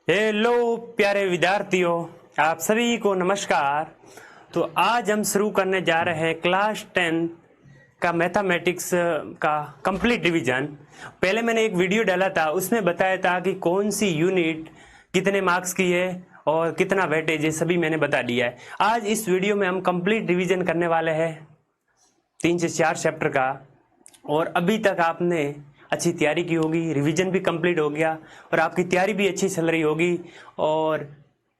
Hello प्यारे विद्यार्थियों, आप सभी को नमस्कार। तो आज हम शुरू करने जा रहे हैं क्लास 10 का मैथमेटिक्स का कंप्लीट रिवीजन। पहले मैंने एक वीडियो डाला था, उसमें बताया था कि कौन सी यूनिट कितने मार्क्स की है और कितना वेटेज है, सभी मैंने बता दिया है। आज इस वीडियो में हम कंप्लीट रिवीजन करने वाले हैं 3 से 4 चैप्टर का। और अभी तक आपने अच्छी तैयारी की होगी, रिवीजन भी कंप्लीट हो गया और आपकी तैयारी भी अच्छी चल रही होगी। और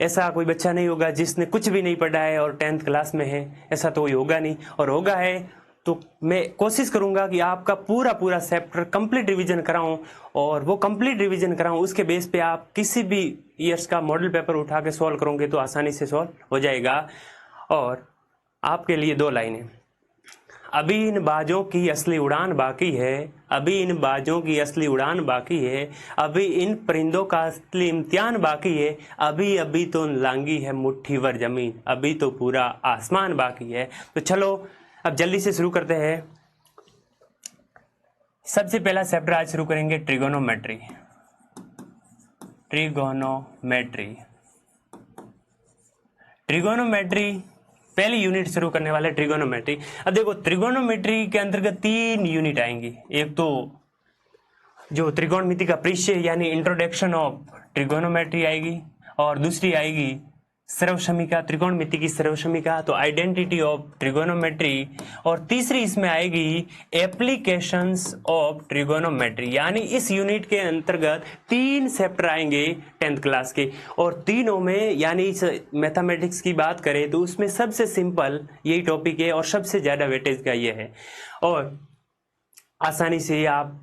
ऐसा कोई बच्चा नहीं होगा जिसने कुछ भी नहीं पढ़ा है और 10th क्लास में है, ऐसा तो कोई होगा नहीं। और होगा है तो मैं कोशिश करूंगा कि आपका पूरा पूरा चैप्टर कंप्लीट रिवीजन कराऊं, और वो कंप्लीट रिवीजन कराऊं उसके बेस पे आप किसी भी ईयर्स का मॉडल पेपर उठा के सॉल्व करोगे तो आसानी से सॉल्व हो जाएगा। और आपके लिए 2 लाइनें। अभी इन बाजों की असली उड़ान बाकी है, अभी इन बाजों की असली उड़ान बाकी है, अभी इन परिंदों का असली इम्तिहान बाकी है, अभी अभी तो लांगी है मुट्ठी भर जमीन, अभी तो पूरा आसमान बाकी है। तो चलो अब जल्दी से शुरू करते हैं। सबसे पहला चैप्टर आज शुरू करेंगे ट्रिगोनोमेट्री। ट्रिगोनोमेट्री ट्रिगोनोमेट्री पहली यूनिट शुरू करने वाले ट्रिगोनोमेट्री। अब देखो, ट्रिगोनोमेट्री के अंतर्गत 3 यूनिट आएंगी। एक तो जो त्रिकोणमिति का परिचय यानी इंट्रोडक्शन ऑफ ट्रिगोनोमेट्री आएगी, और दूसरी आएगी सर्वसमीका, त्रिकोणमिति की सर्वसमीका, तो आइडेंटिटी ऑफ ट्रिगोनोमेट्री। और तीसरी इसमें आएगी एप्लीकेशंस ऑफ ट्रिगोनोमेट्री। यानी इस यूनिट के अंतर्गत 3 चैप्टर आएंगे 10th क्लास के, और तीनों में यानी इस मैथमेटिक्स की बात करें तो उसमें सबसे सिंपल यही टॉपिक है और सबसे ज्यादा वेटेज का ये है, और आसानी से आप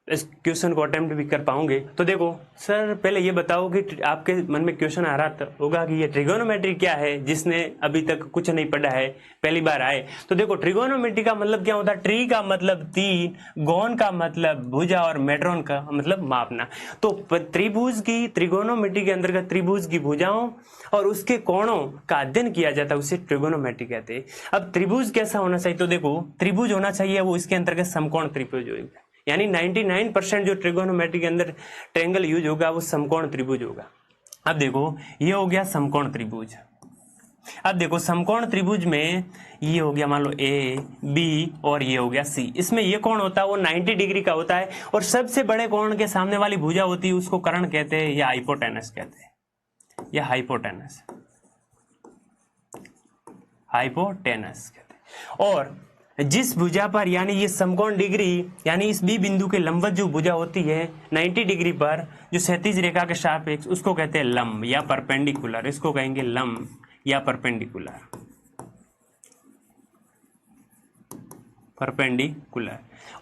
इस क्वेश्चन को अटेम्प्ट भी कर पाओगे। तो देखो सर, पहले ये बताओ कि आपके मन में क्वेश्चन आ रहा होगा कि ये ट्रिगोनोमेट्री क्या है, जिसने अभी तक कुछ नहीं पढ़ा है, पहली बार आए। तो देखो, ट्रिगोनोमेट्री का मतलब क्या होता है? ट्री का मतलब 3, गोन का मतलब भुजा, और मेट्रोन का मतलब मापना। तो त्रिभुज की ट्रिगोनोमेट्री के अंतर्गत त्रिभुज की भुजाओं और उसके कोणों का अध्ययन किया जाता है, उसे ट्रिगोनोमेट्री कहते हैं। अब त्रिभुज कैसा होना चाहिए? तो देखो, त्रिभुज होना चाहिए वो इसके अंतर्गत समकोण त्रिभुज होगा, यानी 99% जो ट्रिगोनोमेट्री के अंदर ट्रायंगल यूज होगा वो समकोण त्रिभुज होगा। अब देखो, ये हो गया समकोण त्रिभुज। अब देखो, समकोण त्रिभुज में ये हो गया मान लो ए बी, और ये हो गया सी। इसमें ये कोण होता है वो 90 डिग्री का होता है, और सबसे बड़े कोण के सामने वाली भुजा होती है उसको कर्ण कहते हैं या हाइपोटेनस कहते हैं, या हाइपोटेनस कहते हैं। और जिस भुजा पर यानी ये समकोण डिग्री यानी इस बी बिंदु के लंबवत जो भुजा होती है 90 डिग्री पर, जो क्षैतिज रेखा के सापेक्ष, उसको कहते हैं लंब या परपेंडिकुलर। इसको कहेंगे लंब या परपेंडिकुलर।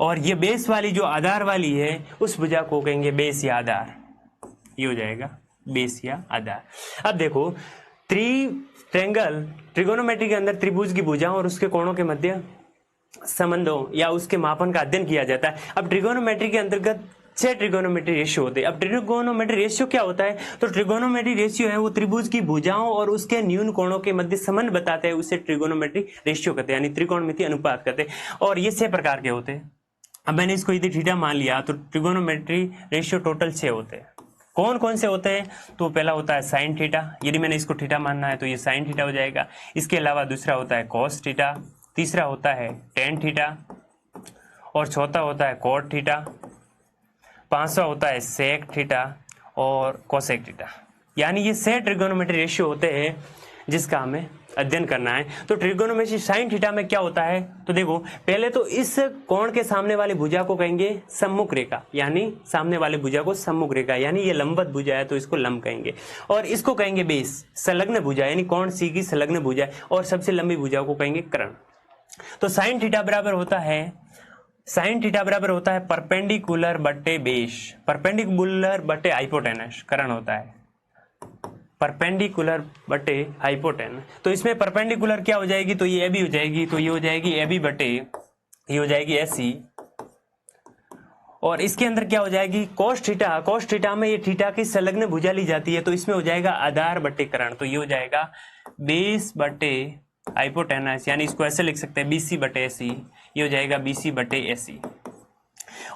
और ये बेस वाली जो आधार वाली है उस भुजा को कहेंगे बेस या आधार। ये हो जाएगा बेस या आधार। अब देखो, ट्रिगोनोमेट्री के अंदर त्रिभुज की भुजाओं और उसके कोणों के मध्य संबंधों या उसके मापन का अध्ययन किया जाता है। अब ट्रिगोनोमेट्री के अंतर्गत 6 ट्रिगोनोमेट्री रेशियो होते हैं। अब ट्रिगोनोमेट्री रेशियो क्या होता है? तो ट्रिगोनोमेट्री रेशियो है वो त्रिभुज की भुजाओं और उसके न्यून कोणों के मध्य संबंध बताते हैं, उसे ट्रिगोनोमेट्री रेशियो कहते हैं, यानी त्रिकोणमिति अनुपात कहते हैं। और ये 6 प्रकार के होते हैं। अब मैंने इसको यदि थीटा मान लिया तो ट्रिगोनोमेट्री रेशियो टोटल 6 होते हैं। कौन कौन से होते हैं? तो पहला होता है साइन थीटा, यदि मैंने इसको थीटा मानना है तो ये साइन थीटा हो जाएगा। इसके अलावा दूसरा होता है कॉस थीटा, तीसरा होता है टेन थीटा, और चौथा होता है कॉट थीटा, पांचवा होता है सेक थीटा और कोसेक थीटा। यानी ये 6 ट्रिगोनोमेट्री रेशियो होते हैं जिसका हमें अध्ययन करना है। तो ट्रिगोनोमेट्री साइन थीटा में क्या होता है? तो देखो, पहले तो इस कोण के सामने वाली भुजा को कहेंगे सम्मुख रेखा, यानी सामने वाली भुजा को सम्मुख रेखा, यानी ये लंबवत भुजा है तो इसको लंब कहेंगे। और इसको कहेंगे बेस, संलग्न भुजा, यानी कोण सी की संलग्न भुजा, और सबसे लंबी भुजा को कहेंगे कर्ण। तो साइन थीटा बराबर होता है परपेंडिकुलर बटे बेस, परपेंडिकुलर बटे हाइपोटेनस, कर्ण होता है परपेंडिकुलर बटे हाइपोटेनस। तो इसमें परपेंडिकुलर क्या हो जाएगी? तो ये ए बी हो जाएगी, तो ये हो जाएगी ए बी बटे, ये हो जाएगी ए सी। और इसके अंदर क्या हो जाएगी? Cos theta. कोस थीटा में ये थीटा की संलग्न भुजा ली जाती है, तो इसमें हो जाएगा आधार बटे कर्ण, तो ये हो जाएगा बेस बटे हाइपोटेनस, यानी इसको ऐसे लिख सकते हैं बीसी बटे एसी, ये हो जाएगा बीसी बटे एसी।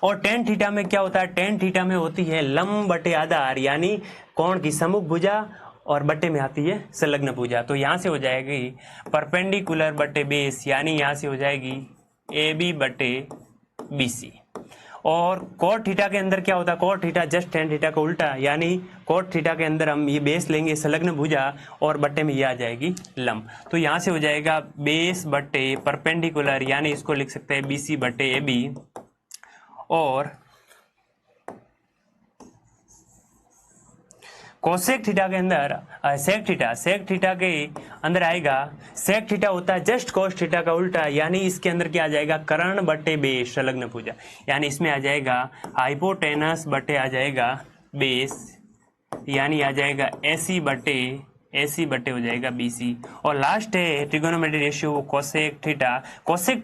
और टेन थीटा में क्या होता है, टेन थीटा में होती है लंब बटे आधार, यानी कोण की सम्मुख भुजा और बटे में आती है संलग्न भुजा। तो यहाँ से हो जाएगी परपेंडिकुलर बटे बेस, यानी यहाँ से हो जाएगी ए बी बटे बी सी। और कोट थीटा के अंदर क्या होता है, cot theta just tan theta का उल्टा, यानी कोट थीटा के अंदर हम ये बेस लेंगे संलग्न भुजा और बटे में ये आ जाएगी लंब। तो यहाँ से हो जाएगा बेस बटे परपेंडिकुलर, यानी इसको लिख सकते हैं बी सी बटे ए बी। और कोसेक थीटा के अंदर सेक थीटा के अंदर आएगा, सेक थीटा होता है जस्ट कोस थीटा का उल्टा, यानी इसके अंदर क्या आ जाएगा कर्ण बटे बेस संलग्न भुजा, यानी इसमें आ जाएगा हाइपोटेनस बटे आ जाएगा बेस, यानी आ जाएगा एसी बटे हो जाएगा बीसी। और लास्ट है ट्रिगोनोमेट्री रेशियो कोसेक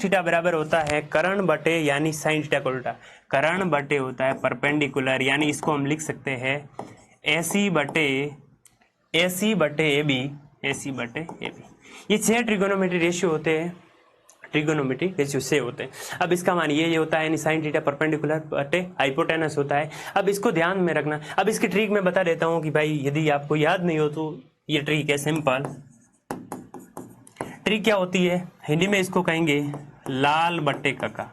थीटा बराबर होता है कर्ण बटे यानी साइन थीटा का उल्टा, कर्ण बटे होता है परपेंडिकुलर, यानी इसको हम लिख सकते हैं एसी बटे ए बी। ये 6 ट्रिगोनोमेट्री रेशियो होते हैं, ट्रिगोनोमेट्री रेशियो से होते हैं। अब इसका मान ये होता है यानी साइन थीटा परपेंडिकुलर बटे हाइपोटेनस होता है। अब इसको ध्यान में रखना। अब इसकी ट्रिक मैं बता देता हूँ कि भाई यदि आपको याद नहीं हो तो ये ट्रिक है सिंपल। ट्रिक क्या होती है, हिंदी में इसको कहेंगे लाल बटे कका,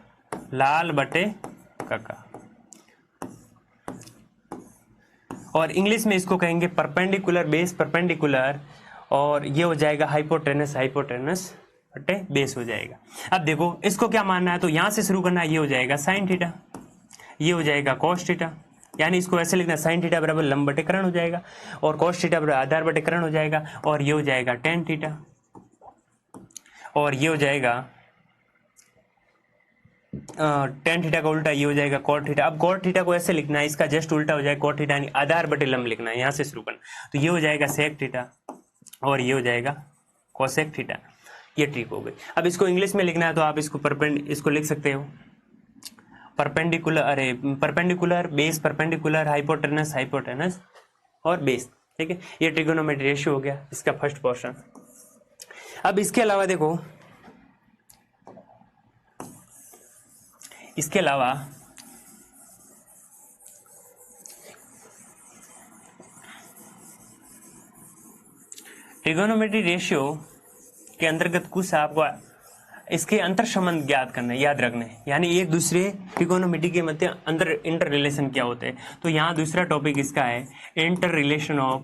और इंग्लिश में इसको कहेंगे परपेंडिकुलर बेस परपेंडिकुलर, और ये हो जाएगा हाइपोटेनस बटे बेस हो जाएगा। अब देखो इसको क्या मानना है, तो यहां से शुरू करना है, ये हो जाएगा साइन थीटा, ये हो जाएगा कॉस थीटा, यानी इसको ऐसे लिखना साइन थीटा बराबर लंब बटे कर्ण हो जाएगा, और कॉस थीटा बराबर आधार बटे कर्ण हो जाएगा, और ये हो जाएगा टेन थीटा, और ये हो जाएगा टेन थीटा का उल्टा, ये हो जाएगा कॉट थीटा। अब कॉट थीटा को ऐसे लिखना है, इसका जस्ट उल्टा हो जाएगा कॉट थीटा, यानी आधार बटे लंब लिखना है, यहाँ से शुरू करना। तो ये हो जाएगा सेक थीटा और ये हो जाएगा कोसेक थीटा। ये ट्रिक हो गई। अब इसको इंग्लिश में लिखना है तो आप इसको लिख सकते हो परपेंडिकुलर बेस परपेंडिकुलर हाइपोटेनस और बेस। ठीक है, ये ट्रिगोनोमेट्री रेशियो हो गया इसका फर्स्ट पोर्शन। अब इसके अलावा देखो, इसके अलावा ट्रिगोनोमेट्री रेशियो के अंतर्गत कुछ आपको इसके अंतर संबंध ज्ञात करने, याद रखने, यानी एक दूसरे ट्रिगोनोमेट्री के मध्य इंटर रिलेशन क्या होते हैं। तो यहाँ दूसरा टॉपिक इसका है inter relation of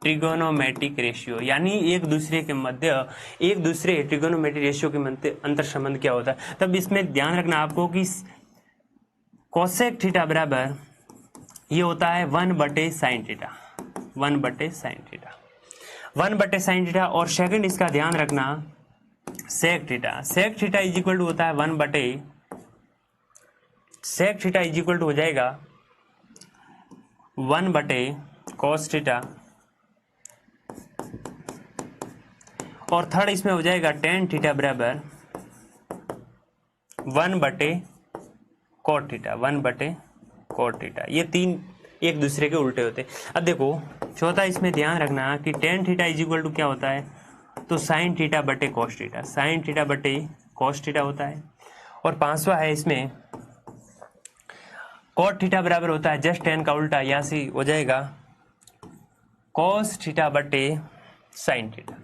trigonometric ratio, यानी एक दूसरे ट्रिगोनोमेट्री रेशियो के मध्य अंतर संबंध क्या होता है। तब इसमें ध्यान रखना आपको कि कोसेक थीटा बराबर ये होता है 1 बटे साइन थीटा, और सेकंड इसका ध्यान रखना sec theta is equal to होता है 1 बटे sec theta is equal to हो जाएगा 1 बटे कॉस थीटा, और थर्ड इसमें हो जाएगा टेन थीटा बराबर 1 बटे कॉट थीटा। ये तीन एक दूसरे के उल्टे होते हैं। अब देखो चौथा इसमें ध्यान रखना कि tan theta is equal to क्या होता है, तो साइन थीटा बटे कॉस थीटा होता है। और पांचवा है इसमें कॉट थीटा बराबर होता है जस्ट टेन का उल्टा, यहाँ से हो जाएगा कॉस थीटा बटे साइन थीटा,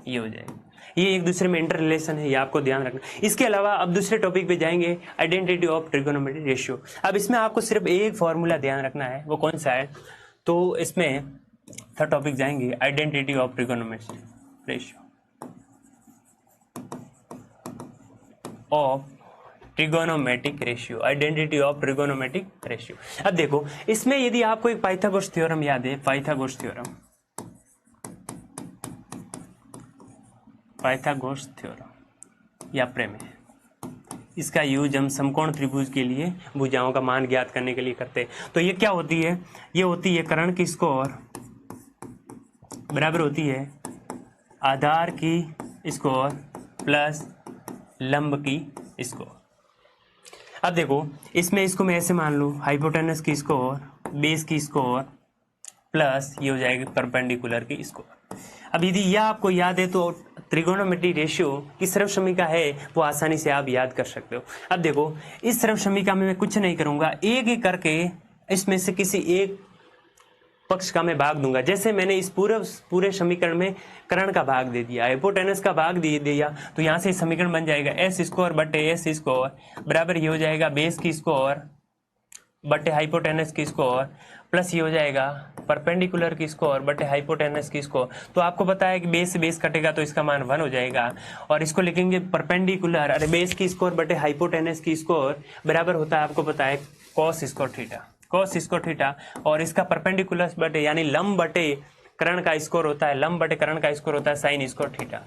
ये हो जाएगा। ये एक दूसरे में इंटर रिलेशन है, ये आपको ध्यान रखना। इसके अलावा अब दूसरे टॉपिक पे जाएंगे आइडेंटिटी ऑफ ट्रिगोनोमेट्री रेशियो। अब इसमें आपको सिर्फ एक फॉर्मूला ध्यान रखना है, वो कौन सा है, तो इसमें थर्ड टॉपिक जाएंगे identity of trigonometry ratio identity of trigonometric ratio. अब देखो इसमें यदि आपको एक पाइथागोरस थ्योरम याद है, पाइथागोरस थ्योरम या प्रमेय, इसका यूज हम समकोण त्रिभुज के लिए भुजाओं का मान ज्ञात करने के लिए करते हैं। तो ये क्या होती है, ये होती है कर्ण की स्क्वायर बराबर होती है आधार की स्क्वायर प्लस लंब की स्क्वायर। अब देखो इसमें इसको मैं ऐसे मान लूँ हाइपोटेनस की स्क्वायर बेस की स्क्वायर प्लस ये हो जाएगी परपेंडिकुलर की स्क्वायर। अब यदि यह आपको याद है तो त्रिगोनोमेट्री रेशियो की सर्व समीका है वो आसानी से आप याद कर सकते हो। अब देखो इस सर्व समीका में मैं कुछ नहीं करूंगा, एक एक करके इसमें से किसी एक पक्ष का मैं भाग दूंगा। जैसे मैंने इस पूरे समीकरण में कर्ण का भाग दे दिया, हाइपोटेनस का भाग दे दिया, तो यहाँ से समीकरण बन जाएगा एस स्क्वायर बटे एस स्क्वायर बराबर ये हो जाएगा बेस की स्क्वायर बटे हाइपोटेनस की स्क्वायर प्लस ये हो जाएगा परपेंडिकुलर की स्क्वायर बटे हाइपोटेनस की स्क्वायर। तो आपको पता है कि बेस से बेस कटेगा तो इसका मान 1 हो जाएगा, और इसको लिखेंगे परपेंडिकुलर, अरे बेस की स्क्वायर बटे हाइपोटेनस की स्क्वायर बराबर होता है, आपको पता है cos square theta, cos square theta, और इसका परपेंडिकुलर बटे यानी लंब बटे कर्ण का स्क्वायर होता है, लंब बटे कर्ण का स्क्वायर होता है साइन स्क्वायर थीटा।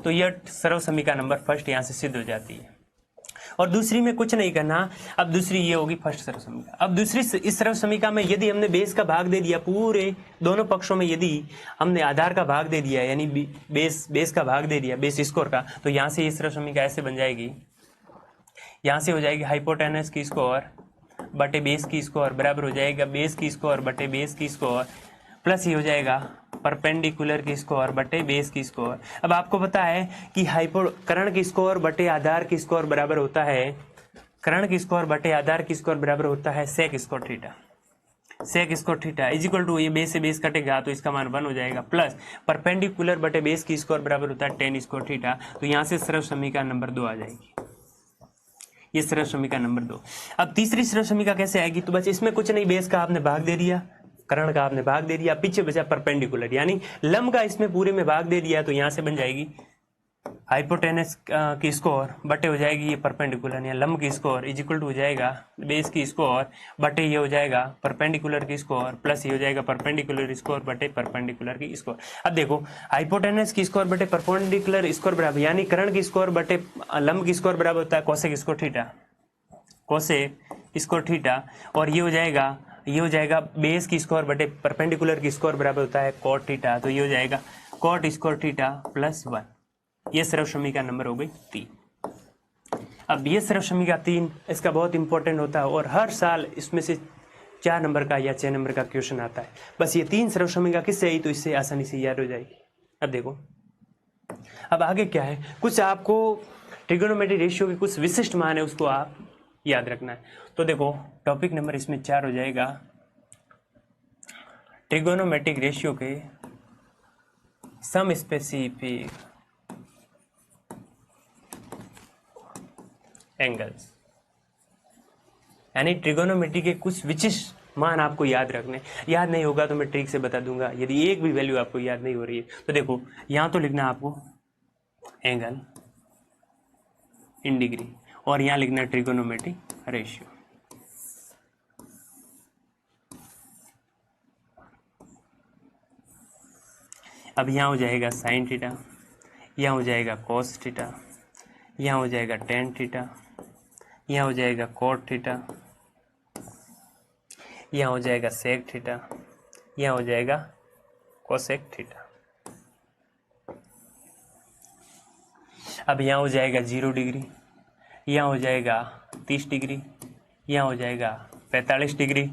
तो यह सर्व समीका नंबर फर्स्ट यहाँ से सिद्ध हो जाती है। और दूसरी में कुछ नहीं करना, अब दूसरी ये होगी फर्स्ट सर्व समीका। अब दूसरी इस सर्व समीका में यदि हमने बेस का भाग दे दिया, पूरे दोनों पक्षों में यदि हमने आधार का भाग दे दिया यानी बेस का भाग दे दिया, बेस स्क्वायर का, तो यहाँ से ये सर्व समीका ऐसे बन जाएगी, यहाँ से हो जाएगी हाइपोटेनस की स्क्वायर बटे बेस की स्क्वायर बराबर हो जाएगा बेस की स्क्वायर बटे बेस की स्क्वायर प्लस ये हो जाएगा परपेंडिकुलर की स्क्वायर बटे बेस की स्क्वायर। अब आपको पता है कि कर्ण की स्क्वायर बटे आधार की स्क्वायर बराबर होता है, कर्ण की स्क्वायर बटे आधार की स्क्वायर बराबर होता है sec square theta, sec square theta is equal to, ये बेस से बेस कटेगा तो इसका मान 1 हो जाएगा, प्लस परपेंडिकुलर बटे बेस की स्क्वायर बराबर होता है टेन स्क्वायर थीटा। तो यहाँ से सर्व समीका नंबर 2 आ जाएगी, ये सर्व समीका नंबर 2। अब तीसरी सर्व समीका कैसे आएगी, तो बस इसमें कुछ नहीं, बेस का आपने भाग दे दिया, कर्ण का आपने भाग दे दिया, पीछे बचा परपेंडिकुलर यानी लंब का इसमें पूरे में भाग दे दिया, तो यहाँ से बन जाएगी हाइपोटेनस की स्क्वायर बटे हो जाएगी ये परपेंडिकुलर या लंब की स्क्वायर इज इक्वल टू हो जाएगा बेस की स्क्वायर बटे ये हो जाएगा परपेंडिकुलर की स्क्वायर प्लस ये हो जाएगा परपेंडिकुलर स्क्वायर बटे परपेंडिकुलर की स्क्वायर। अब देखो हाइपोटेनस की स्क्वायर बटे परपेंडिकुलर स्क्वायर बराबर यानी कर्ण की स्क्वायर बटे लंब की स्क्वायर बराबर होता है cosec square theta, cosec square theta, और ये हो जाएगा बेस की स्क्वायर बटे परपेंडिकुलर की स्क्वायर बराबर होता है कॉट थीटा। तो ये हो जाएगा कॉट स्क्वायर थीटा प्लस 1। ये सर्व समीका नंबर हो गई 3। अब ये सर्व समीका 3 इसका बहुत इंपॉर्टेंट होता है और हर साल इसमें से 4 नंबर का या 6 नंबर का क्वेश्चन आता है। बस ये 3 सर्व समीका किससे आई तो इससे आसानी से याद हो जाएगी। अब देखो अब आगे क्या है, कुछ आपको ट्रिगोनोमेट्री रेशियो के कुछ विशिष्ट मान है उसको आप याद रखना है। तो देखो टॉपिक नंबर इसमें 4 हो जाएगा, ट्रिगोनोमेट्रिक रेशियो के सम स्पेसिफिक एंगल्स, यानी ट्रिगोनोमेट्री के कुछ विशिष्ट मान आपको याद रखने। याद नहीं होगा तो मैं ट्रिक से बता दूंगा, यदि एक भी वैल्यू आपको याद नहीं हो रही है तो देखो यहां तो लिखना आपको एंगल इन डिग्री और यहां लिखना ट्रिगोनोमेट्रिक रेशियो। अब यहाँ हो जाएगा साइन थीटा, यहाँ हो जाएगा कॉस थीटा, यहाँ हो जाएगा टेन थीटा, यहाँ हो जाएगा कॉट थीटा, यहाँ हो जाएगा सेक थीटा, यहाँ हो जाएगा कोसेक थीटा। अब यहाँ हो जाएगा 0 डिग्री, यहाँ हो जाएगा 30 डिग्री, यहाँ हो जाएगा 45 डिग्री,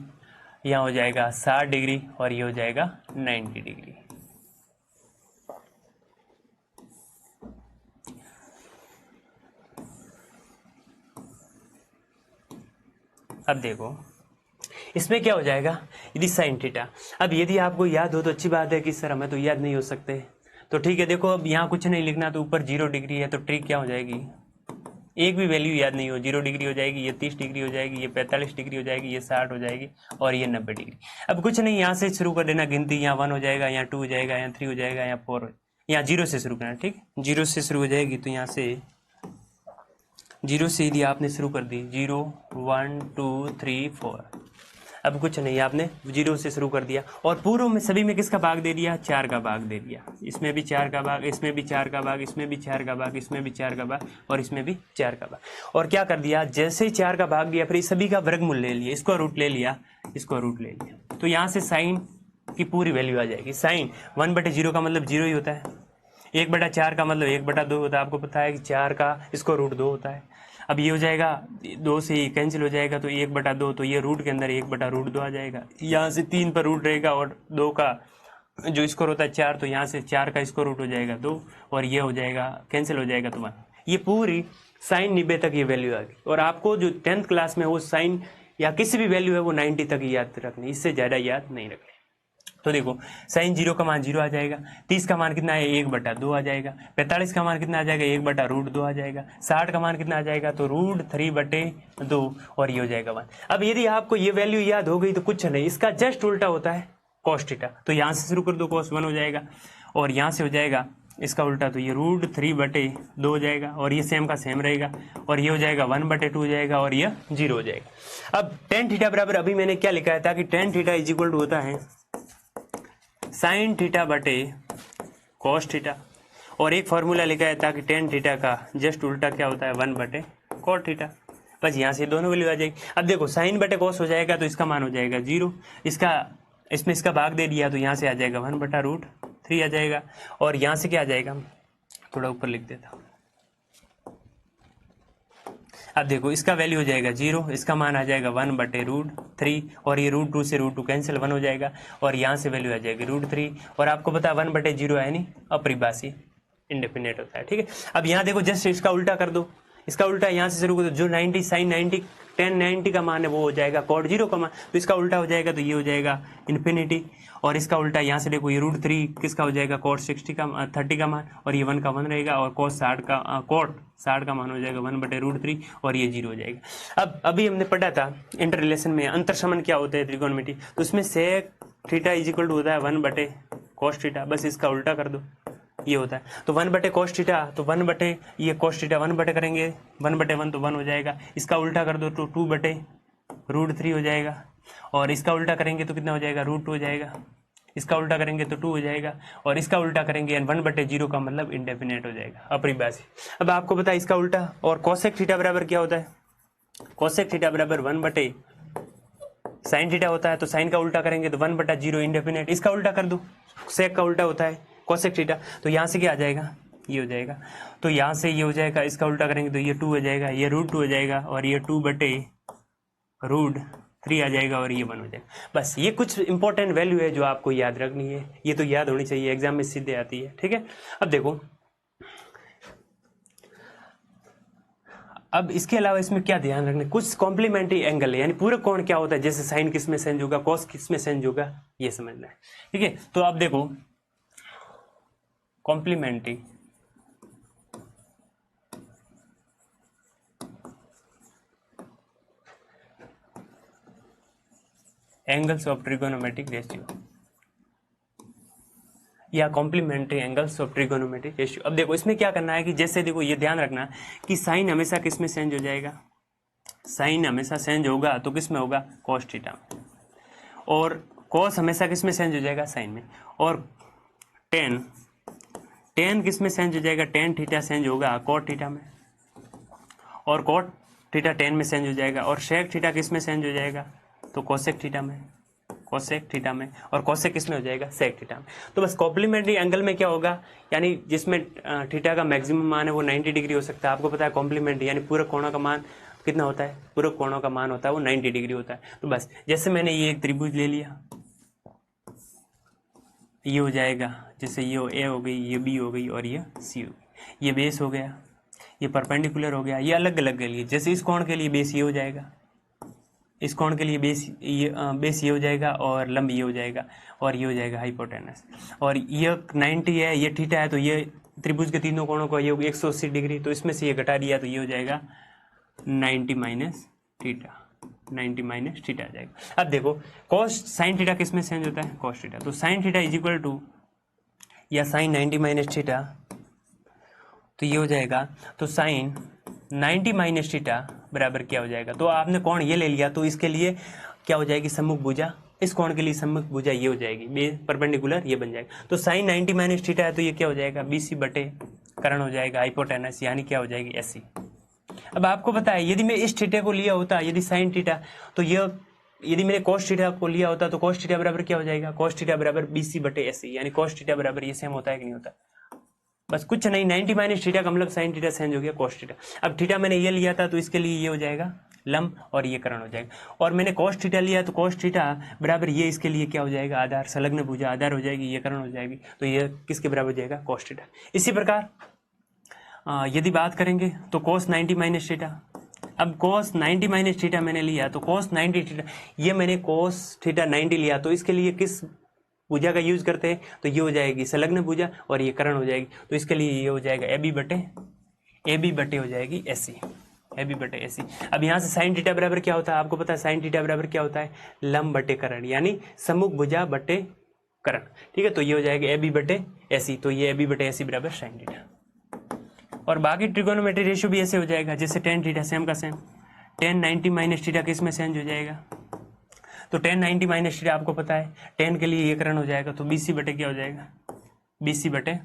यहाँ हो जाएगा 60 डिग्री और ये हो जाएगा 90 डिग्री। अब देखो इसमें क्या हो जाएगा, यदि साइन थीटा, अब यदि आपको याद हो तो अच्छी बात है कि सर हमें तो याद नहीं हो सकते, तो ठीक है। देखो अब यहाँ कुछ नहीं लिखना, तो ऊपर 0 डिग्री है तो ट्रिक क्या हो जाएगी, एक भी वैल्यू याद नहीं हो, 0 डिग्री हो जाएगी, ये 30 डिग्री हो जाएगी, ये 45 डिग्री हो जाएगी, ये 60 हो जाएगी और ये 90 डिग्री। अब कुछ नहीं, यहाँ से शुरू कर देना गिनती, यहाँ 1 हो जाएगा, यहाँ 2 हो जाएगा, यहाँ 3 हो जाएगा, यहाँ 4 यहाँ 0 से शुरू करना, ठीक 0 से शुरू हो जाएगी। तो यहाँ से 0 से यदि आपने शुरू कर दी 0 1 2 3 4, अब कुछ नहीं आपने 0 से शुरू कर दिया और पूर्व में सभी में किसका भाग दे दिया, 4 का भाग दे दिया, इसमें भी 4 का भाग, इसमें भी 4 का भाग, इसमें भी 4 का भाग, इसमें भी 4 का भाग और इसमें भी 4 का भाग। और क्या कर दिया, जैसे ही 4 का भाग दिया फिर इस सभी का वर्गमूल ले लिया, इसको रूट ले लिया, इसको रूट ले लिया, तो यहाँ से साइन की पूरी वैल्यू आ जाएगी। साइन 1/0 का मतलब 0 ही होता है, 1/4 का मतलब 1/2 होता है, आपको पता है कि 4 का इसको रूट 2 होता है। अब ये हो जाएगा 2 से ये कैंसिल हो जाएगा तो 1/2, तो ये रूट के अंदर 1/√2 आ जाएगा, यहाँ से 3 पर रूट रहेगा और 2 का जो स्क्वायर होता है 4, तो यहाँ से 4 का स्क्वायर रूट हो जाएगा 2 और ये हो जाएगा कैंसिल हो जाएगा तो 1। ये पूरी साइन 90 तक ये वैल्यू आ गई। और आपको जो 10th क्लास में वो साइन या किसी भी वैल्यू है वो 90 तक ही याद रखनी, इससे ज़्यादा याद नहीं रखनी। तो देखो साइन 0 का मान 0 आ जाएगा, 30 का मान कितना है 1/2 आ जाएगा, 45 का मान कितना आ जाएगा 1/√2 आ जाएगा, 60 का मान कितना आ जाएगा तो √3/2 और ये हो जाएगा 1। अब यदि आपको ये वैल्यू याद हो गई तो कुछ नहीं, इसका जस्ट उल्टा होता है cos थीटा। तो यहाँ से शुरू कर दो, cos 1 हो जाएगा और यहाँ से हो जाएगा इसका उल्टा, तो ये √3/2 हो जाएगा और ये सेम का सेम रहेगा और ये हो जाएगा 1/2 हो जाएगा और ये 0 हो जाएगा। अब tan थीटा बराबर अभी मैंने क्या लिखा है था कि tan theta is equal to होता है sin थीटा बटे cos थीटा, और एक फॉर्मूला लिखा है था कि tan थीटा का जस्ट उल्टा क्या होता है 1/cos थीटा। बस यहाँ से दोनों वैल्यू आ जाएगी। अब देखो sin बटे cos हो जाएगा तो इसका मान हो जाएगा 0, इसमें इसका भाग दे दिया तो यहाँ से आ जाएगा 1/√3 आ जाएगा और यहाँ से क्या आ जाएगा, थोड़ा ऊपर लिख देता हूँ। अब देखो इसका वैल्यू हो जाएगा 0, इसका मान आ जाएगा 1/√3 और ये √2 से √2 कैंसिल 1 हो जाएगा और यहाँ से वैल्यू आ जाएगी √3 और आपको पता है 1/0 है नहीं अपरिभाषी इंडेफिनेट होता है, ठीक है। अब यहाँ देखो जस्ट इसका उल्टा कर दो, इसका उल्टा यहाँ से शुरू कर दो, जो 90 sin 90 tan 90 का मान है वो हो जाएगा cot 0 का मान, तो इसका उल्टा हो जाएगा तो ये हो जाएगा इन्फिनिटी और इसका उल्टा यहाँ से देखो ये √3 किसका हो जाएगा cot 30 का मान और ये 1 का 1 रहेगा और cot 60 का मान हो जाएगा 1/√3 और ये 0 हो जाएगा। अब अभी हमने पढ़ा था इंटर रिलेशन में अंतर समन क्या होता है त्रिकोणमिति, तो उसमें sec theta is equal to होता है 1/cos थीटा, बस इसका उल्टा कर दो ये होता है। तो 1/cos थीटा तो 1 ये cos थीटा 1 करेंगे 1/1 तो 1 हो जाएगा, इसका उल्टा कर दो तो 2/√3 हो जाएगा और इसका उल्टा करेंगे तो कितना हो जाएगा √2 हो जाएगा, इसका उल्टा करेंगे तो 2 हो जाएगा और इसका उल्टा करेंगे 1/0 का मतलब इंडेफिनेट हो जाएगा अपरिभाषी। अब आपको पता है इसका उल्टा और cosec थीटा बराबर क्या होता है, cosec थीटा बराबर 1/sin थीटा होता है, तो साइन का उल्टा करेंगे तो 1/0 इंडेफिनेट, इसका उल्टा कर दो sec का उल्टा होता है cosec थीटा, तो यहाँ से क्या आ जाएगा ये हो जाएगा, तो यहाँ से ये हो जाएगा, इसका उल्टा करेंगे तो ये 2 हो जाएगा, ये √2 हो जाएगा और ये 2/√3 आ जाएगा और ये 1 हो जाएगा। बस ये कुछ इंपॉर्टेंट वैल्यू है जो आपको याद रखनी है, ये तो याद होनी चाहिए, एग्जाम में सीधे आती है, ठीक है। अब देखो अब इसके अलावा इसमें क्या ध्यान रखना, कुछ कॉम्प्लीमेंट्री एंगल है, यानी पूरक कोण क्या होता है, जैसे साइन किस में सेंज होगा कॉस किस में सेंज होगा ये समझना है, ठीक है। तो अब देखो complementary angles of trigonometric ratio या complementary angles of trigonometric ratio. अब देखो इसमें क्या करना है कि जैसे देखो ये ध्यान रखना कि साइन हमेशा किस में सेंज हो जाएगा, साइन हमेशा सेंज होगा तो किस में होगा cos थीटा में, और cos हमेशा किस में सेंज हो जाएगा साइन में, और tan किस में सेंज हो जाएगा, tan थीटा सेंज होगा cot थीटा में, और cot थीटा tan में सेंज हो जाएगा, और sec थीटा किस में सेंज हो जाएगा तो cosec थीटा में, cosec थीटा में, और cosec किस में हो जाएगा sec थीटा में। तो बस कॉम्प्लीमेंट्री एंगल में क्या होगा, यानी जिसमें थीटा का मैक्सिमम मान है वो 90 डिग्री हो सकता है, आपको पता है कॉम्प्लीमेंट्री यानी पूरक कोणों का मान कितना होता है, पूरक कोणों का मान होता है वो 90 डिग्री होता है। तो बस जैसे मैंने ये एक त्रिभुज ले लिया, ये हो जाएगा जैसे ये A हो गई, ये B हो गई और ये C हो गई, ये बेस हो गया, ये परपेंडिकुलर हो गया, ये अलग अलग के लिए, जैसे इस कोण के लिए बेस ये हो जाएगा, इस कोण के लिए बेस ये हो जाएगा और लंब ये हो जाएगा और ये हो जाएगा हाइपोटेनस, और ये 90 है ये थीटा है, तो ये त्रिभुज के तीनों कोणों का ये होगा 180 डिग्री, तो इसमें से ये घटा दिया तो ये हो जाएगा 90 माइनस थीटा, 90 माइनस थीटा आ जाएगा। अब देखो cos साइन थीटा किस में सेंज होता है cos थीटा, तो sine theta is equal to या साइन 90 माइनस थीटा, तो ये हो जाएगा, तो साइन 90 माइनस थीटा बराबर क्या हो जाएगा, तो आपने कोण ये ले लिया तो इसके लिए क्या हो जाएगी सम्मुख भुजा, इस कोण के लिए सम्मुख भुजा ये हो जाएगी, बे परपेंडिकुलर ये बन जाएगा, तो साइन 90 माइनस थीटा है तो ये क्या हो जाएगा BC बटे कर्ण हो जाएगा हाइपोटेनस, यानी क्या हो जाएगी SC। अब आपको पता है यदि मैं इस थीटा को लिया होता, यदि साइन थीटा, तो यदि मैंने cos थीटा को लिया होता तो cos थीटा बराबर क्या हो जाएगा, cos थीटा बराबर BC बटे SC, यानी cos थीटा बराबर ये सेम होता है कि नहीं होता, बस कुछ नहीं, 90 माइनस थीटा का मतलब साइन थीटा सेंज हो गया cos थीटा। अब थीटा मैंने ये लिया था तो इसके लिए ये हो जाएगा लंब और ये कर्ण हो जाएगा। और मैंने cos थीटा लिया तो cos थीटा बराबर ये इसके लिए क्या हो जाएगा, आधार, संलग्न भुजा आधार हो जाएगी, ये कर्ण हो जाएगी, तो ये किसके बराबर हो जाएगा, cos थीटा। इसी प्रकार यदि बात करेंगे तो cos 90 माइनस थीटा। अब cos 90 माइनस थीटा मैंने लिया तो cos 90 थीटा, ये मैंने cos थीटा 90 लिया तो इसके लिए किस भुजा का यूज करते हैं, तो ये हो जाएगी संलग्न भुजा और ये कर्ण हो जाएगी, तो इसके लिए ये हो जाएगा ए बी बटे हो जाएगी एसी, ए बी बटे एसी। अब यहाँ से साइन थीटा बराबर क्या होता है, आपको पता है साइन थीटा बराबर क्या होता है, लंब बटे कर्ण, यानी सम्मुख भुजा बटे कर्ण। ठीक है, तो ये हो जाएगा ए बी बटे एसी, तो ये ए बी बटे एसी बराबर साइन थीटा। और बाकी ट्रिगोनोमेट्री रेशियो भी ऐसे हो जाएगा, जैसे टेन थीटा सेम का सेम, टेन 90 माइनस थीटा किस में चेंज हो जाएगा, तो टेन 90 माइनस थीटा आपको पता है, टेन के लिए ये कर्ण हो जाएगा, तो BC बटे क्या हो जाएगा, BC बटे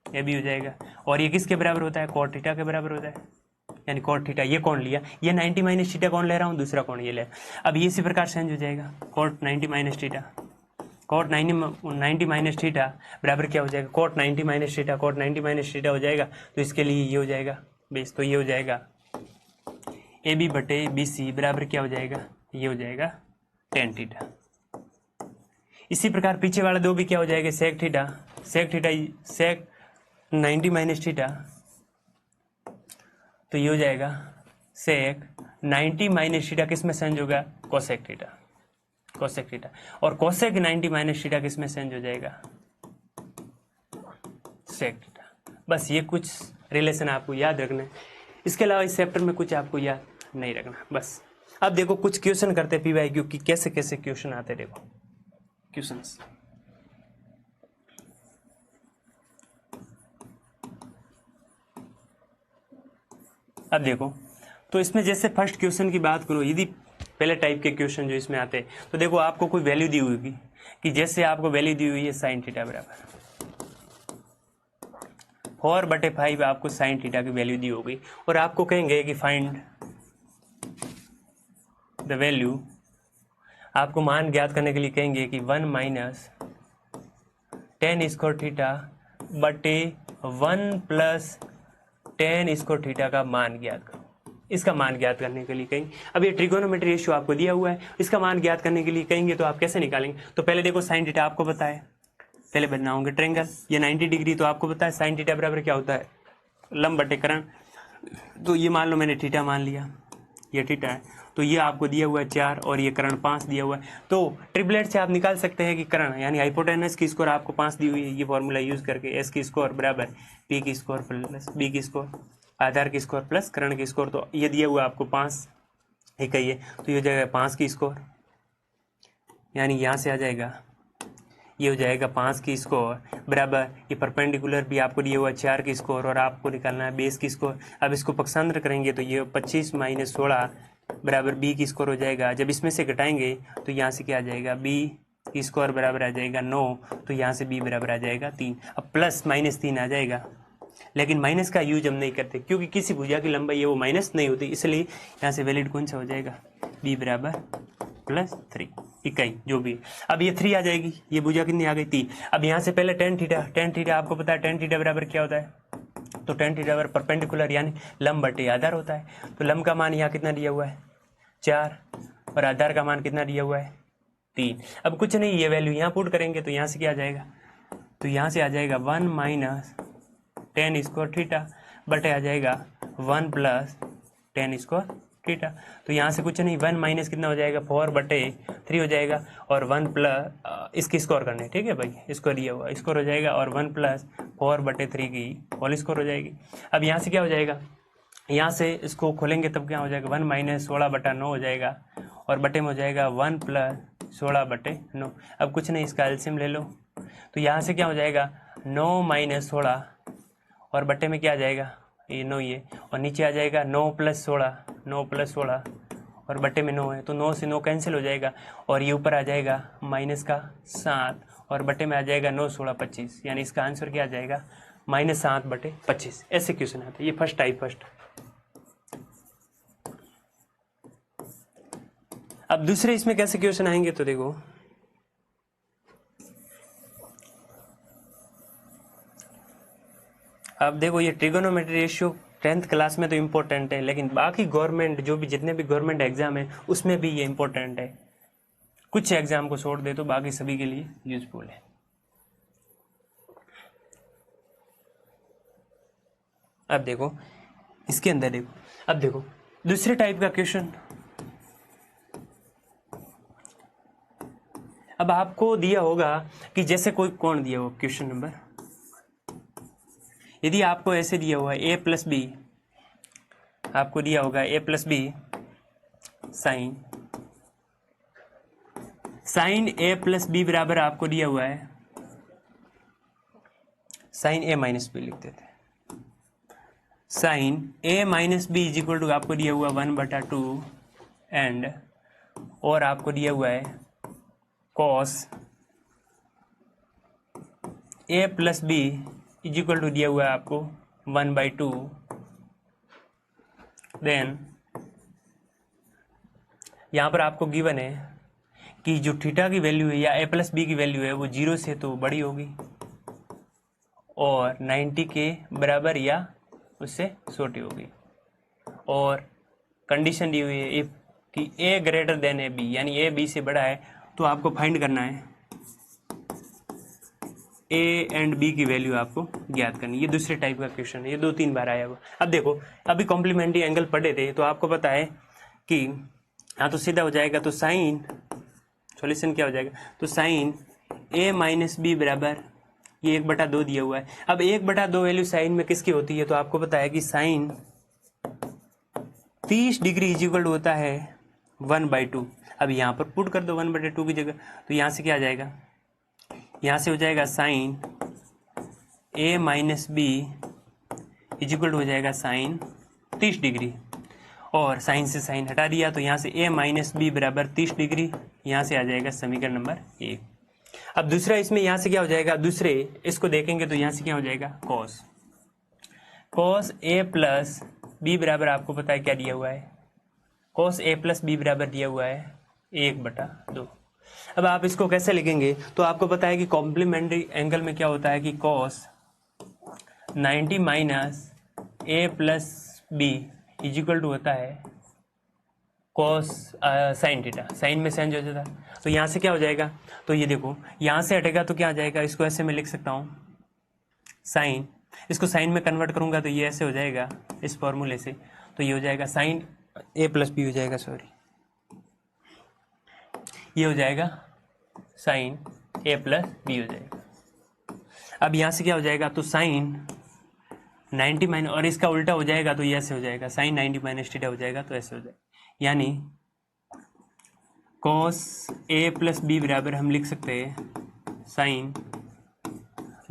ए बी हो जाएगा। और ये किसके बराबर होता है, कॉट थीटा के बराबर होता है, यानी कॉट थीटा, ये कौन लिया, ये 90 माइनस थीटा कौन ले रहा हूँ, दूसरा कौन ये ले। अब ये इसी प्रकार चेंज हो जाएगा, cot 90 minus theta, cot 90 minus theta बराबर क्या हो जाएगा, cot 90 minus theta, cot 90 minus theta हो जाएगा, तो इसके लिए ये हो जाएगा बेस, तो ये हो जाएगा ए बी बटे BC बराबर क्या हो जाएगा, ये हो जाएगा टेन थीटा। इसी प्रकार पीछे वाला दो भी क्या हो जाएगा, सेक थीटा, सेक 90 माइनस थीटा, तो ये हो जाएगा सेक 90 माइनस थीटा किस में चेंज होगा, कोसेक थीटा, और कोसेक 90 माइनस थीटा किस में चेंज हो जाएगा, सेक थीटा। बस ये कुछ रिलेशन आपको याद रखना है, इसके अलावा इस चैप्टर में कुछ आपको याद नहीं रखना बस। अब देखो कुछ क्वेश्चन करते हैं PYQ की, कैसे कैसे क्वेश्चन आते, देखो क्वेश्चंस। अब देखो, तो इसमें जैसे फर्स्ट क्वेश्चन की बात करो, यदि पहले टाइप के क्वेश्चन जो इसमें आते हैं, तो देखो आपको कोई वैल्यू दी हुई होगी, कि जैसे आपको वैल्यू दी हुई है साइन थीटा बराबर 4/5, आपको साइन थीटा की वैल्यू दी होगी, और आपको कहेंगे कि फाइंड द वैल्यू, आपको मान ज्ञात करने के लिए कहेंगे कि 1 माइनस टेन स्क्वायर थीटा बटे 1 प्लस टेन स्क्वायर थीटा का मान ज्ञात करो। इसका मान ज्ञात करने के लिए कहेंगे, अब ये ट्रिगोनोमेट्री रेशियो आपको दिया हुआ है, इसका मान ज्ञात करने के लिए कहेंगे तो आप कैसे निकालेंगे, तो पहले देखो साइन थीटा आपको पता है, पहले बनाओगे ट्रायंगल, ये 90 डिग्री, तो आपको पता है साइन थीटा बराबर क्या होता है, लंब बटे कर्ण, तो ये मान लो मैंने थीटा मान लिया, ये थीटा है, तो ये आपको दिया हुआ है 4 और ये कर्ण 5 दिया हुआ है, तो ट्रिपलेट से आप निकाल सकते हैं कि कर्ण यानी हाइपोटेनस की स्कोर आपको 5 दी हुई है, ये फॉर्मूला यूज करके S की स्कोर बराबर P की स्कोर प्लस B की स्कोर, आधार की स्कोर प्लस कर्ण की स्कोर, तो ये दिया हुआ आपको 5 इकाई है, तो ये हो जाएगा 5 की स्कोर, यानी यहाँ से आ जाएगा, ये हो जाएगा 5 की स्कोर बराबर, ये परपेंडिकुलर भी आपको दिया हुआ 4 की स्कोर, और आपको निकालना है बेस की स्कोर। अब इसको पक्षांतर करेंगे तो ये 25 माइनस 16 बराबर B की स्कोर हो जाएगा। जब इसमें से घटाएंगे तो यहाँ से क्या आ जाएगा, B की स्कोर बराबर आ जाएगा 9, तो यहाँ से B बराबर आ जाएगा 3। अब प्लस माइनस 3 आ जाएगा, लेकिन माइनस का यूज हम नहीं करते क्योंकि किसी भुजा की लंबाई है वो माइनस नहीं होती, इसलिए यहाँ से वैलिड कौन सा हो जाएगा, B बराबर +3 इकाई जो भी। अब ये 3 आ जाएगी, ये भुजा कितनी आ गई 3। अब यहाँ से पहले टेन थीटा आपको पता है, टेन थीटा बराबर क्या होता है, तो टेन थीटा बराबर परपेंडिकुलर यानी लंब बटे आधार होता है, तो लंब का मान यहाँ कितना दिया हुआ है 4 और आधार का मान कितना दिया हुआ है 3। अब कुछ नहीं, ये वैल्यू यहाँ पुट करेंगे तो यहाँ से क्या आ जाएगा, तो यहाँ से आ जाएगा 1 माइनस टेन स्क्वायर थीटा बटे आ जाएगा 1 प्लस टेन स्क्वायर थीटा। तो यहाँ से कुछ नहीं, 1 माइनस कितना हो जाएगा 4/3 हो जाएगा, और 1 प्लस इसकी स्कोर करने, ठीक है भाई, इसको दिया हुआ स्कोर हो जाएगा, और 1 प्लस 4/3 की होल स्कोर हो जाएगी। अब यहाँ से क्या हो जाएगा, यहाँ से इसको खोलेंगे तब क्या हो जाएगा, 1 माइनस 16/9 हो जाएगा, और बटे में हो जाएगा 1 प्लस 16/9। अब कुछ नहीं, इसका एलसीएम ले लो, तो यहाँ से क्या हो जाएगा 9 माइनस 16 और बटे में क्या आ जाएगा ये 9 ये, और नीचे आ जाएगा 9 प्लस 16 और बटे में 9 है, तो 9 से 9 कैंसिल हो जाएगा, और ये ऊपर आ जाएगा माइनस का 7 और बटे में आ जाएगा 9 16 25, यानी इसका आंसर क्या आ जाएगा -7/25। ऐसे क्वेश्चन आते हैं, ये फर्स्ट टाइप फर्स्ट। अब दूसरे इसमें कैसे क्वेश्चन आएंगे, तो देखो अब देखो ये ट्रिगोनोमेट्री रेशियो 10th क्लास में तो इम्पोर्टेंट है, लेकिन बाकी गवर्नमेंट जो भी जितने भी गवर्नमेंट एग्जाम है उसमें भी ये इम्पोर्टेंट है। कुछ एग्जाम को छोड़ दे तो बाकी सभी के लिए यूजफुल है। अब देखो इसके अंदर देखो, अब देखो दूसरे टाइप का क्वेश्चन। अब आपको दिया होगा कि जैसे कोई कोण दिया हो, क्वेश्चन नंबर, यदि आपको ऐसे दिया हुआ है a प्लस बी, आपको दिया होगा a plus B sine a plus B बराबर आपको दिया हुआ है साइन a माइनस बी, लिख देते हैं sine a minus B is equal to आपको दिया हुआ 1/2 एंड और आपको दिया हुआ है cos a plus B is equal to दिया हुआ है आपको 1/2, देन यहाँ पर आपको गिवन है कि जो थीटा की वैल्यू है या a प्लस बी की वैल्यू है वो 0 से तो बड़ी होगी और 90 के बराबर या उससे छोटी होगी, और कंडीशन दी हुई है इफ कि a greater than A B, यानी a b से बड़ा है, तो आपको फाइंड करना है a एंड b की वैल्यू आपको ज्ञात करनी। ये दूसरे टाइप का क्वेश्चन है, ये 2-3 बार आया हुआ। अब देखो अभी कॉम्प्लीमेंट्री एंगल पढ़े थे तो आपको पता है कि हाँ तो सीधा हो जाएगा, तो साइन सॉल्यूशन क्या हो जाएगा, तो साइन a माइनस बी बराबर ये 1/2 दिया हुआ है। अब 1/2 वैल्यू साइन में किसकी होती है, तो आपको पता है कि साइन 30 डिग्री इज इक्वल होता है 1/2। अब यहाँ पर पुट कर दो 1/2 की जगह, तो यहाँ से क्या आ जाएगा, यहाँ से हो जाएगा sine a minus B is equal हो जाएगा साइन 30 डिग्री, और साइन से साइन हटा दिया तो यहाँ से a माइनस बी बराबर 30 डिग्री, यहाँ से आ जाएगा समीकरण नंबर 1। अब दूसरा इसमें यहाँ से क्या हो जाएगा, दूसरे इसको देखेंगे तो यहाँ से क्या हो जाएगा कॉस a प्लस बी बराबर आपको पता है क्या दिया हुआ है, कॉस a प्लस बी बराबर दिया हुआ है 1/2। अब आप इसको कैसे लिखेंगे, तो आपको पता है कि कॉम्प्लीमेंट्री एंगल में क्या होता है कि cos 90 minus a plus B is equal to होता है कॉस साइन थीटा, साइन में साइन जो जाता है, तो यहाँ से क्या हो जाएगा, तो ये देखो यहाँ से हटेगा तो क्या आ जाएगा, इसको ऐसे में लिख सकता हूँ साइन, इसको साइन में कन्वर्ट करूँगा तो ये ऐसे हो जाएगा इस फॉर्मूले से, तो ये हो जाएगा साइन a प्लस बी हो जाएगा, सॉरी ये हो जाएगा साइन a प्लस बी हो जाएगा। अब यहाँ से क्या हो जाएगा, तो साइन 90 माइनस, और इसका उल्टा हो जाएगा तो ये ऐसे हो जाएगा साइन 90 माइनस थीटा हो जाएगा, तो ऐसे हो जाएगा, यानी कॉस a प्लस बी बराबर हम लिख सकते हैं sine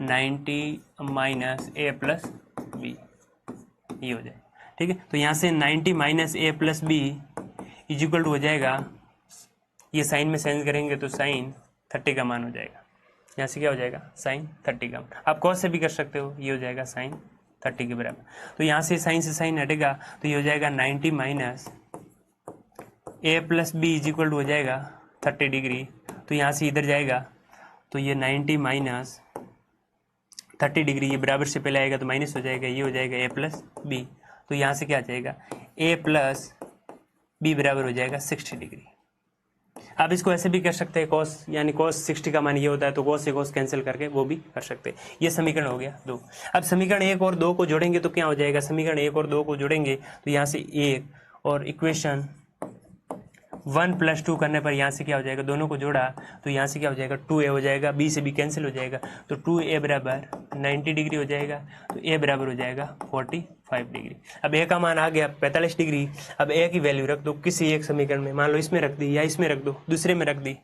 90 minus a plus B, ये हो जाएगा। ठीक है, तो यहाँ से 90 minus a plus B is equal to हो जाएगा, ये साइन में साइन करेंगे तो साइन 30 का मान हो जाएगा, यहाँ से क्या हो जाएगा साइन 30 का मान। आप कॉस से भी कर सकते हो, ये हो जाएगा साइन 30 के बराबर, तो यहाँ से साइन हटेगा तो ये हो जाएगा 90 minus a plus B is equal to हो जाएगा 30 डिग्री, तो यहाँ से इधर जाएगा तो ये 90 माइनस 30 डिग्री, ये बराबर से पहले आएगा तो माइनस हो जाएगा, ये हो जाएगा a प्लस बी, तो यहाँ से क्या आ जाएगा a प्लस बी बराबर हो जाएगा 60 डिग्री। आप इसको ऐसे भी कर सकते हैं कॉस, यानी कॉस 60 का मान ये होता है तो कॉस से कॉस कैंसिल करके वो भी कर सकते हैं। ये समीकरण हो गया 2। अब समीकरण 1 और 2 को जोड़ेंगे तो क्या हो जाएगा, समीकरण 1 और 2 को जोड़ेंगे तो यहाँ से 1 और इक्वेशन 1 + 2 करने पर यहाँ से क्या हो जाएगा, दोनों को जोड़ा तो यहाँ से क्या हो जाएगा 2a हो जाएगा, b से b कैंसिल हो जाएगा, तो 2a बराबर 90 डिग्री हो जाएगा, तो a बराबर हो जाएगा 45 डिग्री। अब a का मान आ गया 45 डिग्री। अब a की वैल्यू रख दो किसी एक समीकरण में, मान लो इसमें रख दी या इसमें रख दो, दूसरे में रख दी,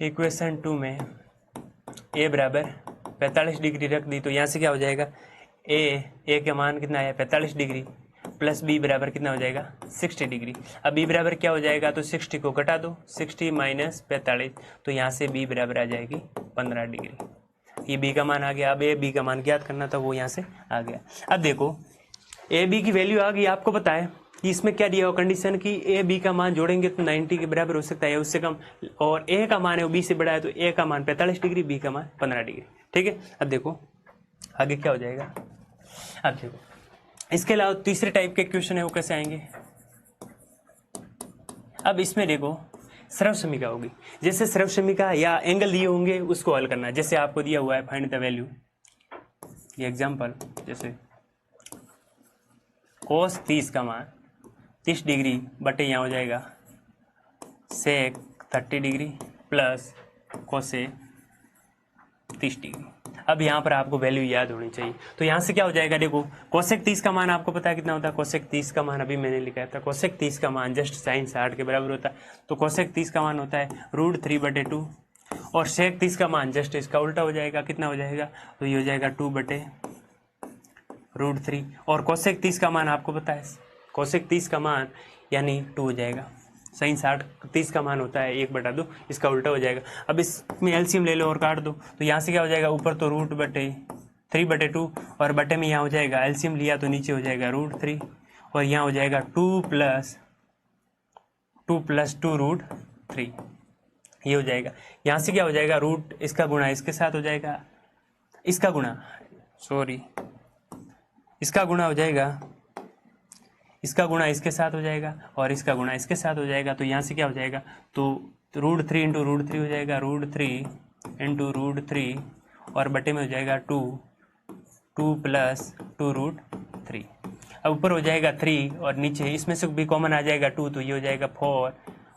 इक्वेशन 2 में a बराबर 45 डिग्री रख दी, तो यहाँ से क्या हो जाएगा a का मान कितना है 45 डिग्री प्लस b बराबर कितना हो जाएगा 60 डिग्री। अब b बराबर क्या हो जाएगा, तो 60 को घटा दो, 60 माइनस 45, तो यहाँ से b बराबर आ जाएगी 15 डिग्री। ये b का मान आ गया। अब b का मान ज्ञात करना था, वो यहाँ से आ गया। अब देखो b की वैल्यू आ गई, आपको पता है कि इसमें क्या दिया हो कंडीशन की b का मान जोड़ेंगे तो 90 के बराबर हो सकता है, उससे कम, और a का मान है वो b से बड़ा है, तो a का मान 45 डिग्री, b का मान 15 डिग्री। ठीक है, अब देखो आगे क्या हो जाएगा। अब देखो इसके अलावा तीसरे टाइप के क्वेश्चन है वो कैसे आएंगे। अब इसमें देखो सर्व समीका होगी, जैसे सर्व समीका या एंगल दिए होंगे उसको हल करना है। जैसे आपको दिया हुआ है फाइंड द वैल्यू, ये एग्जांपल जैसे कोस 30 का मान 30 डिग्री बटे यहाँ हो जाएगा सेक 30 डिग्री प्लस कोसेक 30 डिग्री। अब यहाँ पर आपको वैल्यू याद होनी चाहिए। तो यहाँ से क्या हो जाएगा, देखो कोसेक 30 का मान आपको पता है कितना होता है। कोसेक 30 का मान अभी मैंने लिखा था, कोसेक 30 का मान जस्ट साइन 60 के बराबर होता है। तो कोसेक 30 का मान होता है √3/2 और सेक 30 का मान जस्ट इसका उल्टा हो जाएगा, कितना हो जाएगा, तो ये हो जाएगा 2/√3। और कोसेक 30 का मान आपको पता है, कोसेक 30 का मान यानी 2 हो जाएगा। साइन 30 का मान होता है 1/2, इसका उल्टा हो जाएगा। अब इसमें एलसीएम ले लो और काट दो, तो यहाँ से क्या हो जाएगा, ऊपर तो √3/2 और बटे में यहाँ हो जाएगा एलसीएम लिया तो नीचे हो जाएगा √3 और यहाँ हो जाएगा 2 + 2√3 ये हो जाएगा। यहाँ से क्या हो जाएगा, रूट इसका गुणा इसके साथ हो जाएगा, इसका गुणा इसका गुणा हो जाएगा, इसका गुणा इसके साथ हो जाएगा और इसका गुणा इसके साथ हो जाएगा। तो यहाँ से क्या हो जाएगा, तो √3 × √3 हो जाएगा √3 × √3 और बटे में हो जाएगा 2 + 2√3। अब ऊपर हो जाएगा 3 और नीचे इसमें से भी कॉमन आ जाएगा 2, तो ये हो जाएगा 4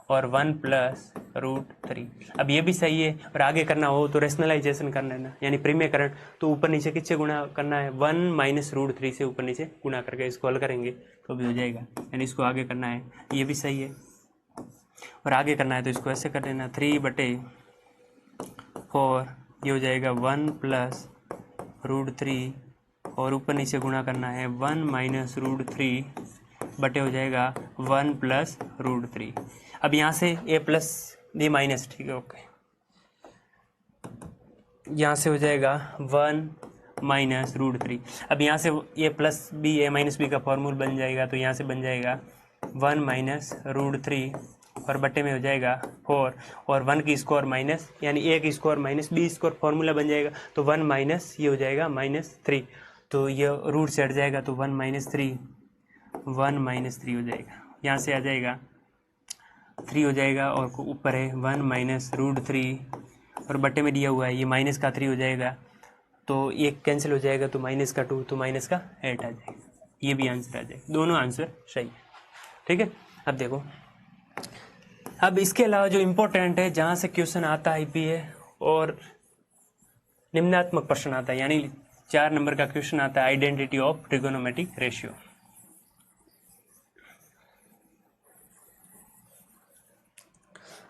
और 1 + √3। अब ये भी सही है और आगे करना हो तो रेशनलाइजेशन करना है ना, यानी प्रीमेयकरण। तो ऊपर नीचे किससे गुणा करना है, 1 - √3 से ऊपर नीचे गुणा करके इसको हल करेंगे तो भी हो जाएगा, यानी इसको आगे करना है, ये भी सही है। और आगे करना है तो इसको ऐसे कर देना 3/4 ये हो जाएगा 1 + √3 और ऊपर नीचे गुणा करना है 1 - √3 बटे हो जाएगा 1 + √3। अब यहाँ से a प्लस b माइनस, ठीक है ओके, यहाँ से हो जाएगा 1 - √3। अब यहाँ से a plus b a minus b का फॉर्मूला बन जाएगा, तो यहाँ से बन जाएगा 1 - √3 और बटे में हो जाएगा 4 और 1 की स्क्वायर माइनस यानी a की square minus b square formula बन जाएगा। तो 1 माइनस ये हो जाएगा -3, तो ये रूट से हट जाएगा तो 1 - 3 हो जाएगा। यहाँ से आ जाएगा 3 हो जाएगा और ऊपर है 1 - √3 और बटे में दिया हुआ है ये माइनस का 3 हो जाएगा, तो ये कैंसिल हो जाएगा तो -2 तो -8 आ जाएगा। ये भी आंसर आ जाएगा, दोनों आंसर सही है, ठीक है। अब देखो, अब इसके अलावा जो इम्पोर्टेंट है जहाँ से क्वेश्चन आता है IPA और निम्नात्मक प्रश्न आता है, यानी 4 नंबर का क्वेश्चन आता है आइडेंटिटी ऑफ ट्रिगोनोमेट्रिक रेशियो।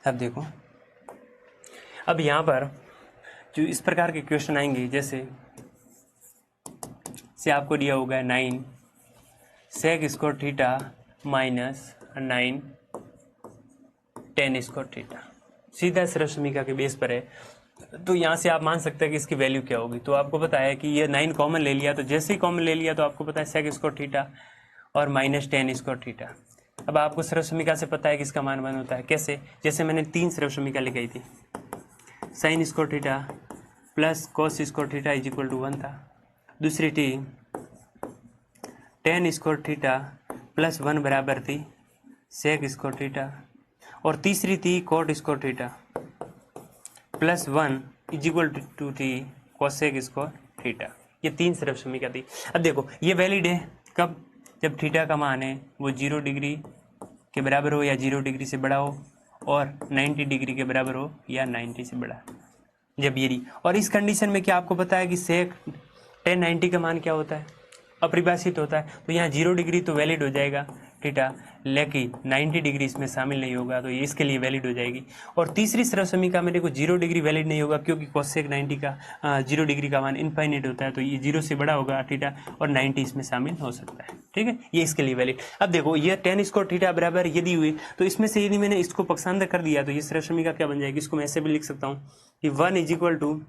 अब देखो, अब यहाँ पर जो इस प्रकार के क्वेश्चन आएंगे, जैसे से आपको दिया होगा 9 sec square theta -9 tan square theta, सीधा सर्व समीका के बेस पर है। तो यहाँ से आप मान सकते हैं कि इसकी वैल्यू क्या होगी। तो आपको पता है कि ये 9 कॉमन ले लिया, तो जैसे ही कॉमन ले लिया तो आपको पता है sec स्क्वायर थीटा और -tan स्क्वायर थीटा। अब आपको सर्व समीका से पता है कि इसका मान 1 होता है। कैसे, जैसे मैंने 3 सर्व समीका लिखाई थी, sign square theta plus cos square theta = 1 था, दूसरी थी tan स्क्वायर थीटा प्लस 1 बराबर थी सेक स्क्वायर थीटा, और तीसरी थी कॉट स्क्वायर थीटा प्लस 1 = थी कोसेक स्क्वायर थीटा। ये 3 सर्व समीका थी। अब देखो ये वैलिड है कब, जब थीटा का मान है वो 0 डिग्री के बराबर हो या 0 डिग्री से बड़ा हो और 90 डिग्री के बराबर हो या 90 से बड़ा, जब ये और इस कंडीशन में क्या आपको पता है कि सेक tan 90 का मान क्या होता है, अपरिभाषित होता है। तो यहाँ 0 डिग्री तो वैलिड हो जाएगा थीटा, लेकिन 90 डिग्री इसमें शामिल नहीं होगा, तो ये इसके लिए वैलिड हो जाएगी। और तीसरी सर्व समीका में देखो 0 डिग्री वैलिड नहीं होगा, क्योंकि कोसेक 90 का 0 डिग्री का मान इनफाइनाइट होता है, तो ये 0 से बड़ा होगा थीटा और 90 इसमें शामिल हो सकता है, ठीक है, ये इसके लिए वैलिड। अब देखो ये tan स्क्वायर थीटा बराबर ये दी हुई, तो इसमें से यदि मैंने इसको पक्षांतर कर दिया तो ये सर्व समीका क्या बन जाएगी, इसको मैं ऐसे भी लिख सकता हूँ कि 1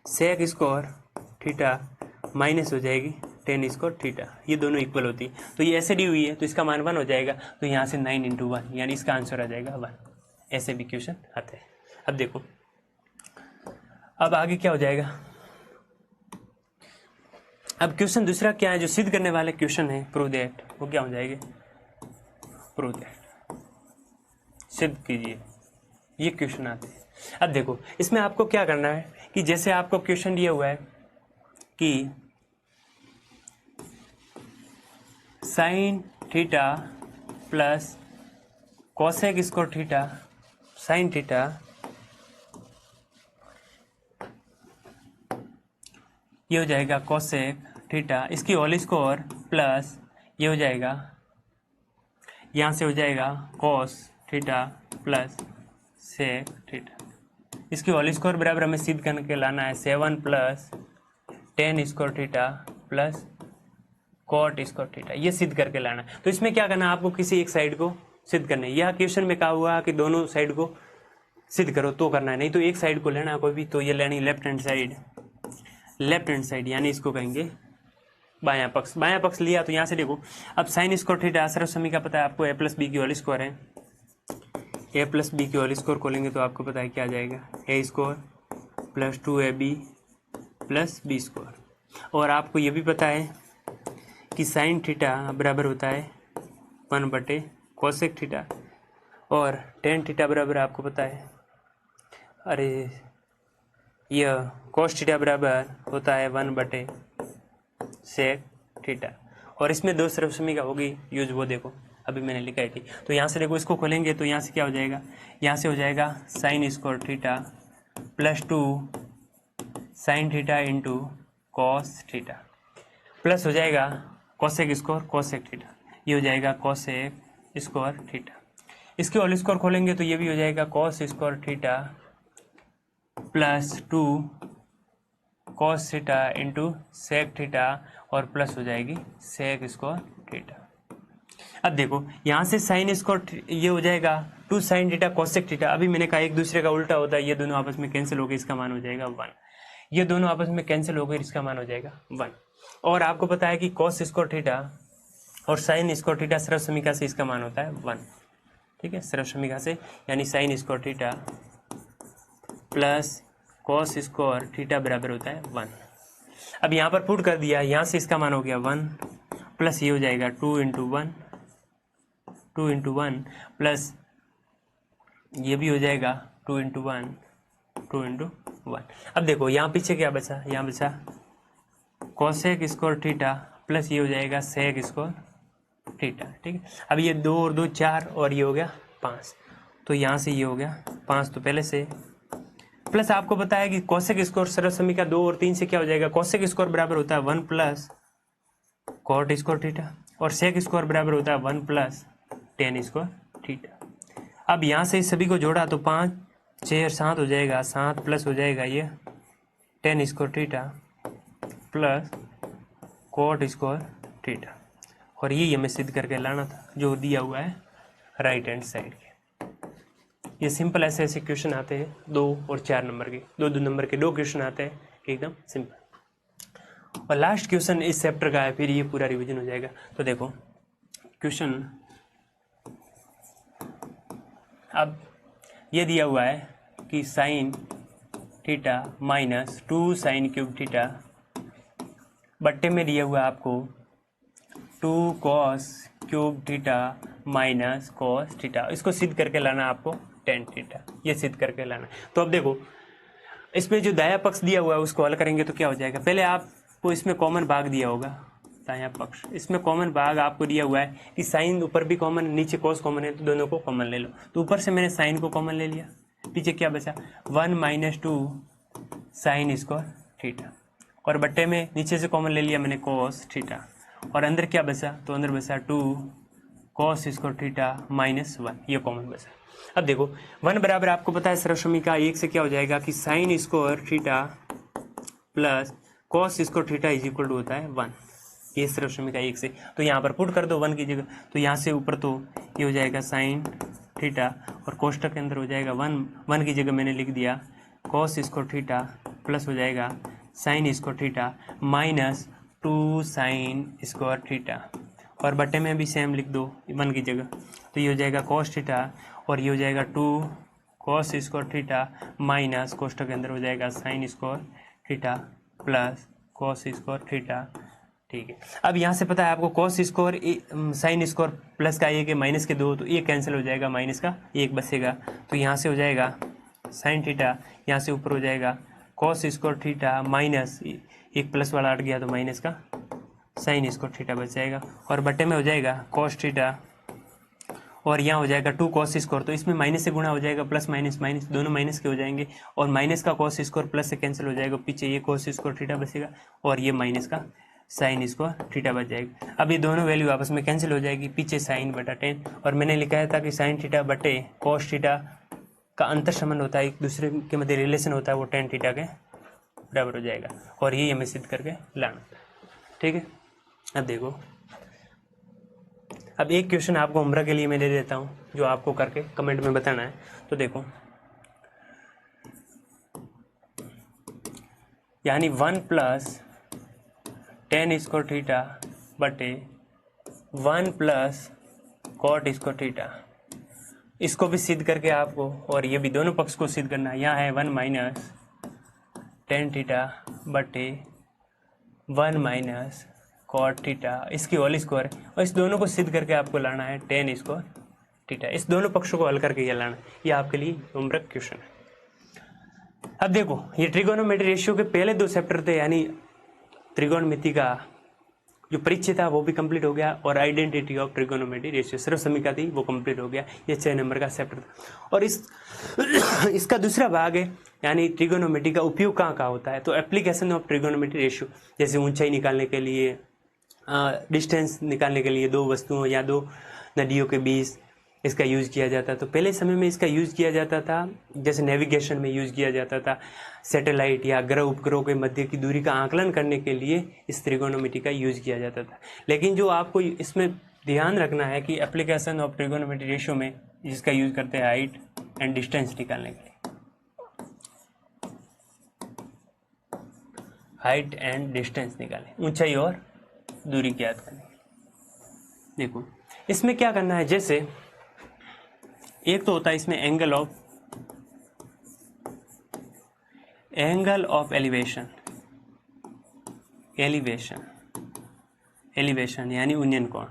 = सेक स्क्वायर थीटा माइनस हो जाएगी tan स्क्वायर थीटा, ये दोनों इक्वल होती है। तो ये ऐसे दी हुई है तो इसका मान 1 हो जाएगा, तो यहाँ से 9 × 1 यानी इसका आंसर आ जाएगा 1। ऐसे भी क्वेश्चन आते हैं। अब देखो, अब आगे क्या हो जाएगा, अब क्वेश्चन दूसरा क्या है जो सिद्ध करने वाले क्वेश्चन है, प्रूव दैट, वो क्या हो जाएगा, प्रूव दैट, सिद्ध कीजिए, ये क्वेश्चन आते हैं। अब देखो इसमें आपको क्या करना है कि जैसे आपको क्वेश्चन दिया हुआ है कि sine theta plus cosec square theta sine theta ये हो जाएगा कोसेक थीटा, इसकी होल स्क्वायर प्लस ये हो जाएगा, यहाँ से हो जाएगा cos theta plus sec theta, इसकी होल स्क्वायर बराबर हमें सिद्ध करके लाना है 7 plus tan square theta plus cot square theta, ये सिद्ध करके लाना है। तो इसमें क्या करना है, आपको किसी एक साइड को सिद्ध करना है। यह क्वेश्चन में कहा हुआ कि दोनों साइड को सिद्ध करो तो करना है, नहीं तो एक साइड को लेना है कोई भी, तो ये लेनी लेफ्ट हैंड साइड यानी इसको कहेंगे बायां पक्ष। बायां पक्ष लिया तो यहाँ से देखो, अब साइन स्क्वायर थीटा सर्वसमी का पता है आपको, a प्लस बी की होल स्क्वायर है, a प्लस बी की होल स्क्वायर खोलेंगे तो आपको पता है क्या आ जाएगा, a स्क्वायर प्लस 2ab प्लस बी स्क्वायर। और आपको ये भी पता है कि साइन थीटा बराबर होता है 1 कोसेक थीटा, और टेन थीटा बराबर आपको पता है, अरे यह कोस थीटा बराबर होता है 1 सेक थीटा। और इसमें दो सर्वसमी का होगी यूज, वो देखो अभी मैंने लिखा थी। तो यहाँ से देखो इसको खोलेंगे तो यहाँ से क्या हो जाएगा, यहाँ से हो जाएगा sine square theta plus 2 sine theta into cos theta plus हो जाएगा कोसेक स्क्वायर कोसेक थीटा, ये हो जाएगा कोसेक स्क्वायर थीटा। इसके होल स्क्वायर खोलेंगे तो ये भी हो जाएगा cos square theta plus 2 cos theta into sec theta और प्लस हो जाएगी सेक स्क्वायर थीटा। अब देखो यहाँ से साइन स्क्वायर ये हो जाएगा 2 साइन थीटा कोसेक थीटा, अभी मैंने कहा एक दूसरे का उल्टा होता है, ये दोनों आपस में कैंसिल हो गए, इसका मान हो जाएगा 1, ये दोनों आपस में कैंसिल हो गए, इसका मान हो जाएगा 1। और आपको पता है कि कॉस स्क्वायर थीटा और साइन स्क्वायर थीटा सर्वसमीका से इसका मान होता है 1, ठीक है, सर्वसमीका से, यानी sign square theta plus cos square theta बराबर होता है 1। अब यहाँ पर पुट कर दिया, यहाँ से इसका मान हो गया 1 प्लस ये हो जाएगा 2 इंटू 1 प्लस ये भी हो जाएगा 2 इंटू 1। अब देखो यहाँ पीछे क्या बचा, यहाँ बचा कोसेक स्क्वायर थीटा प्लस ये हो जाएगा सेक स्क्वायर थीटा, ठीक है। अब ये 2 और 2 4 और ये हो गया 5, तो यहाँ से ये हो गया 5, तो पहले से प्लस आपको पता है कि कोसेक स्क्वायर सर्वसमीका 2 और 3 से क्या हो जाएगा, कोसेक स्क्वायर बराबर होता है 1 प्लस कॉट स्क्वायर थीटा और सेक स्क्वायर बराबर होता है 1 प्लस टेन स्क्वायर थीटा। अब यहाँ से इस सभी को जोड़ा तो 5 6 और 7 हो जाएगा, 7 प्लस हो जाएगा ये tan square theta plus cot square theta, और ये हमें सिद्ध करके लाना था जो दिया हुआ है राइट हैंड साइड के। ये सिंपल ऐसे क्वेश्चन आते हैं 2 और 4 नंबर के, 2 नंबर के 2 क्वेश्चन आते हैं एकदम सिंपल। और लास्ट क्वेश्चन इस चैप्टर का है, फिर ये पूरा रिवीजन हो जाएगा। तो देखो क्वेश्चन अब ये दिया हुआ है कि sine theta minus 2 sine cube theta बट्टे में दिया हुआ आपको 2 cos cube theta minus cos theta, इसको सिद्ध करके लाना आपको टेन थीटा, ये सिद्ध करके लाना। तो अब देखो इसमें जो दाया पक्ष दिया हुआ है उसको हल करेंगे तो क्या हो जाएगा, पहले आपको इसमें कॉमन भाग दिया होगा दाया पक्ष, इसमें कॉमन भाग आपको दिया हुआ है कि साइन ऊपर भी कॉमन नीचे कॉस कॉमन है, तो दोनों को कॉमन ले लो। तो ऊपर से मैंने साइन को कॉमन ले लिया, पीछे क्या बचा 1 माइनस 2 साइन स्क्वायर थीटा, और बट्टे में नीचे से कॉमन ले लिया मैंने कॉस थीटा, और अंदर क्या बचा, तो अंदर बचा 2 कॉस स्क्वायर थीटा माइनस 1, ये कॉमन बचा। अब देखो 1 बराबर आपको पता है सर्वसमीका 1 से क्या हो जाएगा कि sine square theta plus cos square theta is equal to होता है 1, ये सर्वसमीका 1 से। तो यहाँ पर पुट कर दो 1 की जगह, तो यहाँ से ऊपर तो ये हो जाएगा साइन थीटा और कोष्टक के अंदर हो जाएगा 1 की जगह मैंने लिख दिया कॉस स्क्वायर थीटा प्लस हो जाएगा sine square theta minus 2 sign square theta, और बट्टे में भी सेम लिख दो 1 की जगह, तो ये हो जाएगा कॉस थीटा और ये हो जाएगा 2 कॉस स्क्वायर थीटा माइनस कोष्टक के अंदर हो जाएगा sine square theta plus cos square theta ठीक है। अब यहाँ से पता है आपको cos square sine square plus का 1 है माइनस के 2, तो ये कैंसिल हो जाएगा, माइनस का 1 बचेगा, तो यहाँ से हो जाएगा साइन थीटा, यहाँ से ऊपर हो जाएगा कॉस स्क्वायर थीटा माइनस एक प्लस वाला हट गया तो माइनस का साइन स्क्वायर थीटा बच जाएगा, और बटे में हो जाएगा कॉस थीटा, और यहाँ हो जाएगा 2 कॉस स्क्वायर, तो इसमें माइनस से गुणा हो जाएगा, प्लस माइनस माइनस दोनों माइनस के हो जाएंगे, और माइनस का कॉस स्क्वायर प्लस से कैंसिल हो जाएगा, पीछे ये कॉस स्क्वायर थीटा बचेगा और ये माइनस का साइन स्क्वायर थीटा बच जाएगा। अब ये दोनों वैल्यू आपस में कैंसिल हो जाएगी, पीछे साइन बटा 10, और मैंने लिखा था कि साइन थीटा बटे कॉस थीटा का अंतर संबंध होता है, एक दूसरे के मध्य रिलेशन होता है, वो tan थीटा के बराबर हो जाएगा, और ये हमें सिद्ध करके लाना। ठीक है, अब देखो, अब एक क्वेश्चन आपको उम्र के लिए मैं दे देता हूँ जो आपको करके कमेंट में बताना है। तो देखो, यानी 1 प्लस tan स्क्वायर थीटा बटे 1 प्लस कॉट स्क्वायर थीटा, इसको भी सिद्ध करके आपको, और ये भी दोनों पक्ष को सिद्ध करना है। यहाँ है 1 माइनस tan थीटा बटे 1 माइनस कॉट थीटा, इसकी होल स्क्वायर, और इस दोनों को सिद्ध करके आपको लाना है tan स्क्वायर थीटा। इस दोनों पक्षों को हल करके ये लाना है, ये आपके लिए होमवर्क क्वेश्चन है। अब देखो, ये ट्रिगोनोमेट्री रेशियो के पहले 2 चैप्टर थे, यानी त्रिकोणमिति का जो परिचय था वो भी कंप्लीट हो गया, और आइडेंटिटी ऑफ ट्रिगोनोमेट्री रेशियो सर्व समीकरण थी वो कंप्लीट हो गया। ये 6 नंबर का चैप्टर था, और इसका दूसरा भाग है, यानी ट्रिगोनोमेट्री का उपयोग कहाँ कहाँ होता है। तो एप्लीकेशन ऑफ ट्रिगोनोमेट्री रेशियो, जैसे ऊंचाई निकालने के लिए, डिस्टेंस निकालने के लिए, 2 वस्तुओं या 2 नदियों के बीच इसका यूज़ किया जाता है। तो पहले समय में इसका यूज़ किया जाता था, जैसे नेविगेशन में यूज़ किया जाता था, सैटेलाइट या ग्रह उपग्रहों के मध्य की दूरी का आकलन करने के लिए इस ट्रिगोनोमेट्री का यूज़ किया जाता था। लेकिन जो आपको इसमें ध्यान रखना है कि एप्लीकेशन ऑफ ट्रिगोनोमेट्री रेशियो में इसका यूज़ करते हैं हाइट एंड डिस्टेंस निकालने के लिए, हाइट एंड डिस्टेंस निकालें, ऊंचाई और दूरी ज्ञात करने। देखो, इसमें क्या करना है, जैसे एक तो होता है इसमें एंगल ऑफ एलिवेशन, एलिवेशन यानी उन्नयन कोण,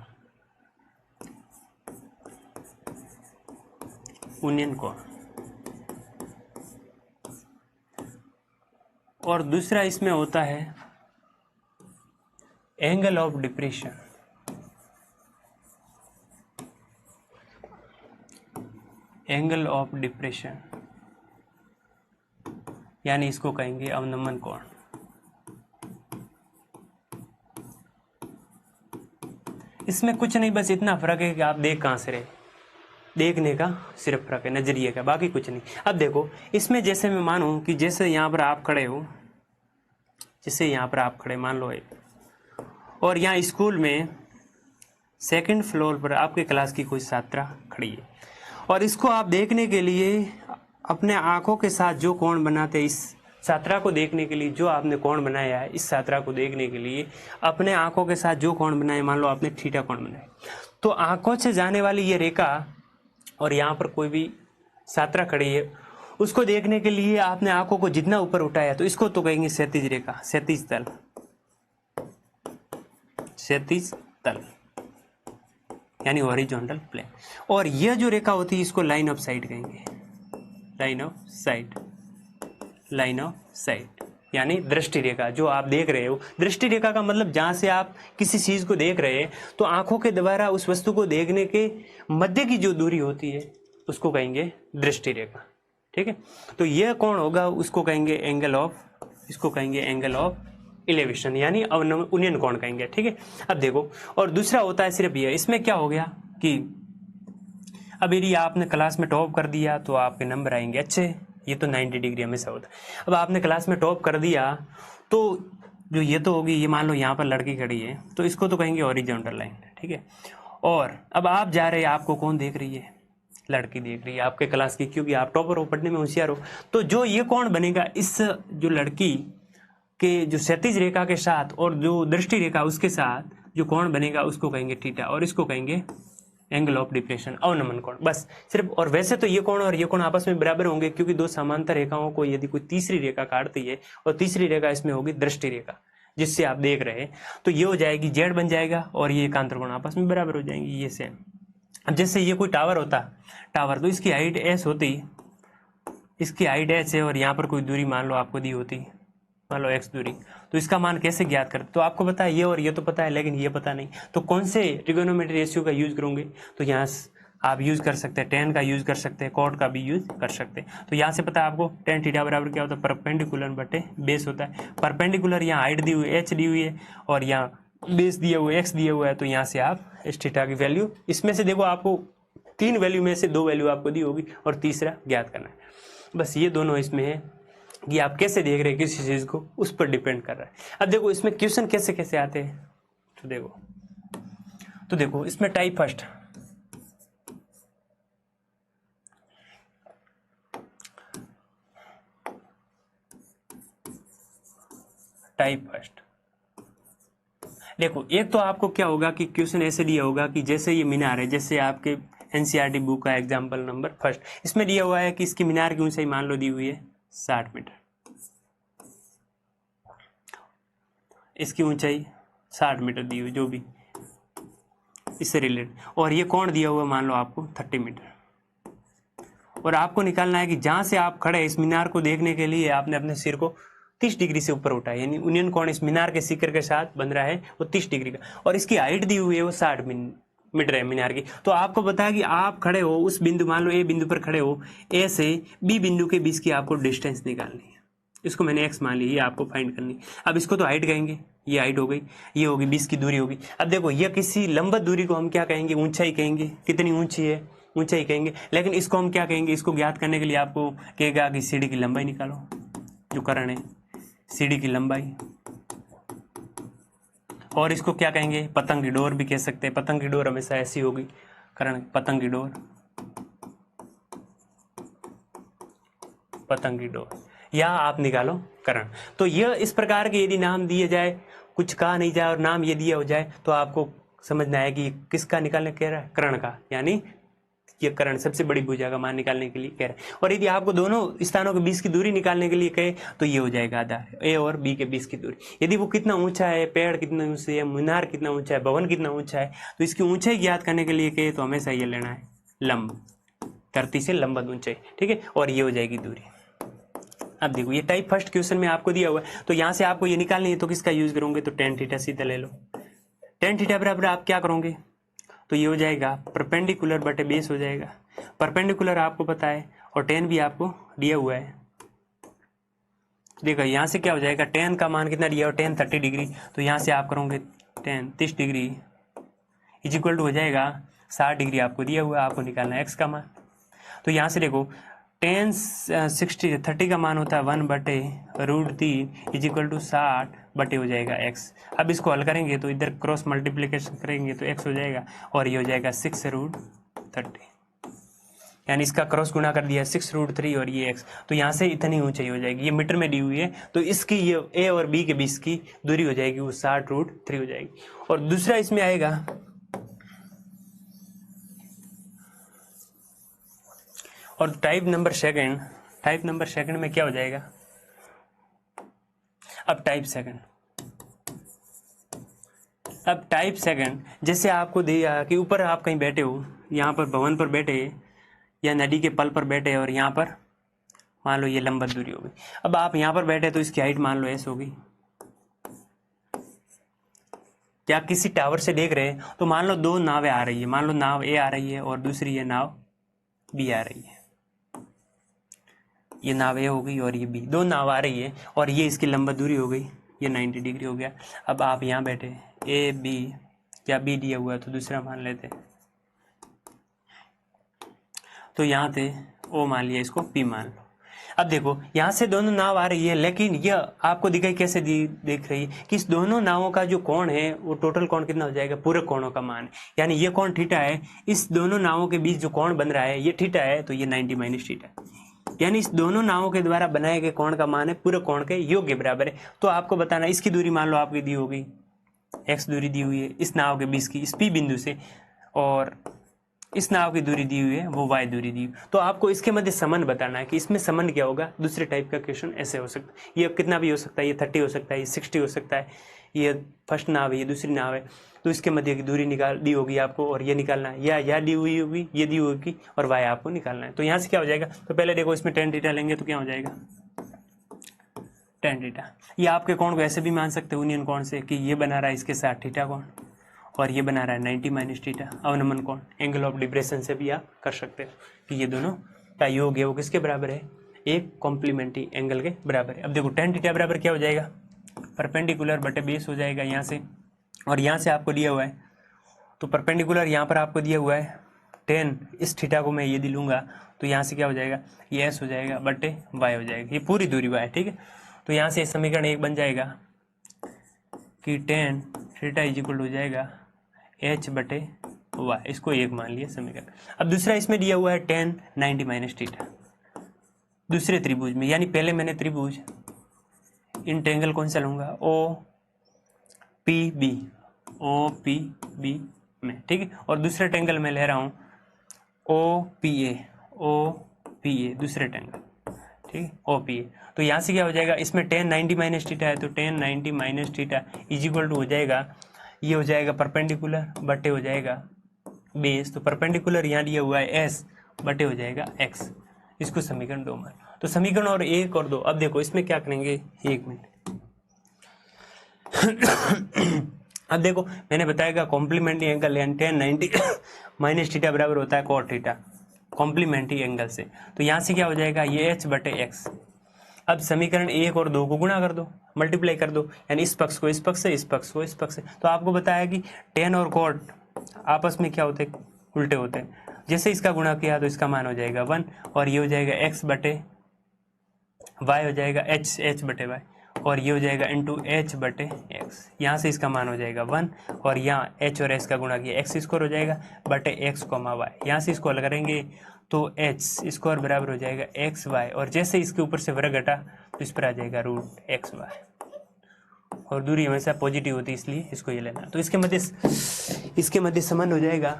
और दूसरा इसमें होता है एंगल ऑफ डिप्रेशन, यानी इसको कहेंगे अवनमन कोण। इसमें कुछ नहीं, बस इतना फर्क है कि आप देख कहाँ से रहे, देखने का सिर्फ फर्क है, नजरिए का, बाकी कुछ नहीं। अब देखो, इसमें जैसे मैं मानूं कि जैसे यहाँ पर आप खड़े हो, मान लो, और यहाँ स्कूल में 2nd फ्लोर पर आपके क्लास की कोई छात्रा खड़ी है, और इसको आप देखने के लिए अपने आंखों के साथ जो कोण बनाते हैं, इस छात्रा को देखने के लिए जो आपने कोण बनाया है, इस छात्रा को देखने के लिए अपने आंखों के साथ जो कोण बनाए, मान लो आपने थीटा कोण बनाया, तो आंखों से जाने वाली ये रेखा, और यहाँ पर कोई भी छात्रा खड़ी है, उसको देखने के लिए आपने आंखों को जितना ऊपर उठाया, तो इसको तो कहेंगे क्षैतिज रेखा, क्षैतिज तल यानी हॉरिजॉन्टल प्लेन। और यह जो रेखा होती है इसको लाइन ऑफ साइट कहेंगे, लाइन ऑफ साइट यानी दृष्टि रेखा। जो आप देख रहे हो, दृष्टि रेखा का मतलब जहां से आप किसी चीज को देख रहे हैं, तो आंखों के द्वारा उस वस्तु को देखने के मध्य की जो दूरी होती है उसको कहेंगे दृष्टि रेखा। ठीक है, तो यह कौन होगा, उसको कहेंगे एंगल ऑफ इलेवेशन यानी उन्नयन कोण कहेंगे। ठीक है, अब देखो, और दूसरा होता है सिर्फ ये, इसमें क्या हो गया कि अब यदि आपने क्लास में टॉप कर दिया तो आपके नंबर आएंगे अच्छे, ये तो 90 डिग्री हमेशा होता है। अब आपने क्लास में टॉप कर दिया तो जो ये तो होगी, ये मान लो यहाँ पर लड़की खड़ी है, तो इसको तो कहेंगे हॉरिजॉन्टल लाइन। ठीक है, और अब आप जा रहे हैं, आपको कौन देख रही है, लड़की देख रही है आपके क्लास की, क्योंकि आप टॉपर हो, पढ़ने में होशियार हो। तो जो ये कौन बनेगा, इस जो लड़की के जो क्षैतिज रेखा के साथ और जो दृष्टि रेखा उसके साथ जो कोण बनेगा उसको कहेंगे थीटा, और इसको कहेंगे एंगल ऑफ डिप्रेशन, अवनमन कोण, बस सिर्फ। और वैसे तो ये कोण और ये कोण आपस में बराबर होंगे, क्योंकि दो समांतर रेखाओं को यदि कोई तीसरी रेखा काटती है और तीसरी रेखा इसमें होगी दृष्टि रेखा, जिससे आप देख रहे हैं, तो ये हो जाएगी जेड बन जाएगा और ये एकांतर कोण आपस में बराबर हो जाएंगे, ये सेम। अब जैसे ये कोई टावर होता, टावर, तो इसकी हाइट एस होती, इसकी हाइट एच है और यहाँ पर कोई दूरी मान लो आपको दी होती, मान लो एक्स दूरी, तो इसका मान कैसे ज्ञात करते? तो आपको पता है ये और ये तो पता है, लेकिन ये पता नहीं, तो कौन से ट्रिगोनोमेट्री रेशियो का यूज करोगे? तो यहाँ आप यूज कर सकते हैं टेन का यूज कर सकते हैं, कॉट का भी यूज कर सकते हैं। तो यहाँ से पता है आपको टेन थीटा बराबर क्या होता है? परपेंडिकुलर बटे बेस होता है। परपेंडिकुलर यहाँ हाइट दी हुई एच दी हुई है और यहाँ बेस दिया हुआ है एक्स दिया हुआ है, तो यहाँ से आप एस थीटा की वैल्यू, इसमें से देखो आपको 3 वैल्यू में से 2 वैल्यू आपको दी होगी और तीसरा ज्ञात करना है। बस ये दोनों इसमें है कि आप कैसे देख रहे हैं किसी चीज को, उस पर डिपेंड कर रहा है। अब देखो इसमें क्वेश्चन कैसे कैसे आते हैं, तो देखो इसमें टाइप फर्स्ट, देखो एक तो आपको क्या होगा कि क्वेश्चन ऐसे दिया होगा कि जैसे ये मीनार है, जैसे आपके एनसीईआरटी बुक का एग्जाम्पल नंबर फर्स्ट, इसमें दिया हुआ है कि इसकी मीनार की ऊंचाई मान लो दी हुई है 60 मीटर, इसकी ऊंचाई 60 मीटर दी हुई जो भी इससे रिलेटेड, और ये कोण दिया हुआ मान लो आपको 30 मीटर, और आपको निकालना है कि जहां से आप खड़े इस मीनार को देखने के लिए आपने अपने सिर को 30 डिग्री से ऊपर उठाया, यानी यूनियन कोण इस मीनार के शिखर के साथ बन रहा है वो 30 डिग्री का, और इसकी हाइट दी हुई है वो 60 मीटर है मीनार की। तो आपको पता है कि आप खड़े हो उस बिंदु, मान लो ए बिंदु पर खड़े हो, ए से बी बिंदु के बीच की आपको डिस्टेंस निकालनी है, इसको मैंने एक्स मान ली, ये आपको फाइंड करनी। अब इसको तो हाइट कहेंगे, ये हाइट हो गई, ये होगी 20 की दूरी होगी। अब देखो ये किसी लंबवत दूरी को हम क्या कहेंगे? ऊंचाई कहेंगे, कितनी ऊंची है ऊंचाई कहेंगे, लेकिन इसको हम क्या कहेंगे? इसको ज्ञात करने के लिए आपको कहेगा कि सीढ़ी की लंबाई निकालो, जो करण है सीढ़ी की लंबाई, और इसको क्या कहेंगे? पतंग की डोर भी कह सकते हैं, पतंग की डोर हमेशा ऐसी होगी, करण पतंग की डोर, पतंग की डोर, या आप निकालो करण। तो यह इस प्रकार के यदि नाम दिए जाए, कुछ कहा नहीं जाए और नाम ये दिया हो जाए, तो आपको समझना है कि किसका निकालने कह रहा है? करण का, यानी ये करण सबसे बड़ी भुजा का मान निकालने के लिए कह रहा है। और यदि आपको दोनों स्थानों के बीच की दूरी निकालने के लिए कहे तो ये हो जाएगा आधार, ए और बी के बीच की दूरी। यदि वो कितना ऊंचा है, पेड़ कितना ऊंचा है, मीनार कितना ऊंचा है, भवन कितना ऊंचा है, तो इसकी ऊंचाई ज्ञात करने के लिए कहे तो हमेशा ये लेना है लंब, धरती से लंबवत ऊंचाई, ठीक है, और ये हो जाएगी दूरी। अब देखो ये टाइप फर्स्ट क्वेश्चन में आपको दिया हुआ है, तो यहाँ से आपको ये निकालनी है, तो किसका यूज करोगे? तो टेन थीटा सीधा ले लो। टेन थीटा बराबर आप क्या करोगे? तो ये हो जाएगा परपेंडिकुलर बटे बेस हो जाएगा। परपेंडिकुलर आपको पता है और टेन भी आपको दिया हुआ है। देखो यहाँ से क्या हो जाएगा? टेन का मान कितना दिया हो? टेन 30 डिग्री, तो यहाँ से आप करोगे tan 30 degree is equal to हो जाएगा 60 डिग्री आपको दिया हुआ है, आपको निकालना है एक्स का मान। तो यहाँ से देखो टेन 30 का मान होता है 1/√3 इज इक्वल टू 60 बटे हो जाएगा एक्स। अब इसको हल करेंगे तो इधर क्रॉस मल्टीप्लिकेशन करेंगे तो एक्स हो जाएगा और ये हो जाएगा 6√30, यानी इसका क्रॉस गुणा कर दिया 6√3 और ये एक्स, तो यहाँ से इतनी ऊंचाई हो जाएगी, ये मीटर में दी हुई है, तो इसकी ये ए और बी के बीच की दूरी हो जाएगी वो 60√3 हो जाएगी। और दूसरा इसमें आएगा और टाइप नंबर सेकंड में क्या हो जाएगा? अब टाइप सेकंड जैसे आपको दिया कि ऊपर आप कहीं बैठे हो, यहाँ पर भवन पर बैठे या नदी के पल पर बैठे और यहाँ पर मान लो ये लंबवत दूरी होगी। अब आप यहाँ पर बैठे तो इसकी हाइट मान लो ऐसे होगी, क्या किसी टावर से देख रहे हैं तो मान लो 2 नावें आ रही है, मान लो नाव ए आ रही है और दूसरी ये नाव बी आ रही है, ये नाव ए हो गई और ये बी, 2 नाव आ रही है और ये इसकी लंबवत दूरी हो गई, ये 90 डिग्री हो गया। अब आप यहाँ बैठे ए बी या बी दिया हुआ है तो दूसरा मान लेते, तो यहाँ थे ओ मान लिया, इसको पी मान लो। अब देखो यहाँ से दोनों नाव आ रही है, लेकिन यह आपको दिखाई कैसे देख रही है कि इस दोनों नावों का जो कोण है वो टोटल कोण कितना हो जाएगा? पूरे कोणों का मान, यानी ये कोण थीटा है, इस दोनों नावों के बीच जो कोण बन रहा है ये थीटा है, तो ये 90 माइनस थीटा, यानी इस दोनों नावों के द्वारा बनाए गए कोण का मान है पूरे कोण के योग के बराबर है। तो आपको बताना इसकी दूरी मान लो आपकी दी होगी, एक्स दूरी दी हुई है इस नाव के बीच की, इस पी बिंदु से, और इस नाव की दूरी दी हुई है, वो y दूरी दी हुई। तो आपको इसके मध्य संबंध बताना है कि इसमें संबंध क्या होगा। दूसरे टाइप का क्वेश्चन ऐसे हो सकता है, ये कितना भी हो सकता है, ये 30 हो सकता है, ये 60 हो सकता है, ये फर्स्ट नाव है, ये दूसरी नाव है, तो इसके मध्य की दूरी निकाल दी होगी आपको और ये निकालना है, या दी हुई होगी, ये दी होगी और y आपको निकालना है। तो यहाँ से क्या हो जाएगा, तो पहले देखो इसमें tan थीटा लेंगे तो क्या हो जाएगा tan थीटा। ये आपके कोण को ऐसे भी मान सकते हो यूनियन कोण से कि ये बना रहा है इसके साथ थीटा कोण और ये बना रहा है 90 माइनस थीटा अवनमन कोण। एंगल ऑफ डिप्रेशन से भी आप कर सकते हो कि ये दोनों का योग है वो किसके बराबर है, एक कॉम्प्लीमेंट्री एंगल के बराबर है। अब देखो tan थीटा बराबर क्या हो जाएगा, परपेंडिकुलर बटे बेस हो जाएगा यहाँ से, और यहाँ से आपको दिया हुआ है तो परपेंडिकुलर यहाँ पर आपको दिया हुआ है tan, इस थीटा को मैं ये दिलूंगा तो यहाँ से क्या हो जाएगा, ये s हो जाएगा बटे y हो जाएगा, ये पूरी दूरी y, ठीक है। तो यहाँ से समीकरण एक बन जाएगा कि tan थीटा इज इक्वल हो जाएगा h बटे y, इसको एक मान लिया समीकरण। अब दूसरा इसमें दिया हुआ है tan 90 माइनस थीटा दूसरे त्रिभुज में, यानी पहले मैंने त्रिभुज इंटेंगल कौन सा लूंगा, ओ पी बी में, ठीक है। और दूसरे टेंगल में ले रहा हूँ ओ पी ए दूसरे टेंगल, ठीक है, ओ पी ए। तो यहाँ से क्या हो जाएगा, इसमें tan 90 माइनस थीटा है तो tan 90 minus theta is equal to हो जाएगा, ये हो जाएगा परपेंडिकुलर बटे हो जाएगा बेस, तो परपेंडिकुलर यहाँ दिया हुआ है s बटे हो जाएगा x, इसको समीकरण 2 मान। तो समीकरण और 1 और 2, अब देखो इसमें क्या करेंगे, 1 मिनट अब देखो मैंने बताया कॉम्प्लीमेंट्री एंगल यानी tan 90 माइनस थीटा बराबर होता है cot थीटा कॉम्प्लीमेंट्री एंगल से। तो यहाँ से क्या हो जाएगा, ये h बटे x। अब समीकरण 1 और 2 को गुणा कर दो, मल्टीप्लाई कर दो, यानी इस पक्ष को इस पक्ष से, इस पक्ष को इस पक्ष से। तो आपको बताया कि tan और cot आपस में क्या होते हैं, उल्टे होते हैं। जैसे इसका गुणा किया तो इसका मान हो जाएगा 1 और ये हो जाएगा x बटे y हो जाएगा h बटे y, और ये हो जाएगा इंटू h बटे x। यहाँ से इसका मान हो जाएगा 1 और यहाँ h और s का गुणा किया x स्क्वायर हो जाएगा बटे x कॉमा y। यहाँ से इसको अलग करेंगे तो h स्क्वायर बराबर हो जाएगा एक्स वाई, और जैसे इसके ऊपर से वर्ग घटा तो इस पर आ जाएगा रूट एक्स वाई, और दूरी हमेशा पॉजिटिव होती है इसलिए इसको ये लेना। तो इसके मध्य संबंध हो जाएगा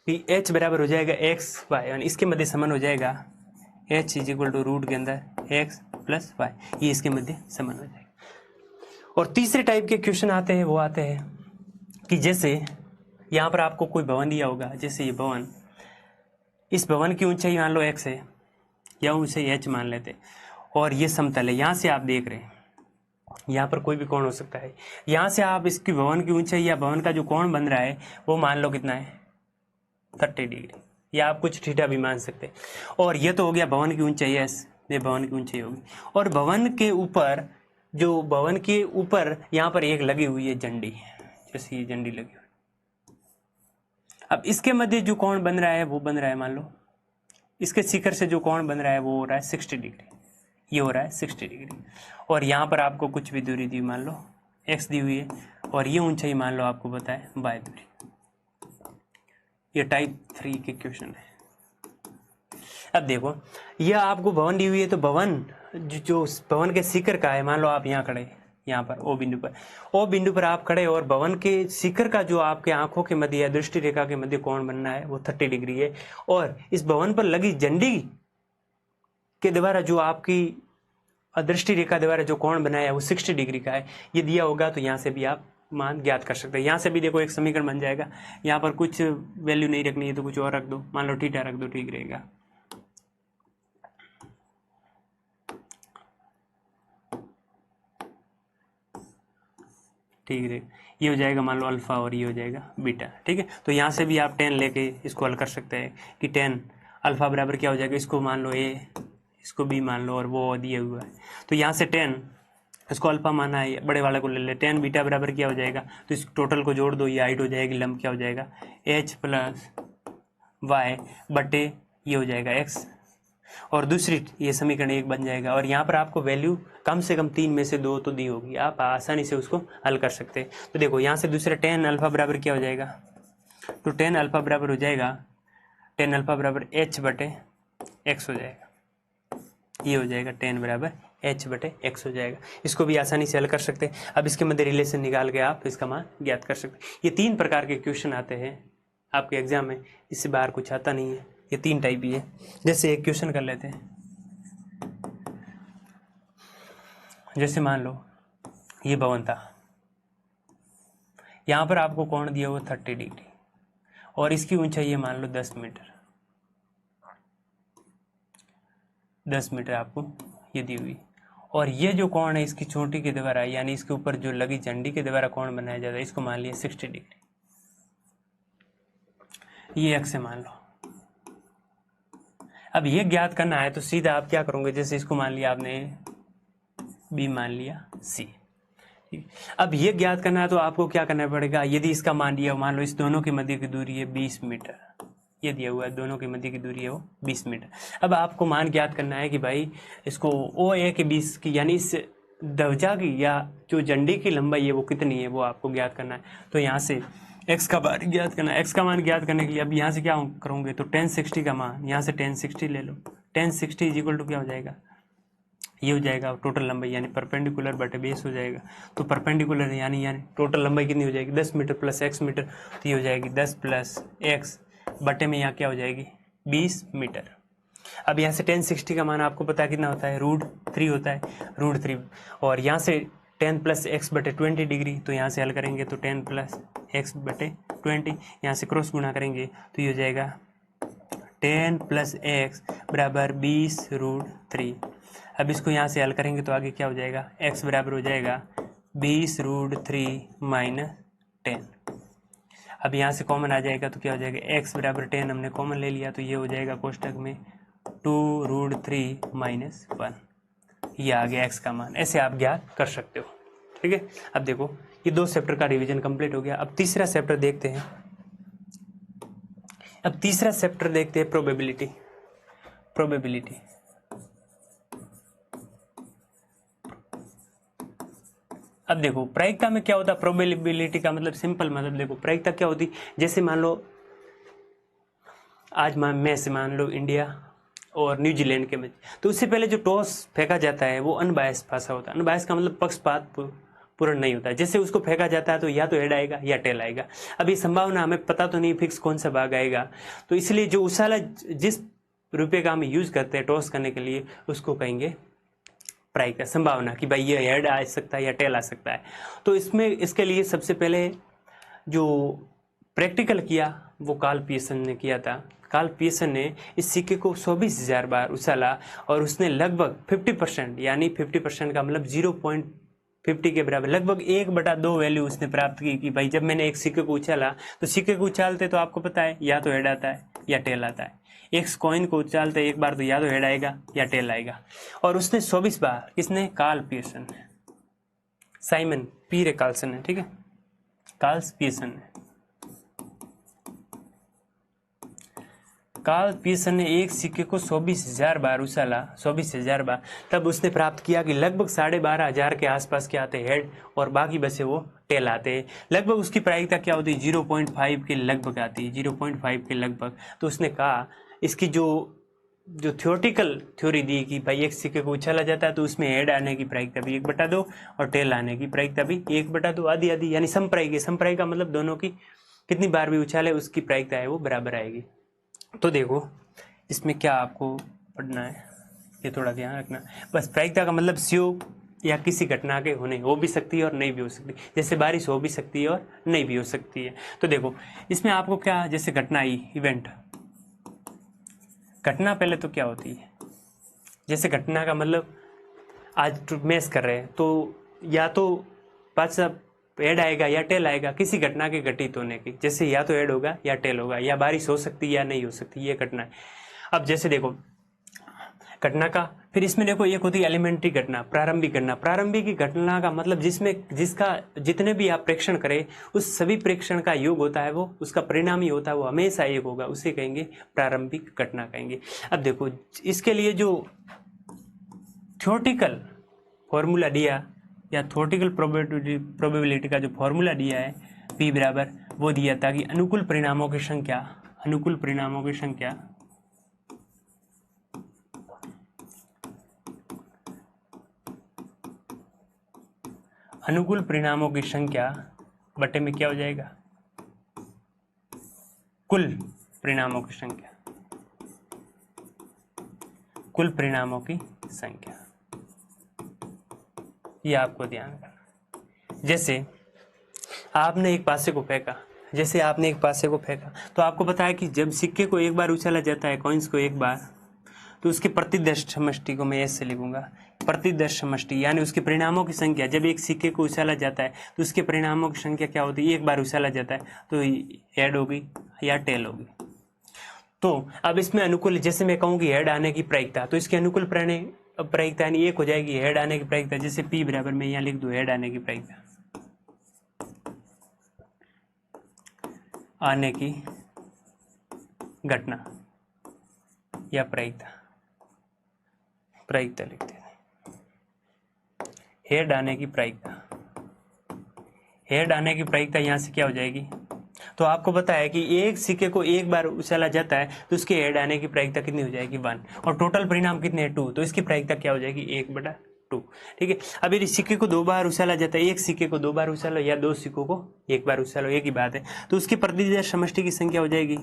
कि h बराबर हो जाएगा एक्स वाई, और इसके मध्य संबंध हो जाएगा h is equal to root के अंदर x प्लस वाई, ये इसके मध्य संबंध हो जाएगा। और तीसरे टाइप के क्वेश्चन आते हैं, वो आते हैं कि जैसे यहाँ पर आपको कोई भवन दिया होगा, जैसे ये भवन, इस भवन की ऊंचाई मान लो x है या ऊंचाई h मान लेते, और ये समतल है। यहाँ से आप देख रहे हैं यहाँ पर कोई भी कोण हो सकता है, यहाँ से आप इसकी भवन की ऊंचाई या भवन का जो कोण बन रहा है वो मान लो कितना है 30 डिग्री, या आप कुछ थीटा भी मान सकते हैं। और ये तो हो गया भवन की ऊंचाई s, ये भवन की ऊंचाई होगी। और भवन के ऊपर यहाँ पर एक लगी हुई है झंडी, जैसे ये झंडी लगी हुई। अब इसके मध्य जो कोण बन रहा है वो बन रहा है, मान लो इसके शिखर से जो कोण बन रहा है वो हो रहा है 60 डिग्री, ये हो रहा है 60 डिग्री। और यहाँ पर आपको कुछ भी दूरी दी, मान लो x दी हुई है, और ये ऊंचाई मान लो आपको पता है y दूरी। ये टाइप 3 के क्वेश्चन है। अब देखो यह आपको भवन दी हुई है, तो भवन जो भवन के शिखर का है, मान लो आप यहाँ खड़े, यहाँ पर ओ बिंदु पर आप खड़े, और भवन के शिखर का जो आपके आंखों के मध्य या दृष्टि रेखा के मध्य कोण बनना है वो 30 डिग्री है। और इस भवन पर लगी झंडी के द्वारा जो आपकी दृष्टि रेखा द्वारा जो कोण बनाया है वो 60 डिग्री का है। ये दिया होगा तो यहाँ से भी आप मान ज्ञात कर सकते हैं। यहाँ से भी देखो एक समीकरण बन जाएगा, यहाँ पर कुछ वैल्यू नहीं रखनी है तो कुछ और रख दो, मान लो थीटा रख दो, ठीक रहेगा। ठीक है, ये हो जाएगा मान लो अल्फा और ये हो जाएगा बीटा, ठीक है। तो यहाँ से भी आप tan लेके इसको हल कर सकते हैं कि tan अल्फा बराबर क्या हो जाएगा, इसको मान लो a, इसको b मान लो, और वो दिया हुआ है। तो यहाँ से tan, इसको अल्फा माना है, बड़े वाले को ले ले, tan बीटा बराबर क्या हो जाएगा, तो इस टोटल को जोड़ दो, ये हाइट हो जाएगी, लंब क्या हो जाएगा h प्लस वाई बटे ये हो जाएगा x, और दूसरी ये समीकरण 1 बन जाएगा। और यहाँ पर आपको वैल्यू कम से कम 3 में से 2 तो दी होगी, आप आसानी से उसको हल कर सकते हैं। तो देखो यहाँ से दूसरा tan अल्फा बराबर क्या हो जाएगा, तो tan अल्फा बराबर हो जाएगा, tan अल्फा बराबर h बटे x हो जाएगा, ये हो जाएगा tan बराबर h बटे x हो जाएगा। इसको भी आसानी से हल कर सकते हैं। अब इसके मध्य रिलेशन निकाल के आप इसका मान ज्ञात कर सकते हैं। ये 3 प्रकार के क्वेश्चन आते हैं आपके एग्जाम में, इससे बाहर कुछ आता नहीं है। ये 3 टाइप ही है। जैसे एक क्वेश्चन कर लेते हैं, जैसे मान लो ये भवन था, यहाँ पर आपको कोण दिया हुआ 30 डिग्री और इसकी ऊंचाई है मान लो 10 मीटर, 10 मीटर आपको ये दी हुई, और ये जो कोण है इसकी चोटी के द्वारा यानी इसके ऊपर जो लगी झंडी के द्वारा कोण बनाया जाता है, इसको मान लिया 60 डिग्री, ये x है मान लो। अब ये ज्ञात करना है तो सीधा आप क्या करोगे, जैसे इसको मान लिया आपने b मान लिया c, अब ये ज्ञात करना है तो आपको क्या करना पड़ेगा, यदि इसका मान लिया मान लो इस दोनों के मध्य की दूरी है 20 मीटर, ये दिया हुआ है दोनों के मध्य की दूरी है वो 20 मीटर। अब आपको मान ज्ञात करना है कि भाई इसको ओ ए के 20 की यानी इस ध्वजा की या जो झंडी की लंबाई है वो कितनी है वो आपको ज्ञात करना है। तो यहाँ से x का मान ज्ञात करना है। x का मान ज्ञात करने के लिए अब यहाँ से क्या करोगे, तो 1060 का मान यहाँ से 1060 ले लो। 1060 इज इक्वल टू क्या हो जाएगा, ये हो जाएगा टोटल लंबाई यानी परपेंडिकुलर बटे बेस हो जाएगा। तो परपेंडिकुलर यानी टोटल लंबाई कितनी हो जाएगी 10 मीटर प्लस x मीटर, तो ये हो जाएगी 10 प्लस x बटे में यहाँ क्या हो जाएगी 20 मीटर। अब यहाँ से 1060 का मान आपको पता है कितना होता है, √3 होता है, √3, और यहाँ से 10 प्लस x बटे 20 डिग्री, तो यहाँ से हल करेंगे तो 10 प्लस x बटे 20, यहाँ से क्रॉस गुणा करेंगे तो ये हो जाएगा 10 प्लस x बराबर 20√3। अब इसको यहाँ से हल करेंगे तो आगे क्या हो जाएगा, x बराबर हो जाएगा 20√3 माइनस 10। अब यहाँ से कॉमन आ जाएगा तो क्या हो जाएगा, x बराबर 10 हमने कॉमन ले लिया तो ये हो जाएगा कोष्टक में 2√3 माइनस 1, ये आ गया x का मान। ऐसे आप ज्ञात कर सकते हो, ठीक है। अब देखो ये 2 चैप्टर का रिवीजन कंप्लीट हो गया। अब तीसरा चैप्टर देखते हैं। अब तीसरा चैप्टर देखते हैं प्रोबेबिलिटी। अब देखो प्रायिकता में क्या होता है, प्रोबेबिलिटी का मतलब सिंपल मतलब देखो प्रायिकता क्या होती, जैसे मान लो आज मैच मान लो इंडिया और न्यूजीलैंड के मैच, तो उससे पहले जो टॉस फेंका जाता है वो अनबायस भाषा होता है। अनबायस का मतलब पक्षपात पूर्ण नहीं होता है। जैसे उसको फेंका जाता है तो या तो हेड आएगा या टेल आएगा। अब ये संभावना हमें पता तो नहीं फिक्स कौन सा भाग आएगा, तो इसलिए जो उछाला जिस रुपये का हम यूज करते हैं टॉस करने के लिए उसको कहेंगे प्रायिकता, संभावना कि भाई ये हेड आ सकता है या टेल आ सकता है। तो इसमें इसके लिए सबसे पहले जो प्रैक्टिकल किया वो कार्ल पियर्सन ने किया था। कार्ल पियर्सन ने इस सिक्के को 24,000 बार उछाला और उसने लगभग 50% यानी 50% का मतलब 0.50 के बराबर लगभग 1/2 वैल्यू उसने प्राप्त की कि भाई जब मैंने एक सिक्के को उछाला तो सिक्के को उछालते तो आपको पता है या तो हेड आता है या टेल आता है। एक कॉइन को उछालते एक बार तो या तो हेड आएगा या टेल आएगा। और उसने 24 बार, किसने, कार्ल पियर्सन ने, साइमन पी रे कार्लसन ने, ठीक है, कार्ल पियर्सन ने। कार्ल पियर्सन ने एक सिक्के को 24,000 बार उछाला, 24,000 बार, तब उसने प्राप्त किया कि लगभग 12,500 के आसपास क्या आते हेड और बाकी बचे वो टेल आते हैं। लगभग उसकी प्रायिकता क्या होती है 0.5 के लगभग आती है, 0.5 के लगभग। तो उसने कहा इसकी जो थियोरेटिकल थ्योरी दी कि भाई एक सिक्के को उछाला जाता है तो उसमें हेड आने की प्रायिकता भी 1/2 और टेल आने की प्रायिकता भी 1/2, आधी आधी यानी समप्रायिक। समप्रायिक का मतलब दोनों की कितनी बार भी उछाले उसकी प्रायिकता है वो बराबर आएगी। तो देखो इसमें क्या आपको पढ़ना है ये थोड़ा ध्यान रखना। बस प्रायिकता का मतलब संयोग या किसी घटना के होने हो भी सकती है और नहीं भी हो सकती, जैसे बारिश हो भी सकती है और नहीं भी हो सकती है। तो देखो इसमें आपको क्या, जैसे घटना आई इवेंट, घटना पहले तो क्या होती है, जैसे घटना का मतलब आज मैच कर रहे हैं तो या तो पाँच हेड आएगा या टेल आएगा किसी घटना के घटित होने की, जैसे या तो हेड होगा या टेल होगा, या बारिश हो सकती है या नहीं हो सकती, ये घटना है। अब जैसे देखो घटना का, फिर इसमें देखो एक होती है एलिमेंट्री घटना, प्रारंभिक घटना। प्रारंभिक की घटना का मतलब जिसका जितने भी आप प्रेक्षण करें उस सभी प्रेक्षण का योग होता है वो उसका परिणाम ही होता है, वो हमेशा एक होगा, उसे कहेंगे प्रारंभिक घटना कहेंगे। अब देखो इसके लिए जो थ्योरेटिकल फॉर्मूला दिया या थ्योरेटिकल प्रोबेबिलिटी का जो फॉर्मूला दिया है P बराबर वो दिया था कि अनुकूल परिणामों की संख्या, अनुकूल परिणामों की संख्या बटे में क्या हो जाएगा कुल परिणामों की संख्या, कुल परिणामों की संख्या, ये आपको ध्यान रखना। जैसे आपने एक पासे को फेंका, जैसे आपने एक पासे को फेंका तो आपको पता है कि जब सिक्के को एक बार उछाला जाता है, कॉइन्स को एक बार, तो उसके प्रतिदर्श समष्टि को मैं ऐसे लिखूंगा, प्रतिदर्श समष्टि यानी उसके परिणामों की संख्या। जब एक सिक्के को उछाला जाता है तो उसके परिणामों की संख्या क्या होती है, एक बार उछाला जाता है तो हेड होगी या टेल होगी। तो अब इसमें अनुकूल, जैसे मैं कहूँगी हेड आने की प्रायिकता, तो इसके अनुकूल प्रायिकता यानी एक हो जाएगी हेड आने की प्रायिकता। जैसे P बराबर मैं यहाँ लिख दूँ हेड आने की प्रायिकता, आने की घटना या प्रायिकता, प्रायिकता लिखते हैं, हेड आने की प्रायिकता, हेड आने की प्रायिकता यहाँ से क्या हो जाएगी। तो आपको पता है कि एक सिक्के को एक बार उछाला जाता है तो उसके हेड आने की प्रायिकता कितनी हो जाएगी 1, और टोटल परिणाम कितने हैं 2, तो इसकी प्रायिकता क्या हो जाएगी 1/2। ठीक है। अब यदि सिक्के को 2 बार उछाला जाता है, एक सिक्के को 2 बार उछालो या 2 सिक्कों को एक बार उछालो, एक ही बात है, तो उसकी प्रतिदर्श समष्टि की संख्या हो जाएगी,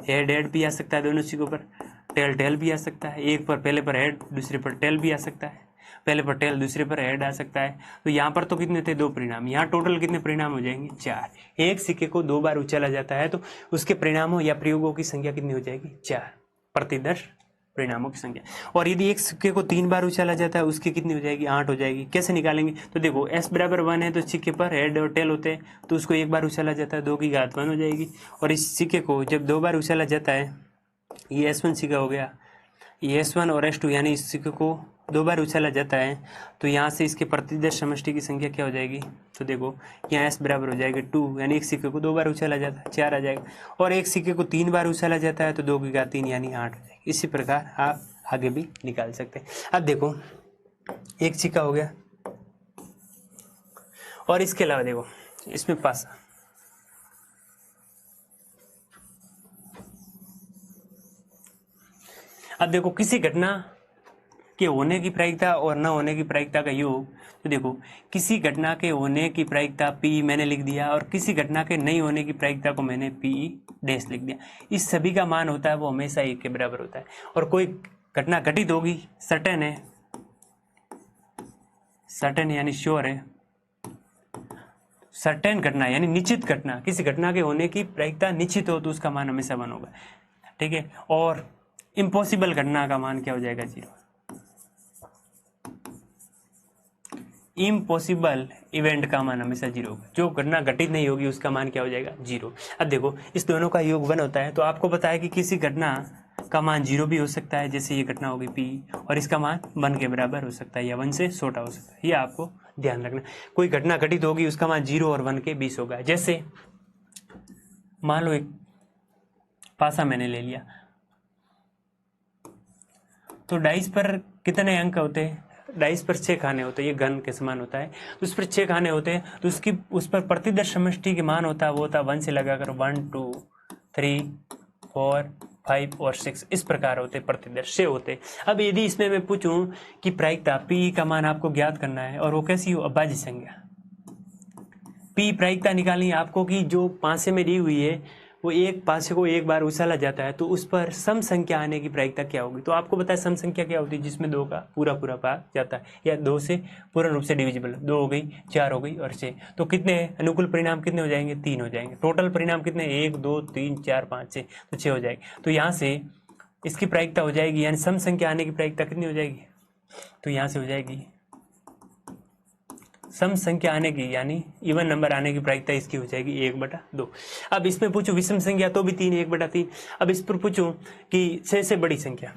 हेड हेड भी आ सकता है दोनों सिक्कों पर, टेल टेल भी आ सकता है, एक पर पहले पर हेड दूसरे पर टेल भी आ सकता है, पहले पर टेल दूसरे पर हेड आ सकता है। तो यहाँ पर तो कितने थे 2 परिणाम, यहाँ टोटल कितने परिणाम हो जाएंगे 4। एक सिक्के को 2 बार उछाला जाता है तो उसके परिणामों या प्रयोगों की संख्या कितनी हो जाएगी 4, प्रतिदर्श परिणामों की संख्या। और यदि एक सिक्के को 3 बार उछाला जाता है उसकी कितनी हो जाएगी 8 हो जाएगी। कैसे निकालेंगे, तो देखो s बराबर 1 है तो सिक्के पर हेड और टेल होते हैं, तो उसको एक बार उछाला जाता है 2 की घात 1 हो जाएगी। और इस सिक्के को जब 2 बार उछाला जाता है, ये S1 सिक्का हो गया, ये S1 और S2 यानी इस सिक्के को 2 बार उछाला जाता है, तो यहाँ से इसके प्रतिदर्श समष्टि की संख्या क्या हो जाएगी, तो देखो यहाँ S बराबर हो जाएगा 2, यानी एक सिक्के को 2 बार उछाला जाता है 4 आ जाएगा, और एक सिक्के को 3 बार उछाला जाता है तो 2 की घात 3 यानी 8 हो जाएगी। इसी प्रकार आप आगे भी निकाल सकते हैं। अब देखो एक सिक्का हो गया, और इसके अलावा देखो इसमें पासा, अब देखो किसी घटना के होने की प्रायिकता और न होने की प्रायिकता का योग, तो देखो किसी घटना के होने की प्रायिकता P मैंने लिख दिया, और किसी घटना के नहीं होने की प्रायिकता को मैंने P डैश लिख दिया। इस सभी का मान होता है वो हमेशा 1 के बराबर होता है। और कोई घटना घटित होगी, सर्टेन है, सर्टेन यानी श्योर है, सर्टेन घटना यानी निश्चित घटना, किसी घटना के होने की प्रायिकता निश्चित हो तो उसका मान हमेशा 1 होगा। ठीक है। और इम्पॉसिबल घटना का मान क्या हो जाएगा 0। इम्पॉसिबल इवेंट का मान हमेशा 0 होगा, जो घटना घटित नहीं होगी उसका मान क्या हो जाएगा 0। अब देखो इस दोनों का योग 1 होता है, तो आपको पता है कि किसी घटना का मान 0 भी हो सकता है, जैसे ये घटना होगी P, और इसका मान 1 के बराबर हो सकता है या 1 से छोटा हो सकता है, ये आपको ध्यान रखना। कोई घटना घटित होगी उसका मान 0 और 1 के बीच होगा। जैसे मान लो एक पासा मैंने ले लिया, तो डाइस पर कितने अंक होते हैं, डाइस पर 6 खाने होते हैं, ये घन के समान होता है, तो उस पर 6 खाने होते हैं, तो उसकी उस पर प्रतिदर्श समष्टि के मान होता है वो होता है 1 से लगाकर 1 2 3 4 5 और 6, इस प्रकार होते प्रतिदर्श से होते। अब यदि इसमें मैं पूछूं कि प्रायिकता P का मान आपको ज्ञात करना है, और वो कैसी हो, अभाज्य संख्या P प्रायिकता निकालनी है आपको कि जो पासे में दी हुई है वो एक पासे को एक बार उछाला जाता है तो उस पर सम संख्या आने की प्रायिकता क्या होगी। तो आपको पता है सम संख्या क्या होती है, जिसमें 2 का पूरा पूरा भाग जाता है, या 2 से पूर्ण रूप से डिविजिबल, 2 हो गई, 4 हो गई और 6, तो कितने अनुकूल परिणाम कितने हो जाएंगे 3 हो जाएंगे। टोटल परिणाम कितने 1 2 3 4 5 6, तो 6 हो जाएगी। तो यहाँ से इसकी प्रायिकता हो जाएगी, यानी सम संख्या आने की प्रायिकता कितनी हो जाएगी, तो यहाँ से हो जाएगी सम संख्या आने की यानी इवन नंबर आने की प्रायिकता इसकी हो जाएगी 1/2। अब इसमें पूछूं विषम संख्या तो भी 3 1/3। अब इस पर पूछूं कि 6 से बड़ी संख्या,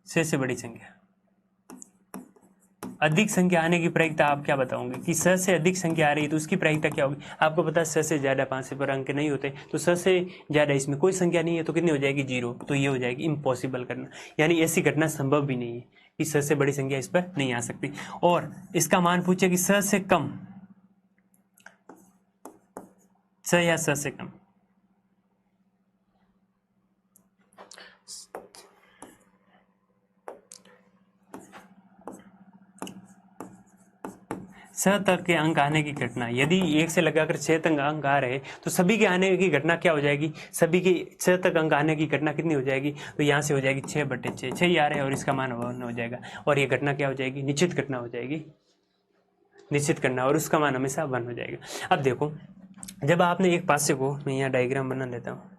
6 से बड़ी संख्या अधिक संख्या आने की प्रायिकता आप क्या बताओगे कि 6 से अधिक संख्या आ रही है तो उसकी प्रायिकता क्या होगी। आपको पता है 6 से ज्यादा 5 से पर अंक नहीं होते, तो 6 से ज्यादा इसमें कोई संख्या नहीं है तो कितनी हो जाएगी 0, तो ये हो जाएगी इम्पॉसिबल करना, यानी ऐसी घटना संभव भी नहीं है कि 6 से बड़ी संख्या इस पर नहीं आ सकती। और इसका मान पूछे कि 6 से कम, 6 या 6 से कम, 6 तक के अंक आने की घटना, यदि 1 से लगाकर 6 तक अंक आ रहे तो सभी के आने की घटना क्या हो जाएगी, सभी के 6 तक अंक आने की घटना कितनी हो जाएगी, तो यहाँ से हो जाएगी 6/6, 6 ही आ रहे हैं और इसका मान 1 हो जाएगा, और ये घटना क्या हो जाएगी, निश्चित घटना हो जाएगी, निश्चित करना, और उसका मान हमेशा 1 हो जाएगा। अब देखो, जब आपने एक पासे को, मैं यहाँ डायग्राम बना लेता हूँ,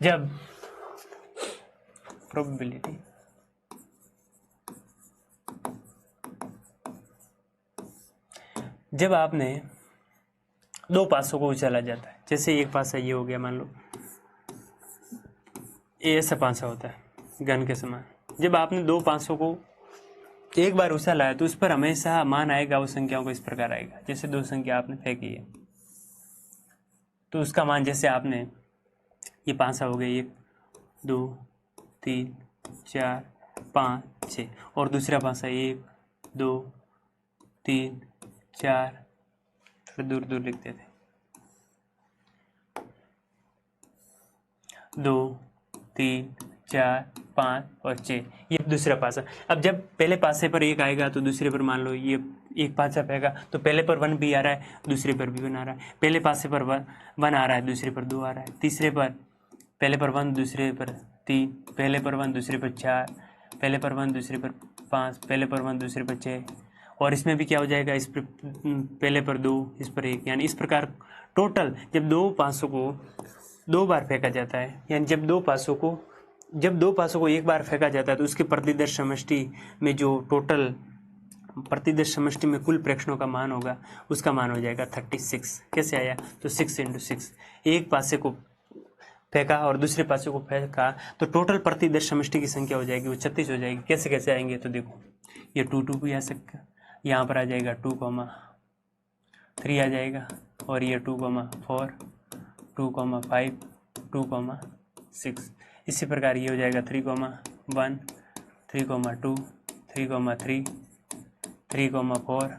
जब प्रोबेबिलिटी जब आपने दो पासों को उछाला जाता है, जैसे एक पासा ये हो गया, मान लो ये ऐसा पासा होता है गन के समान, जब आपने दो पासों को एक बार उछाला है तो उस पर हमेशा मान आएगा, उस संख्याओं को इस प्रकार आएगा, जैसे दो संख्या आपने फेंकी है तो उसका मान, जैसे आपने ये पासा हो गया 1 2 3 4 5 6, और दूसरा पासा 1 2 3 4, थोड़ा दूर दूर लिखते थे, 2 3 4 5 और 6, ये दूसरा पासा। अब जब पहले पासे पर 1 आएगा तो दूसरे पर मान लो ये एक पासा फेंका तो पहले पर 1 भी आ रहा है, दूसरे पर भी 1 आ रहा है, पहले पासे पर 1 आ रहा है, दूसरे पर 2 आ रहा है, तीसरे पर पहले पर 1 दूसरे पर 3, पहले पर 1 दूसरे पर 4, पहले पर 1 दूसरे पर 5, पहले पर 1 दूसरे पर 6, और इसमें भी क्या हो जाएगा, इस पर पहले पर 2, इस पर 1, यानी इस प्रकार टोटल जब दो पासों को 2 बार फेंका जाता है, यानी जब दो पासों को एक बार फेंका जाता है तो उसके प्रतिदर्श समष्टि में जो टोटल प्रतिदर्श समष्टि में कुल प्रेक्षणों का मान होगा उसका मान हो जाएगा 36। कैसे आया, तो 6 × 6, एक पासे को फेंका और दूसरे पासे को फेंका तो टोटल प्रतिदर्श समष्टि की संख्या हो जाएगी वो 36 हो जाएगी। कैसे कैसे आएंगे, तो देखो ये 2 भी आ सकता, यहाँ पर आ जाएगा 2,3 आ जाएगा, और ये 2,4 2,5 2,6, इसी प्रकार ये हो जाएगा 3,1 3,2 3,3 3,4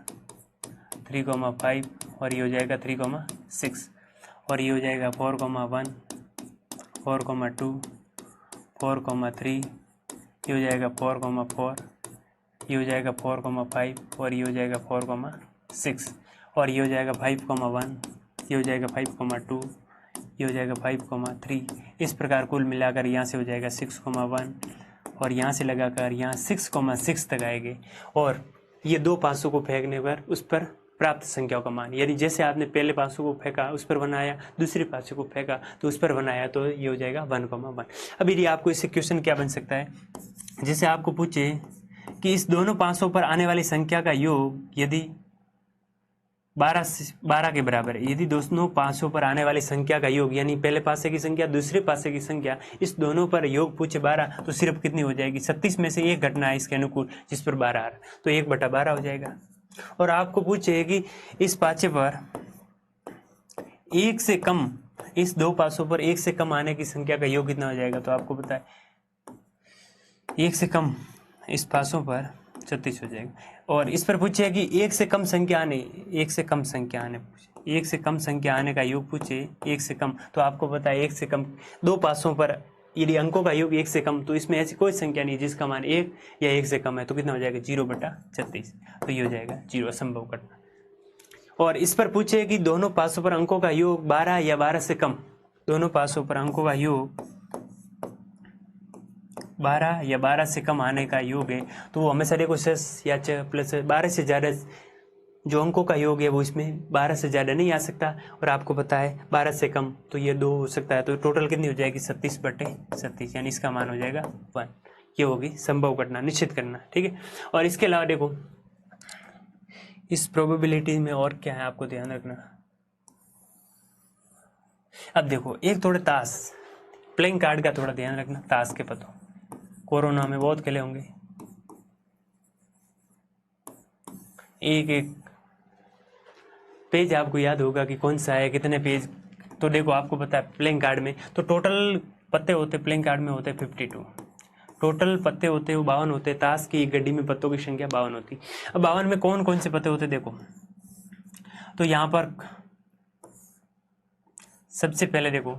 3,5, और ये हो जाएगा 3,6, और ये हो जाएगा 4,1 4,2 4,3, ये हो जाएगा 4,4, ये हो जाएगा 4,5, और ये हो जाएगा 4,6, और ये हो जाएगा 5,1, ये हो जाएगा 5,2, ये हो जाएगा 5,3, इस प्रकार कुल मिलाकर यहाँ से हो जाएगा 6,1, और यहाँ से लगाकर यहाँ 6,6 तक आएंगे, और ये दो पासों को फेंकने पर उस पर प्राप्त संख्याओं का मान, यानी जैसे आपने पहले पासों को फेंका उस पर 1 आया, दूसरे पासों को फेंका तो उस पर 1 आया, तो ये हो जाएगा 1,1। अब यदि आपको इससे क्वेश्चन क्या बन सकता है, जैसे आपको पूछे कि इस दोनों पासों पर आने वाली संख्या का योग यदि 12 के बराबर है, यदि दोनों पासों पर आने वाली संख्या का योग, यानी पहले पासे की संख्या दूसरे पासे की संख्या, इस दोनों पर योग पूछे 12 तो सिर्फ कितनी हो जाएगी, 36 में से एक घटना है इसके अनुकूल जिस पर 12 आ रहा है तो 1/12 हो जाएगा। और आपको पूछे कि इस पाचे पर एक से कम, इस दो पासों पर एक से कम आने की संख्या का योग कितना हो जाएगा, तो आपको पता है एक से कम इस पासों पर 36 हो जाएगा। और इस पर पूछे कि एक से कम संख्या आने, एक से कम संख्या आने पूछे, एक से कम संख्या आने का योग पूछे, एक से कम, तो आपको पता है एक से कम दो पासों पर यदि अंकों का योग एक से कम, तो इसमें ऐसी कोई संख्या नहीं जिसका मान 1 या 1 से कम है, तो कितना हो जाएगा 0/36, तो ये हो जाएगा 0, असंभव घटना। और इस पर पूछे कि दोनों पासों पर अंकों का योग 12 या 12 से कम, दोनों पासों पर अंकों का योग 12 या 12 से कम आने का योग है, तो वो हमेशा देखो 6 या 12 से ज़्यादा जो अंकों का योग है वो इसमें 12 से ज़्यादा नहीं आ सकता, और आपको पता है 12 से कम तो ये 2 हो सकता है, तो टोटल कितनी हो जाएगी 36/36, यानी इसका मान हो जाएगा 1। ये होगी संभव घटना, निश्चित करना, ठीक है। और इसके अलावा देखो इस प्रोबेबिलिटी में और क्या है आपको ध्यान रखना। अब देखो एक थोड़े ताश प्लेइंग कार्ड का थोड़ा ध्यान रखना, ताश के पत्तों कोरोना में बहुत खेले होंगे, एक एक पेज आपको याद होगा कि कौन सा है, कितने पेज, तो देखो आपको पता है प्लेइंग कार्ड में तो टोटल पत्ते होते प्लेइंग कार्ड में होते 52, टोटल पत्ते होते वो 52 होते, ताश की गड्डी में पत्तों की संख्या 52 होती। अब 52 में कौन कौन से पत्ते होते देखो, तो यहाँ पर सबसे पहले देखो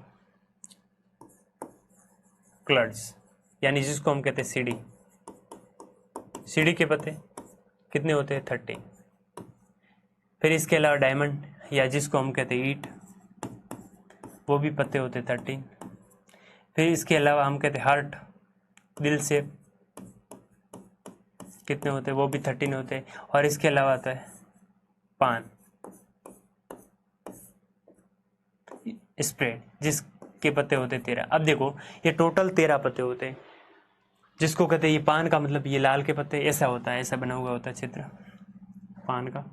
क्लर्ड्स, यानी जिसको हम कहते हैं सीडी, सीढ़ी के पत्ते कितने होते हैं 13। फिर इसके अलावा डायमंड या जिसको हम कहते हैं ईट, वो भी पत्ते होते हैं 13। फिर इसके अलावा हम कहते हैं हार्ट, दिल शेप, कितने होते हैं वो भी 13 होते हैं। और इसके अलावा आता है पान स्प्रेड, जिसके पत्ते होते 13। अब देखो ये टोटल 13 पत्ते होते हैं, जिसको कहते हैं ये पान का मतलब ये लाल के पत्ते, ऐसा होता है, ऐसा बना हुआ होता है चित्र पान का।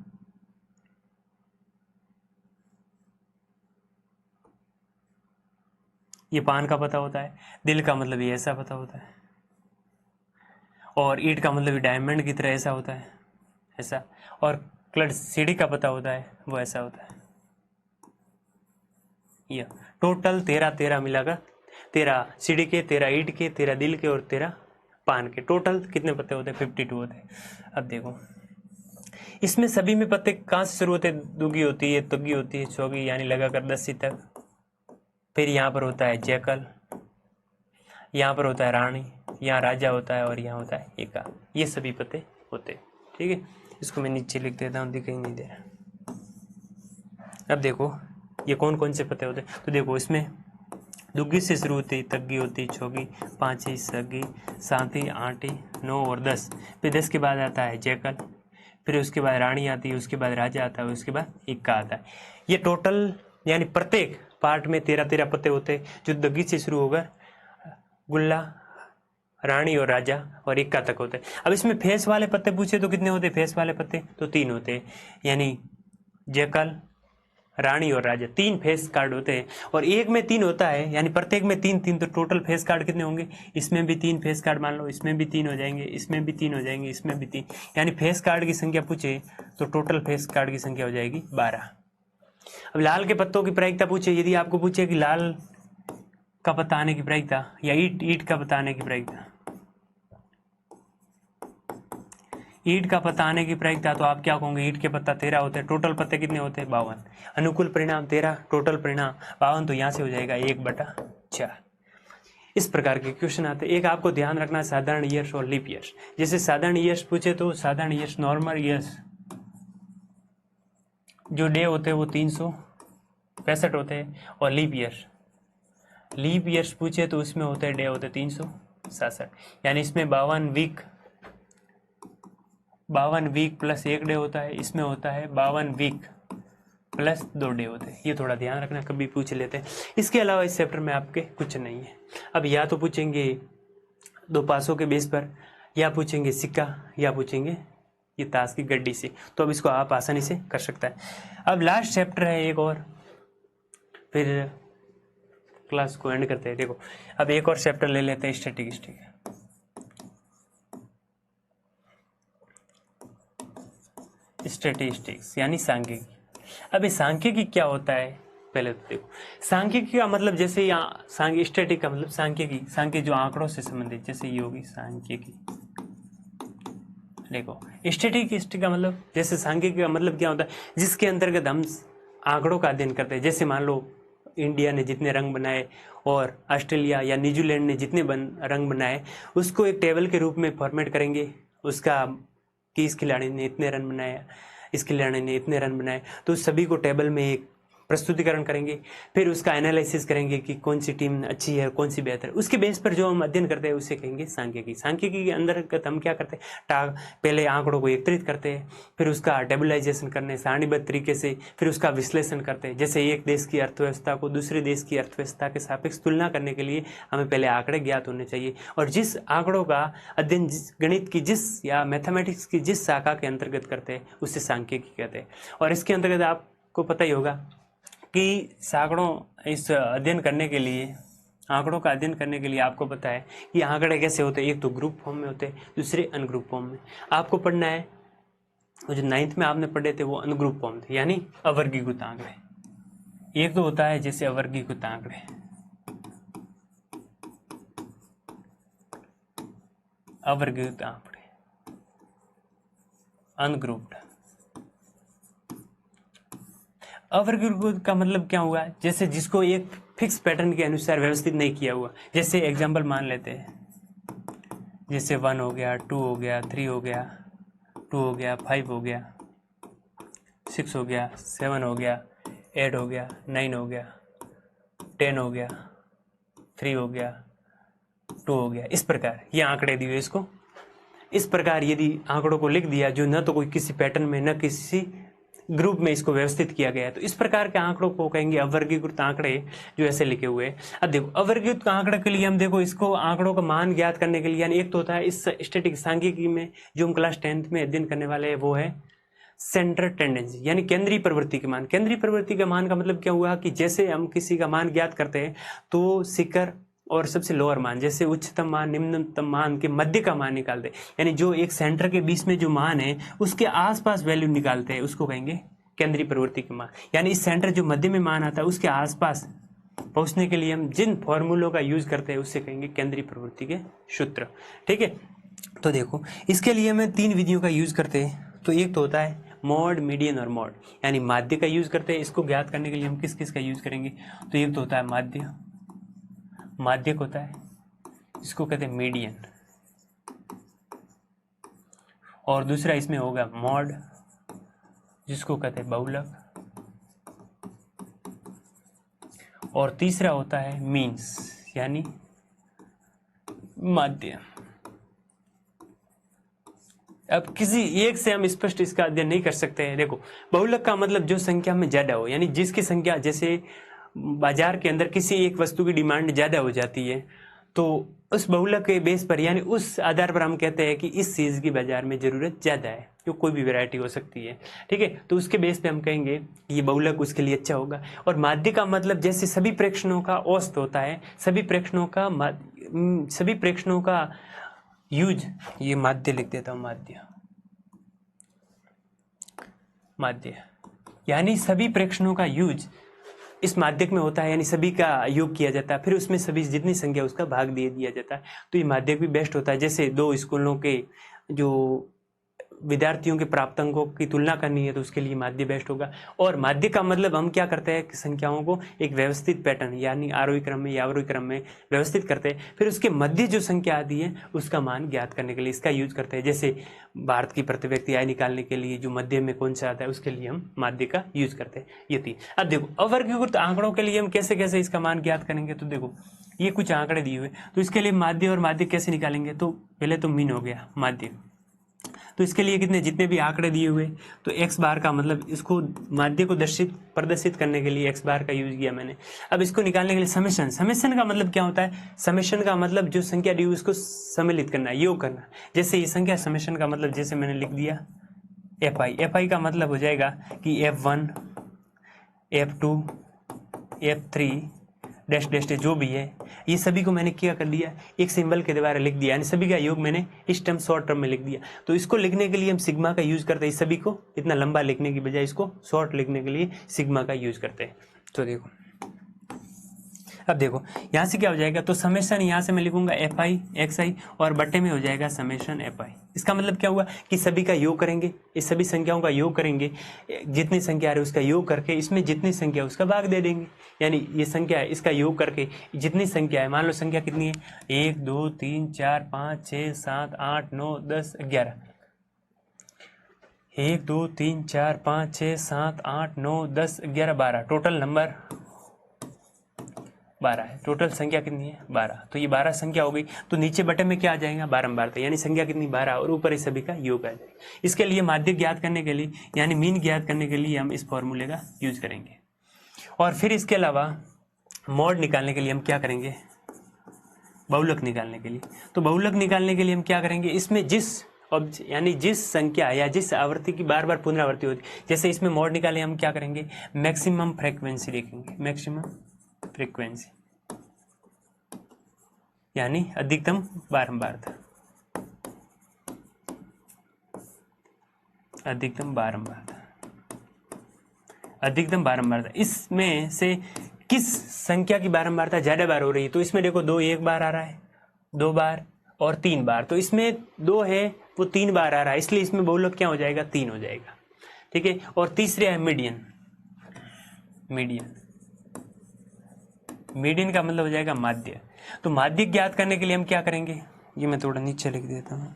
ये पान का पत्ता होता है। दिल का मतलब ये ऐसा पत्ता होता है। और ईट का मतलब ये डायमंड की तरह ऐसा होता है, ऐसा। और क्लड सीढ़ी का पत्ता होता है वो ऐसा होता है। ये टोटल 13 मिलाकर 13 सीढ़ी के, 13 ईट के, 13 दिल के और 13 पान के, टोटल कितने पत्ते होते हैं 52 होते हैं। अब देखो इसमें सभी में पत्ते कहाँ से शुरू होते हैं? दुगी होती है, तुगी होती है, चौगी यानी लगाकर 10 तक। फिर यहाँ पर होता है जैकल, यहाँ पर होता है रानी, यहाँ राजा होता है और यहाँ होता है एका। ये सभी पत्ते होते हैं, ठीक है। इसको मैं नीचे लिख देता हूँ, दिखाई नहीं दे रहा। अब देखो ये कौन कौन से पत्ते होते हैं, तो देखो इसमें दुग्गी से शुरू होती, तग्गी होती, चौगी, पाँची, सगी, साती, आठी, 9 और 10। फिर 10 के बाद आता है जैकल, फिर उसके बाद रानी आती है, उसके बाद राजा आता है, उसके बाद इक्का आता है। ये टोटल यानी प्रत्येक पार्ट में 13 पत्ते होते हैं, जो दग्गी से शुरू होकर गुल्ला, रानी और राजा और इक्का तक होते हैं। अब इसमें फेस वाले पत्ते पूछे तो कितने होते हैं? फेस वाले पत्ते तो 3 होते हैं, यानी जैकल, रानी और राजा, 3 फेस कार्ड होते हैं। और एक में 3 होता है, यानी प्रत्येक में 3, तो टोटल फेस कार्ड कितने होंगे? इसमें भी 3 फेस कार्ड मान लो, इसमें भी 3 हो जाएंगे, इसमें भी 3 हो जाएंगे, इसमें भी 3, यानी फेस कार्ड की संख्या पूछे तो टोटल फेस कार्ड की संख्या हो जाएगी 12। अब लाल के पत्तों की प्रायिकता पूछे, यदि आपको पूछे कि लाल का पत्ता आने की प्रायिकता या ईट का पत्ता आने की प्रायिकता, ईट का पत्ता आने की प्रायिकता, तो आप क्या कहोगे? ईट के पत्ता 13 होते हैं, टोटल पत्ते कितने होते हैं? 52। अनुकूल परिणाम 13, टोटल परिणाम 52, तो यहाँ से हो जाएगा 1/4। इस प्रकार के क्वेश्चन आते हैं। एक आपको ध्यान रखना, साधारण ईयर्स और लीप ईयर्स। जैसे साधारण ईयर्स पूछे तो साधारण ईयर्स, नॉर्मल ईयर्स जो डे होते हैं वो 365 होते हैं। और लीप ईयर्स पूछे तो उसमें होते हैं डे होते 367, यानी इसमें 52 वीक प्लस 1 डे होता है, इसमें होता है 52 वीक प्लस 2 डे होते हैं। ये थोड़ा ध्यान रखना, कभी पूछ लेते हैं। इसके अलावा इस चैप्टर में आपके कुछ नहीं है। अब या तो पूछेंगे 2 पासों के बेस पर, या पूछेंगे सिक्का, या पूछेंगे ये ताश की गड्डी से, तो अब इसको आप आसानी से कर सकता है। अब लास्ट चैप्टर है एक और, फिर क्लास को एंड करते हैं। देखो अब एक और चैप्टर ले लेते हैं, स्टैटिस्टिक्स यानी सांख्यिकी। अब ये सांख्यिकी क्या होता है पहले तो देखो। सांख्यिकी का मतलब जैसे यहाँ स्टैटिक का मतलब सांख्यिकी जो आंकड़ों से संबंधित, जैसे ये होगी सांख्यिकी। देखो स्टैटिस्टिक्स का मतलब, जैसे सांख्यिकी का मतलब क्या होता है? जिसके अंतर्गत हम आंकड़ों का अध्ययन करते हैं। जैसे मान लो इंडिया ने जितने रंग बनाए और ऑस्ट्रेलिया या न्यूजीलैंड ने जितने रंग बनाए, उसको एक टेबल के रूप में फॉर्मेट करेंगे, उसका कि इस खिलाड़ी ने इतने रन बनाए, इस खिलाड़ी ने इतने रन बनाए, तो सभी को टेबल में एक प्रस्तुतिकरण करेंगे। फिर उसका एनालिसिस करेंगे कि कौन सी टीम अच्छी है, कौन सी बेहतर है। उसके बेस पर जो हम अध्ययन करते हैं उसे कहेंगे सांख्यिकी। सांख्यिकी के अंतर्गत हम क्या करते हैं? पहले आंकड़ों को एकत्रित करते हैं, फिर उसका टेबलाइजेशन करने सारणीबद्ध तरीके से, फिर उसका विश्लेषण करते हैं। जैसे एक देश की अर्थव्यवस्था को दूसरे देश की अर्थव्यवस्था के सापेक्ष तुलना करने के लिए हमें पहले आंकड़े ज्ञात होने चाहिए, और जिस आंकड़ों का अध्ययन गणित की जिस या मैथमेटिक्स की जिस शाखा के अंतर्गत करते हैं उसे सांख्यिकी कहते हैं। और इसके अंतर्गत आपको पता ही होगा कि इस अध्ययन करने के लिए, आंकड़ों का अध्ययन करने के लिए आपको पता है कि आंकड़े कैसे होते हैं। एक तो ग्रुप फॉर्म में होते हैं, दूसरे अनग्रुप फॉर्म में। आपको पढ़ना है, वो जो 9th में आपने पढ़े थे वो अनग्रुप फॉर्म थे, यानी अवर्गीकृत आंकड़े। एक तो होता है जैसे अवर्गीकृत आंकड़े, अनग्रुप्ड। अवर्गीकृत का मतलब क्या हुआ? जैसे जिसको एक फिक्स पैटर्न के अनुसार व्यवस्थित नहीं किया हुआ। जैसे एग्जाम्पल मान लेते हैं, जैसे 1 हो गया, 2 हो गया, 3 हो गया, 2 हो गया, 5 हो गया, 6 हो गया, 7 हो गया, 8 हो गया, 9 हो गया, 10 हो गया, 3 हो गया, 2 हो गया। इस प्रकार ये आंकड़े दिए इसको। इस प्रकार यदि आंकड़ों को लिख दिया जो न तो कोई किसी पैटर्न में न किसी ग्रुप में इसको व्यवस्थित किया गया है, तो इस प्रकार के आंकड़ों को कहेंगे अवर्गीकृत आंकड़े, जो ऐसे लिखे हुए हैं। अब देखो अवर्गीकृत आंकड़े के लिए हम देखो इसको आंकड़ों का मान ज्ञात करने के लिए, यानी एक तो होता है इस स्टैटिक सांख्यिकी में जो हम क्लास 10th में अध्ययन करने वाले हैं, वो है सेंट्रल टेंडेंसी, यानी केंद्रीय प्रवृत्ति के मान। केंद्रीय प्रवृत्ति के मान का मतलब क्या हुआ कि जैसे हम किसी का मान ज्ञात करते हैं तो शिखर और सबसे लोअर मान, जैसे उच्चतम मान निम्नतम मान के मध्य का मान निकालते हैं, यानी जो एक सेंटर के बीच में जो मान है उसके आसपास वैल्यू निकालते हैं, उसको कहेंगे केंद्रीय प्रवृत्ति के मान। यानी इस सेंटर जो मध्य में मान आता है उसके आसपास पहुंचने के लिए हम जिन फॉर्मूलों का यूज करते हैं उससे कहेंगे केंद्रीय प्रवृत्ति के सूत्र। ठीक है, तो देखो इसके लिए हमें 3 विधियों का यूज करते हैं। तो एक तो होता है मॉड, मीडियन और मॉड, यानी माध्य का यूज करते हैं। इसको ज्ञात करने के लिए हम किस किस का यूज करेंगे? तो एक तो होता है माध्यक होता है, इसको कहते हैं मीडियन, और दूसरा इसमें होगा मॉड, जिसको कहते हैं बहुलक, और तीसरा होता है मीन्स, यानी माध्य। अब किसी एक से हम स्पष्ट इसका अध्ययन नहीं कर सकते हैं। देखो बहुलक का मतलब जो संख्या में ज्यादा हो, यानी जिसकी संख्या, जैसे बाजार के अंदर किसी एक वस्तु की डिमांड ज्यादा हो जाती है तो उस बहुलक के बेस पर, यानी उस आधार पर हम कहते हैं कि इस चीज की बाजार में जरूरत ज्यादा है, जो कोई भी वैरायटी हो सकती है। ठीक है, तो उसके बेस पे हम कहेंगे ये बहुलक उसके लिए अच्छा होगा। और माध्य का मतलब जैसे सभी प्रेक्षणों का औसत होता है, सभी प्रेक्षणों का यूज, ये माध्य लिख देता हूं, माध्य यानी सभी प्रेक्षणों का यूज इस माध्यक में होता है, यानी सभी का योग किया जाता है, फिर उसमें सभी जितनी संख्या उसका भाग दे दिया जाता है। तो ये माध्यक भी बेस्ट होता है। जैसे 2 स्कूलों के जो विद्यार्थियों के प्राप्तांकों की तुलना करनी है तो उसके लिए माध्य बेस्ट होगा। और माध्य का मतलब हम क्या करते हैं कि संख्याओं को एक व्यवस्थित पैटर्न, यानी आरोही क्रम में या अवरोही क्रम में व्यवस्थित करते हैं, फिर उसके मध्य जो संख्या आती है उसका मान ज्ञात करने के लिए इसका यूज करते हैं। जैसे भारत की प्रति व्यक्ति आय निकालने के लिए जो मध्य में कौन सा आता है उसके लिए हम माध्य का यूज करते हैं। ये थी। अब देखो अवर्गीकृत आंकड़ों के लिए हम कैसे कैसे इसका मान ज्ञात करेंगे। तो देखो ये कुछ आंकड़े दिए हुए, तो इसके लिए माध्य और माध्य कैसे निकालेंगे। तो पहले तो मीन हो गया माध्य, तो इसके लिए कितने जितने भी आंकड़े दिए हुए, तो एक्स बार का मतलब इसको माध्य को प्रदर्शित करने के लिए एक्स बार का यूज किया मैंने। अब इसको निकालने के लिए समेशन का मतलब क्या होता है। समेशन का मतलब जो संख्या दी हुई उसको सम्मिलित करना, योग करना। जैसे ये संख्या समेशन का मतलब जैसे मैंने लिख दिया एफ आई का मतलब हो जाएगा कि F1 F2 F3 dash dash जो भी है, ये सभी को मैंने क्या कर दिया, एक सिंबल के द्वारा लिख दिया, यानी सभी का योग मैंने इस टर्म शॉर्ट टर्म में लिख दिया। तो इसको लिखने के लिए हम सिग्मा का यूज करते हैं। इस सभी को इतना लंबा लिखने की बजाय इसको शॉर्ट लिखने के लिए सिग्मा का यूज करते हैं। तो देखो अब देखो यहाँ से क्या हो जाएगा, तो समेशन यहाँ से मैं लिखूंगा एफ आई एक्स आई और बट्टे में हो जाएगा समेशन एफ आई। इसका मतलब क्या हुआ कि सभी का योग करेंगे, इस सभी संख्याओं का योग करेंगे, जितनी संख्या आ रही है उसका योग करके इसमें जितनी संख्या उसका भाग दे देंगे। यानी ये संख्या है इसका योग करके जितनी संख्या है, मान लो संख्या कितनी है 1 2 3 4 5 6 7 8 9 10 11, 1 2 3 4 5 6 7 8 9 10 11 12, टोटल नंबर 12 है। टोटल संख्या कितनी है 12। तो ये 12 संख्या हो गई, तो नीचे बटन में क्या आ जाएगा बारंबारता, यानी संख्या कितनी 12 और ऊपर इस सभी का योग आ जाएगा। इसके लिए माध्य ज्ञात करने के लिए, यानी मीन ज्ञात करने के लिए हम इस फॉर्मूले का यूज करेंगे। और फिर इसके अलावा मॉड निकालने के लिए हम क्या करेंगे, बहुलक निकालने के लिए। तो बहुलक निकालने के लिए हम क्या करेंगे, इसमें यानी जिस संख्या या जिस आवृत्ति की बार बार पुनरावृत्ति होती, जैसे इसमें मॉड निकाले हम क्या करेंगे, मैक्सिमम फ्रीक्वेंसी देखेंगे, मैक्सिमम फ्रीक्वेंसी यानी अधिकतम बारंबारता, अधिकतम बारंबारता। इसमें से किस संख्या की बारंबारता ज्यादा बार हो रही है। तो इसमें देखो 2 एक बार आ रहा है, 2 बार और 3 बार, तो इसमें 2 है वो 3 बार आ रहा है, इसलिए इसमें बहुलक क्या हो जाएगा 3 हो जाएगा। ठीक है, और तीसरे है मीडियन का मतलब हो जाएगा माध्य। तो माध्य ज्ञात करने के लिए हम क्या करेंगे, ये मैं थोड़ा नीचे लिख देता हूँ।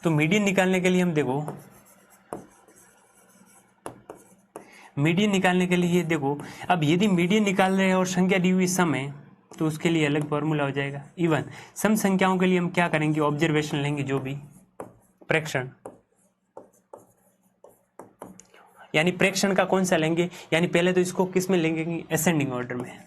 तो मीडियन निकालने के लिए हम देखो, मीडियन निकालने के लिए देखो, अब यदि मीडियन निकाल रहे हैं और संख्या दी हुई सम है तो उसके लिए अलग फॉर्मूला हो जाएगा। इवन सम संख्याओं के लिए हम क्या करेंगे, ऑब्जर्वेशन लेंगे, जो भी प्रेक्षण, यानी प्रेक्षण का कौन सा लेंगे, यानी पहले तो इसको किस में लेंगे, असेंडिंग ऑर्डर में।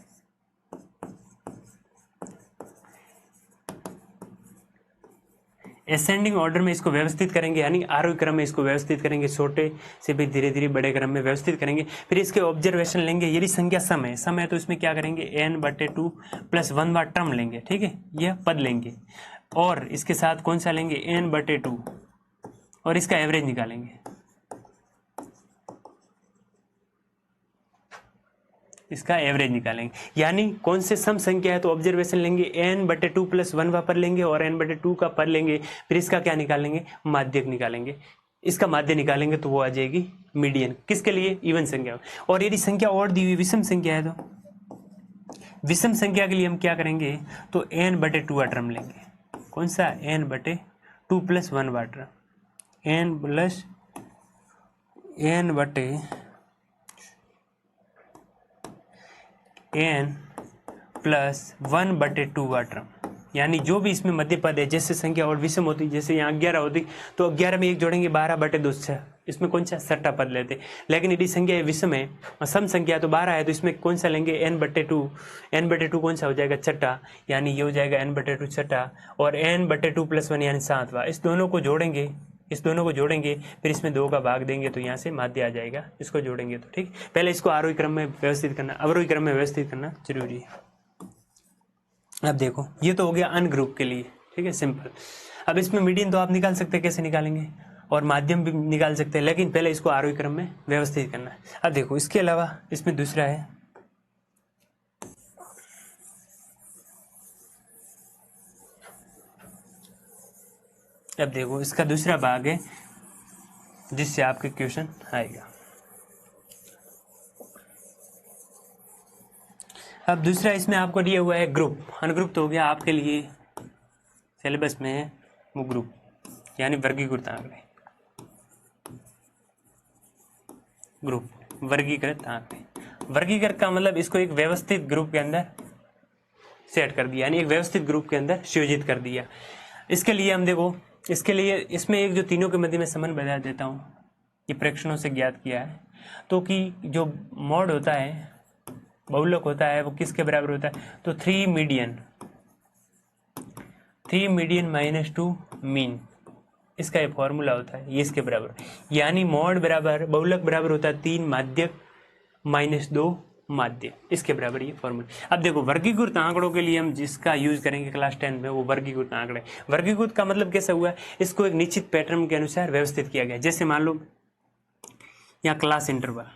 असेंडिंग ऑर्डर में इसको व्यवस्थित करेंगे, यानी आरोही क्रम में इसको व्यवस्थित करेंगे, छोटे से भी धीरे धीरे बड़े क्रम में व्यवस्थित करेंगे। फिर इसके ऑब्जर्वेशन लेंगे, यदि संख्या सम है तो इसमें क्या करेंगे, n/2 + 1 बार टर्म लेंगे, ठीक है, यह पद लेंगे, और इसके साथ कौन सा लेंगे, n/2, और इसका एवरेज निकालेंगे। इसका एवरेज निकालेंगे, यानी कौन से सम संख्या है तो ऑब्जर्वेशन लेंगे, n/2 + 1 पर लेंगे और n/2 का पर लेंगे, फिर इसका क्या निकालेंगे, माध्यक निकालेंगे। इसका माध्य निकालेंगे तो वो आ जाएगी मीडियन, किसके लिए, इवन संख्या। और यदि संख्या और दी हुई विषम संख्या है तो विषम संख्या के लिए हम क्या करेंगे, तो n/2 का टर्म लेंगे, कौन सा, n/2 + 1 बार टर्म, n + 1/2 बार टर्म, यानी जो भी इसमें मध्य पद है, जैसे संख्या और विषम होती, जैसे यहाँ 11 होती तो 11 में 1 जोड़ेंगे, 12/2 6, इसमें कौन सा, छठा पद लेते। लेकिन यदि संख्या विषम है, सम संख्या तो 12 है, तो इसमें कौन सा लेंगे, n/2 कौन सा हो जाएगा, छठा, यानी ये हो जाएगा n/2 छठा, और n/2 + 1 यानी 7वां। इस दोनों को जोड़ेंगे, फिर इसमें 2 का भाग देंगे तो यहाँ से माध्य आ जाएगा, इसको जोड़ेंगे तो ठीक। पहले इसको आरोही क्रम में व्यवस्थित करना, अवरोही क्रम में व्यवस्थित करना जरूरी है। अब देखो, ये तो हो गया अन ग्रुप के लिए, ठीक है, सिंपल। अब इसमें मीडियन तो आप निकाल सकते हैं, कैसे निकालेंगे, और माध्यम भी निकाल सकते हैं, लेकिन पहले इसको आरोही क्रम में व्यवस्थित करना है। अब देखो, इसके अलावा इसमें दूसरा है, अब देखो इसका दूसरा भाग है जिससे आपके क्वेश्चन आएगा। अब दूसरा इसमें आपको दिया हुआ है ग्रुप, अनग्रुप तो हो गया आपके लिए सिलेबस में है वो ग्रुप, यानी वर्गीकृत आंकड़े, ग्रुप वर्गीकृत आंकड़े। वर्गीकृत का मतलब इसको एक व्यवस्थित ग्रुप के अंदर सेट कर दिया, यानी एक व्यवस्थित ग्रुप के अंदर संयोजित कर दिया। इसके लिए हम देखो, इसके लिए इसमें एक जो तीनों के मध्य में संबंध बता देता हूँ, ये प्रेक्षणों से ज्ञात किया है, तो कि जो मॉड होता है, बहुलक होता है, वो किसके बराबर होता है, तो 3 मीडियन -2 मीन, इसका ये फॉर्मूला होता है, ये इसके बराबर, यानी मॉड बराबर बहुलक बराबर होता है 3 माध्यक -2 माध्य, इसके बराबर ये फॉर्मूला। अब देखो, वर्गीकृत आंकड़ों के लिए हम जिसका यूज करेंगे क्लास 10 में, वो वर्गीकृत आंकड़े। वर्गीकृत का मतलब कैसा हुआ, इसको एक निश्चित पैटर्न के अनुसार व्यवस्थित किया गया। जैसे मान लो यहाँ क्लास इंटरवल,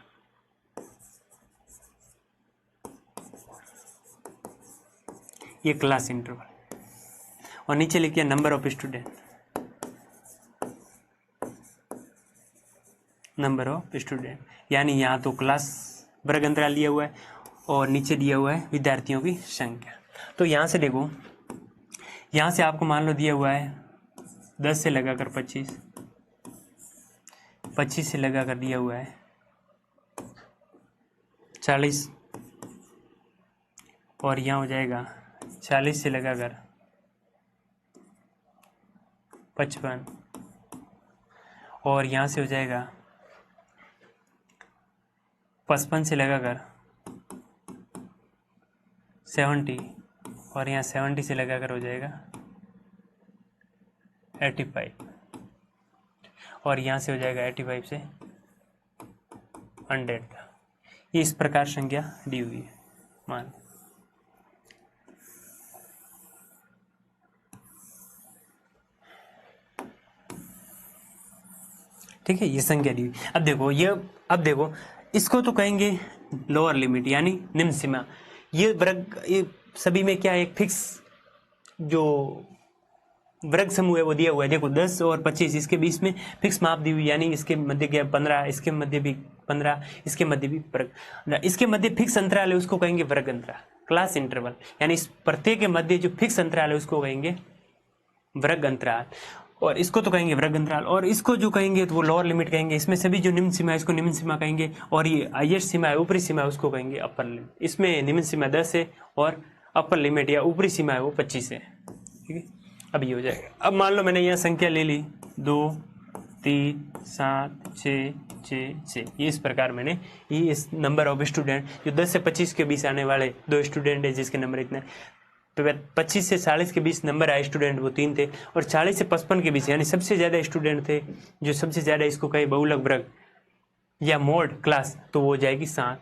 ये क्लास इंटरवल, और नीचे लिखिए नंबर ऑफ स्टूडेंट, यानी यहाँ तो क्लास वर्ग अंतराल दिया हुआ है और नीचे दिया हुआ है विद्यार्थियों की संख्या। तो यहाँ से देखो, यहाँ से आपको मान लो दिया हुआ है 10 से लगाकर 25, 25 से लगाकर दिया हुआ है 40, और यहाँ हो जाएगा 40 से लगाकर 55, और यहाँ से हो जाएगा 55 से लगाकर 70, और यहाँ 70 से लगाकर हो जाएगा 85, और यहाँ से हो जाएगा 85 से 100 का। ये इस प्रकार संख्या दी हुई है, मान। ठीक है, ये संख्या दी हुई। अब देखो इसको तो कहेंगे लोअर लिमिट, यानी निम्न सीमा। ये वर्ग, ये सभी में क्या एक फिक्स जो वर्ग समूह है वो दिया हुआ है। देखो 10 और 25 इसके बीच में फिक्स माप दी हुई, यानी इसके मध्य क्या 15, इसके मध्य भी 15, इसके मध्य भी वर्ग, इसके मध्य फिक्स अंतराल है उसको कहेंगे वर्ग अंतराल, क्लास इंटरवल। यानी इस प्रत्येक के मध्य जो फिक्स अंतराल है उसको कहेंगे वर्ग अंतराल, और इसको तो कहेंगे वर्ग अंतराल, और इसको जो कहेंगे तो वो लोअर लिमिट कहेंगे। इसमें सभी जो निम्न सीमा है इसको निम्न सीमा कहेंगे, और ये हाईएस्ट सीमा है ऊपरी सीमा है उसको कहेंगे अपर लिमिट। इसमें निम्न सीमा 10 है और अपर लिमिट या ऊपरी सीमा है वो 25 है। ठीक है, अब ये हो जाएगा। अब मान लो मैंने यहाँ संख्या ले ली 2, 3, 7, 6, 6, 6, ये इस प्रकार मैंने ये इस नंबर ऑफ स्टूडेंट जो 10 से 25 के बीच आने वाले 2 स्टूडेंट है जिसके नंबर इतने, 25 से 40 के बीच नंबर आए स्टूडेंट वो 3 थे, और 40 से 55 के बीच यानी सबसे ज़्यादा स्टूडेंट थे, जो सबसे ज़्यादा इसको कहे बहुलक वर्ग या मोड क्लास, तो वो हो जाएगी 7।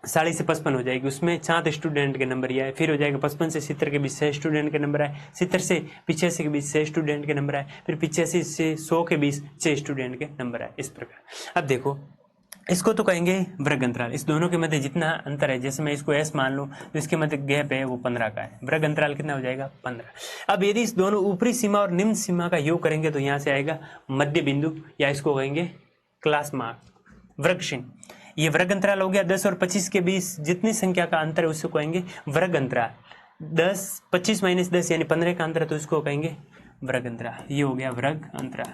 40 से 55 हो जाएगी, उसमें 7 स्टूडेंट के नंबर आए। फिर हो जाएगा 55 से 70 के बीच 6 स्टूडेंट के नंबर आए, 70 से 85 के बीच 6 स्टूडेंट के नंबर आए, फिर 85 से 100 के बीच 6 स्टूडेंट के नंबर आए, इस प्रकार। अब देखो इसको तो कहेंगे वर्ग अंतराल, इस दोनों के मध्य जितना अंतर है, जैसे मैं इसको S मान लूँ तो इसके मध्य गैप है वो 15 का है, वर्ग अंतराल कितना हो जाएगा 15। अब यदि इस दोनों ऊपरी सीमा और निम्न सीमा का योग करेंगे तो यहाँ से आएगा मध्य बिंदु, या इसको कहेंगे क्लास मार्क, वर्ग चिन्ह। ये वर्ग अंतराल हो गया। 10 और 25 के बीच जितनी संख्या का अंतर है उसको कहेंगे वर्ग अंतराल। 10 25 माइनस 10 यानी 15 का अंतर है तो इसको कहेंगे वर्ग अंतराल। ये हो गया वर्ग अंतराल,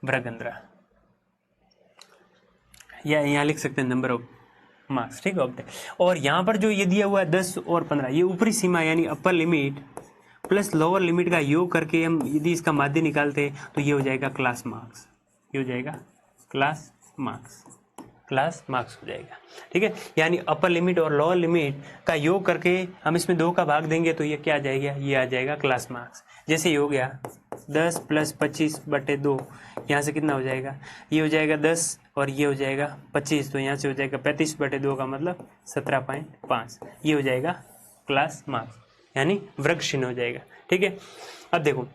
वर्ग अंतराल, या यहाँ लिख सकते हैं नंबर ऑफ मार्क्स। ठीक है, और यहाँ पर जो ये दिया हुआ है 10 और 15, ये ऊपरी सीमा यानी upper limit plus lower limit का योग करके हम यदि इसका माध्य निकालते हैं तो ये हो जाएगा क्लास मार्क्स, ये हो जाएगा क्लास मार्क्स, क्लास मार्क्स हो जाएगा। ठीक है, यानी अपर लिमिट और लोअर लिमिट का योग करके हम इसमें 2 का भाग देंगे तो ये क्या आ जाएगा, ये आ जाएगा क्लास मार्क्स। जैसे ये हो गया 10 + 25/2, यहाँ से कितना हो जाएगा, ये हो जाएगा 10 और ये हो जाएगा 25, तो यहाँ से हो जाएगा 35/2 का मतलब 17.5, ये हो जाएगा क्लास मार्क्स, यानी वर्ग चिन्ह हो जाएगा। ठीक है, अब देखो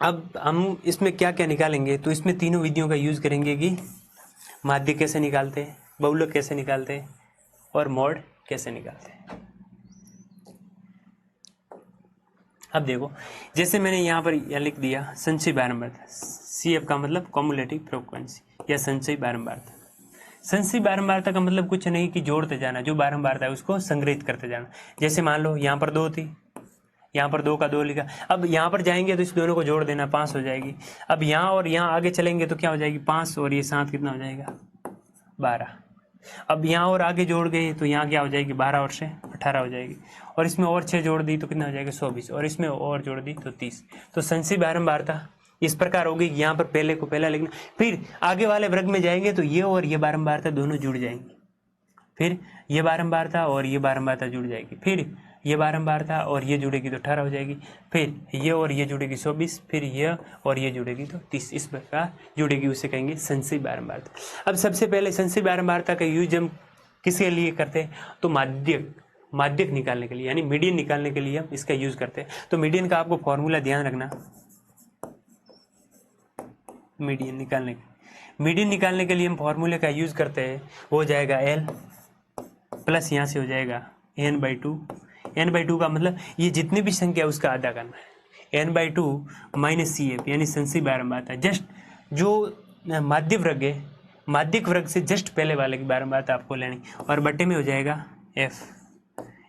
अब हम इसमें क्या क्या निकालेंगे, तो इसमें तीनों विधियों का यूज़ करेंगे कि माध्य कैसे निकालते हैं, बहुलक कैसे निकालते हैं और मॉड कैसे निकालते हैं। अब देखो जैसे मैंने यहाँ पर यह लिख दिया संचयी बारंबारता, CF का मतलब कॉम्युलेटिव फ्रीक्वेंसी या संचयी बारंबारता। संचयी बारंबारता का मतलब कुछ नहीं कि जोड़ते जाना, जो बारंबारता है उसको संग्रहित करते जाना। जैसे मान लो यहाँ पर 2 थी, यहाँ पर 2 का 2 लिखा, अब यहाँ पर जाएंगे तो इस दोनों को जोड़ देना, 5 हो जाएगी। अब यहाँ और यहाँ आगे चलेंगे तो क्या हो जाएगी 5 और ये 7 कितना हो जाएगा 12। अब यहाँ और आगे जोड़ गए तो यहाँ क्या हो जाएगी 12 और 6 18 हो जाएगी, और इसमें और 6 जोड़ दी तो कितना हो जाएगा 24, और इसमें और जोड़ दी तो 30। तो संचयी बारंबारता इस प्रकार होगी, यहाँ पर पहले को पहला लिखना, फिर आगे वाले वर्ग में जाएंगे तो ये और ये बारंबारता दोनों जुड़ जाएंगी, फिर ये बारंबारता और ये बारंबारता जुड़ जाएगी, फिर ये बारंबारता और ये जुड़ेगी तो 18 हो जाएगी, फिर ये और ये जुड़ेगी 24, फिर ये और ये जुड़ेगी तो 30, इस प्रकार जुड़ेगी, उसे कहेंगे संचयी बारंबारता। अब सबसे पहले संचयी बारंबारता का यूज हम किसके लिए करते हैं, तो माध्यक निकालने के लिए, यानी मीडियन निकालने के लिए हम इसका यूज करते हैं। तो मीडियन का आपको फॉर्मूला ध्यान रखना, मीडियन निकालने के लिए हम फॉर्मूले का यूज करते हैं, वो हो जाएगा L प्लस यहाँ से हो जाएगा n/2। n/2 का मतलब ये जितनी भी संख्या उसका आधा करना है, n/2 माइनस CF यानी संचयी बारंबारता, जस्ट जो माध्य वर्ग है, माध्यक वर्ग से जस्ट पहले वाले की बारंबारता आपको लेनी, और बट्टे में हो जाएगा F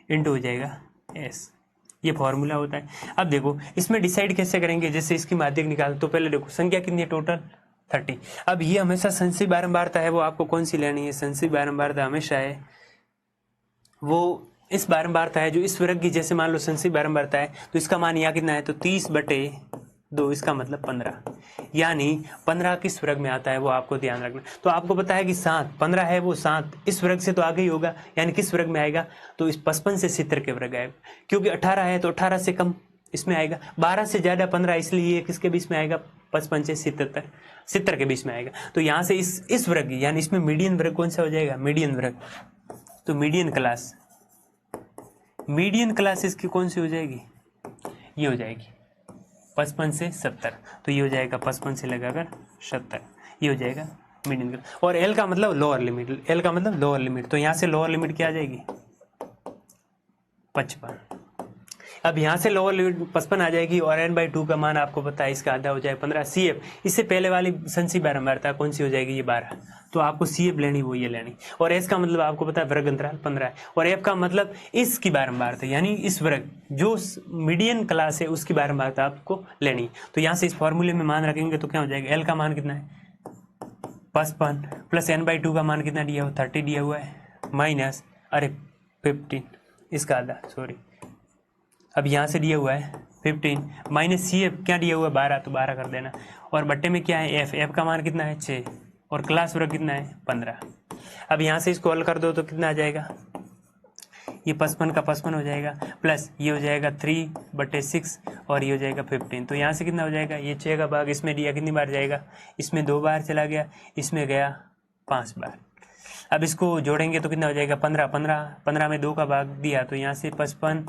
इंटू हो जाएगा S, ये फॉर्मूला होता है। अब देखो इसमें डिसाइड कैसे करेंगे, जैसे इसकी माध्यक निकाल तो पहले देखो संख्या कितनी है टोटल 30। अब ये हमेशा संचयी बारंबारता है, वो आपको कौन सी लेनी है, संचयी बारंबारता हमेशा है वो इस बारंबारता है जो इस वर्ग की, जैसे मान लो संचयी बारंबारता है तो इसका मान यहाँ कितना है, तो 30/2, इसका मतलब 15, यानी 15 किस वर्ग में आता है वो आपको ध्यान रखना। तो आपको पता है कि 15 है वो 7 इस वर्ग से तो आगे ही होगा, यानी किस वर्ग में आएगा, तो इस 55 से 70 के वर्ग आएगा, क्योंकि 18 है तो 18 से कम इसमें आएगा, 12 से ज़्यादा 15, इसलिए किसके बीच में आएगा 55 से 70 के बीच में आएगा। तो यहाँ से इस वर्ग यानी इसमें मीडियन वर्ग कौन सा हो जाएगा, मीडियन वर्ग, तो मीडियन क्लास इसकी कौन सी हो जाएगी, ये हो जाएगी 55 से 70, तो ये हो जाएगा 55 से लगाकर 70, ये हो जाएगा मीडियन क्लास। और L का मतलब लोअर लिमिट, तो यहाँ से लोअर लिमिट क्या आ जाएगी 55, अब यहाँ से लोअर लिमिट 55 आ जाएगी और n/2 का मान आपको पता है, इसका आधा हो जाए 15 CF। इससे पहले वाली संसी बारंबारता कौन सी हो जाएगी, ये 12। तो आपको CF लेनी वो ये लेनी, और S का मतलब आपको पता है वर्ग अंतराल 15 है, और F का मतलब इसकी बारंबारता यानी इस वर्ग जो मीडियन क्लास है उसकी बारंबारता आपको लेनी। तो यहाँ से इस फॉर्मूले में मान रखेंगे तो क्या हो जाएगा, L का मान कितना है 55 प्लस n/2 का मान कितना दिया हुआ 30 दिया हुआ है, माइनस 15 इसका आधा सॉरी, अब यहाँ से दिया हुआ है 15 माइनस CF क्या दिया हुआ है 12, तो 12 कर देना, और बट्टे में क्या है F का मान कितना है 6 और क्लास वर्ग कितना है 15। अब यहाँ से इसको हल कर दो तो कितना आ जाएगा, ये 55 का 55 हो जाएगा, प्लस ये हो जाएगा 3/6 और ये हो जाएगा 15। तो यहाँ से कितना हो जाएगा, ये 6 का भाग इसमें दिया कितनी बार जाएगा, इसमें 2 बार चला गया, इसमें गया 5 बार। अब इसको जोड़ेंगे तो कितना हो जाएगा 15 में 2 का भाग दिया तो यहाँ से 55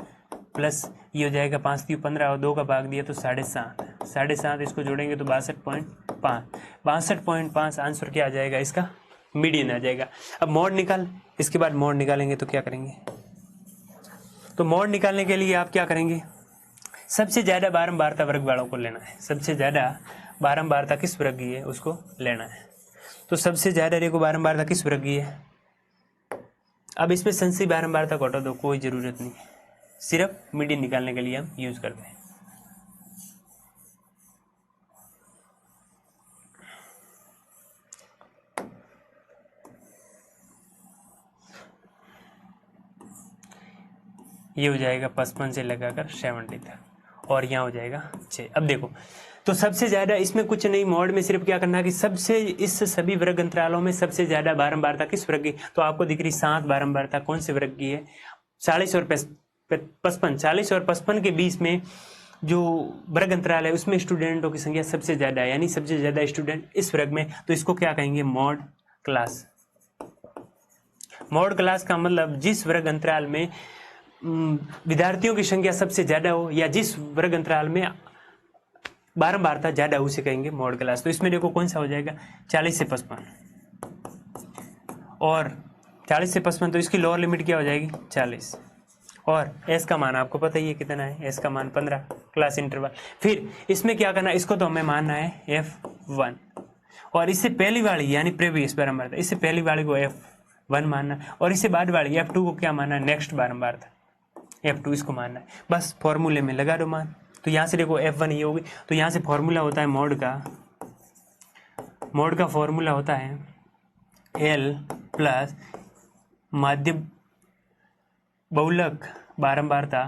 प्लस ये हो जाएगा 5 की 15 और 2 का भाग दिया तो 7.5 इसको जोड़ेंगे तो 62.5 आंसर क्या आ जाएगा, इसका मीडियन आ जाएगा। अब मोड निकाल, इसके बाद मोड निकालेंगे तो क्या करेंगे, तो मोड निकालने के लिए आप क्या करेंगे, सबसे ज़्यादा बारंबारता वर्ग वालों को लेना है, सबसे ज़्यादा बारंबारता किस वर्ग की है उसको लेना है। तो सबसे ज़्यादा देखो बारंबारता किस वर्ग की है, अब इसमें संसी बारंबारता को हटा दो, कोई ज़रूरत नहीं, सिर्फ मीडियन निकालने के लिए हम यूज़ करते हैं। ये हो जाएगा 55 से लगाकर 70 तक और यहाँ हो जाएगा 6। अब देखो तो सबसे ज़्यादा इसमें कुछ नहीं, मोड में सिर्फ क्या करना है कि सबसे इस सभी वर्ग अंतरालों में सबसे ज़्यादा बारंबारता किस वर्ग की, तो आपको दिख रही 7 बारंबारता कौन से वर्ग की है, 40 और 55। 40 और 55 के बीच में जो वर्ग अंतराल है उसमें स्टूडेंटों की संख्या सबसे ज़्यादा है, यानी सबसे ज़्यादा स्टूडेंट इस वर्ग में, तो इसको क्या कहेंगे मॉड क्लास। मॉड क्लास का मतलब जिस वर्ग अंतराल में विद्यार्थियों की संख्या सबसे ज़्यादा हो या जिस वर्ग अंतराल में बारंबारता ज़्यादा उसे कहेंगे मॉड क्लास। तो इसमें देखो कौन सा हो जाएगा 40 से 55 और 40 से 55, तो इसकी लोअर लिमिट क्या हो जाएगी 40 और S का मान आपको पता ही है कितना है, S का मान 15 क्लास इंटरवल। फिर इसमें क्या करना है, इसको तो हमें मानना है F1 और इससे पहली वाली यानी प्रीवियस बारंबारता, इससे पहली वाली को F1 मानना और इससे बाद वाली F2 को क्या मानना है नेक्स्ट बारंबारता F2 इसको मानना है, बस फॉर्मूले में लगा दो मान। तो यहाँ से देखो F1 ये होगी, तो यहाँ से फॉर्मूला होता है मोड का फॉर्मूला होता है L प्लस माध्य बहुलक बारंबारता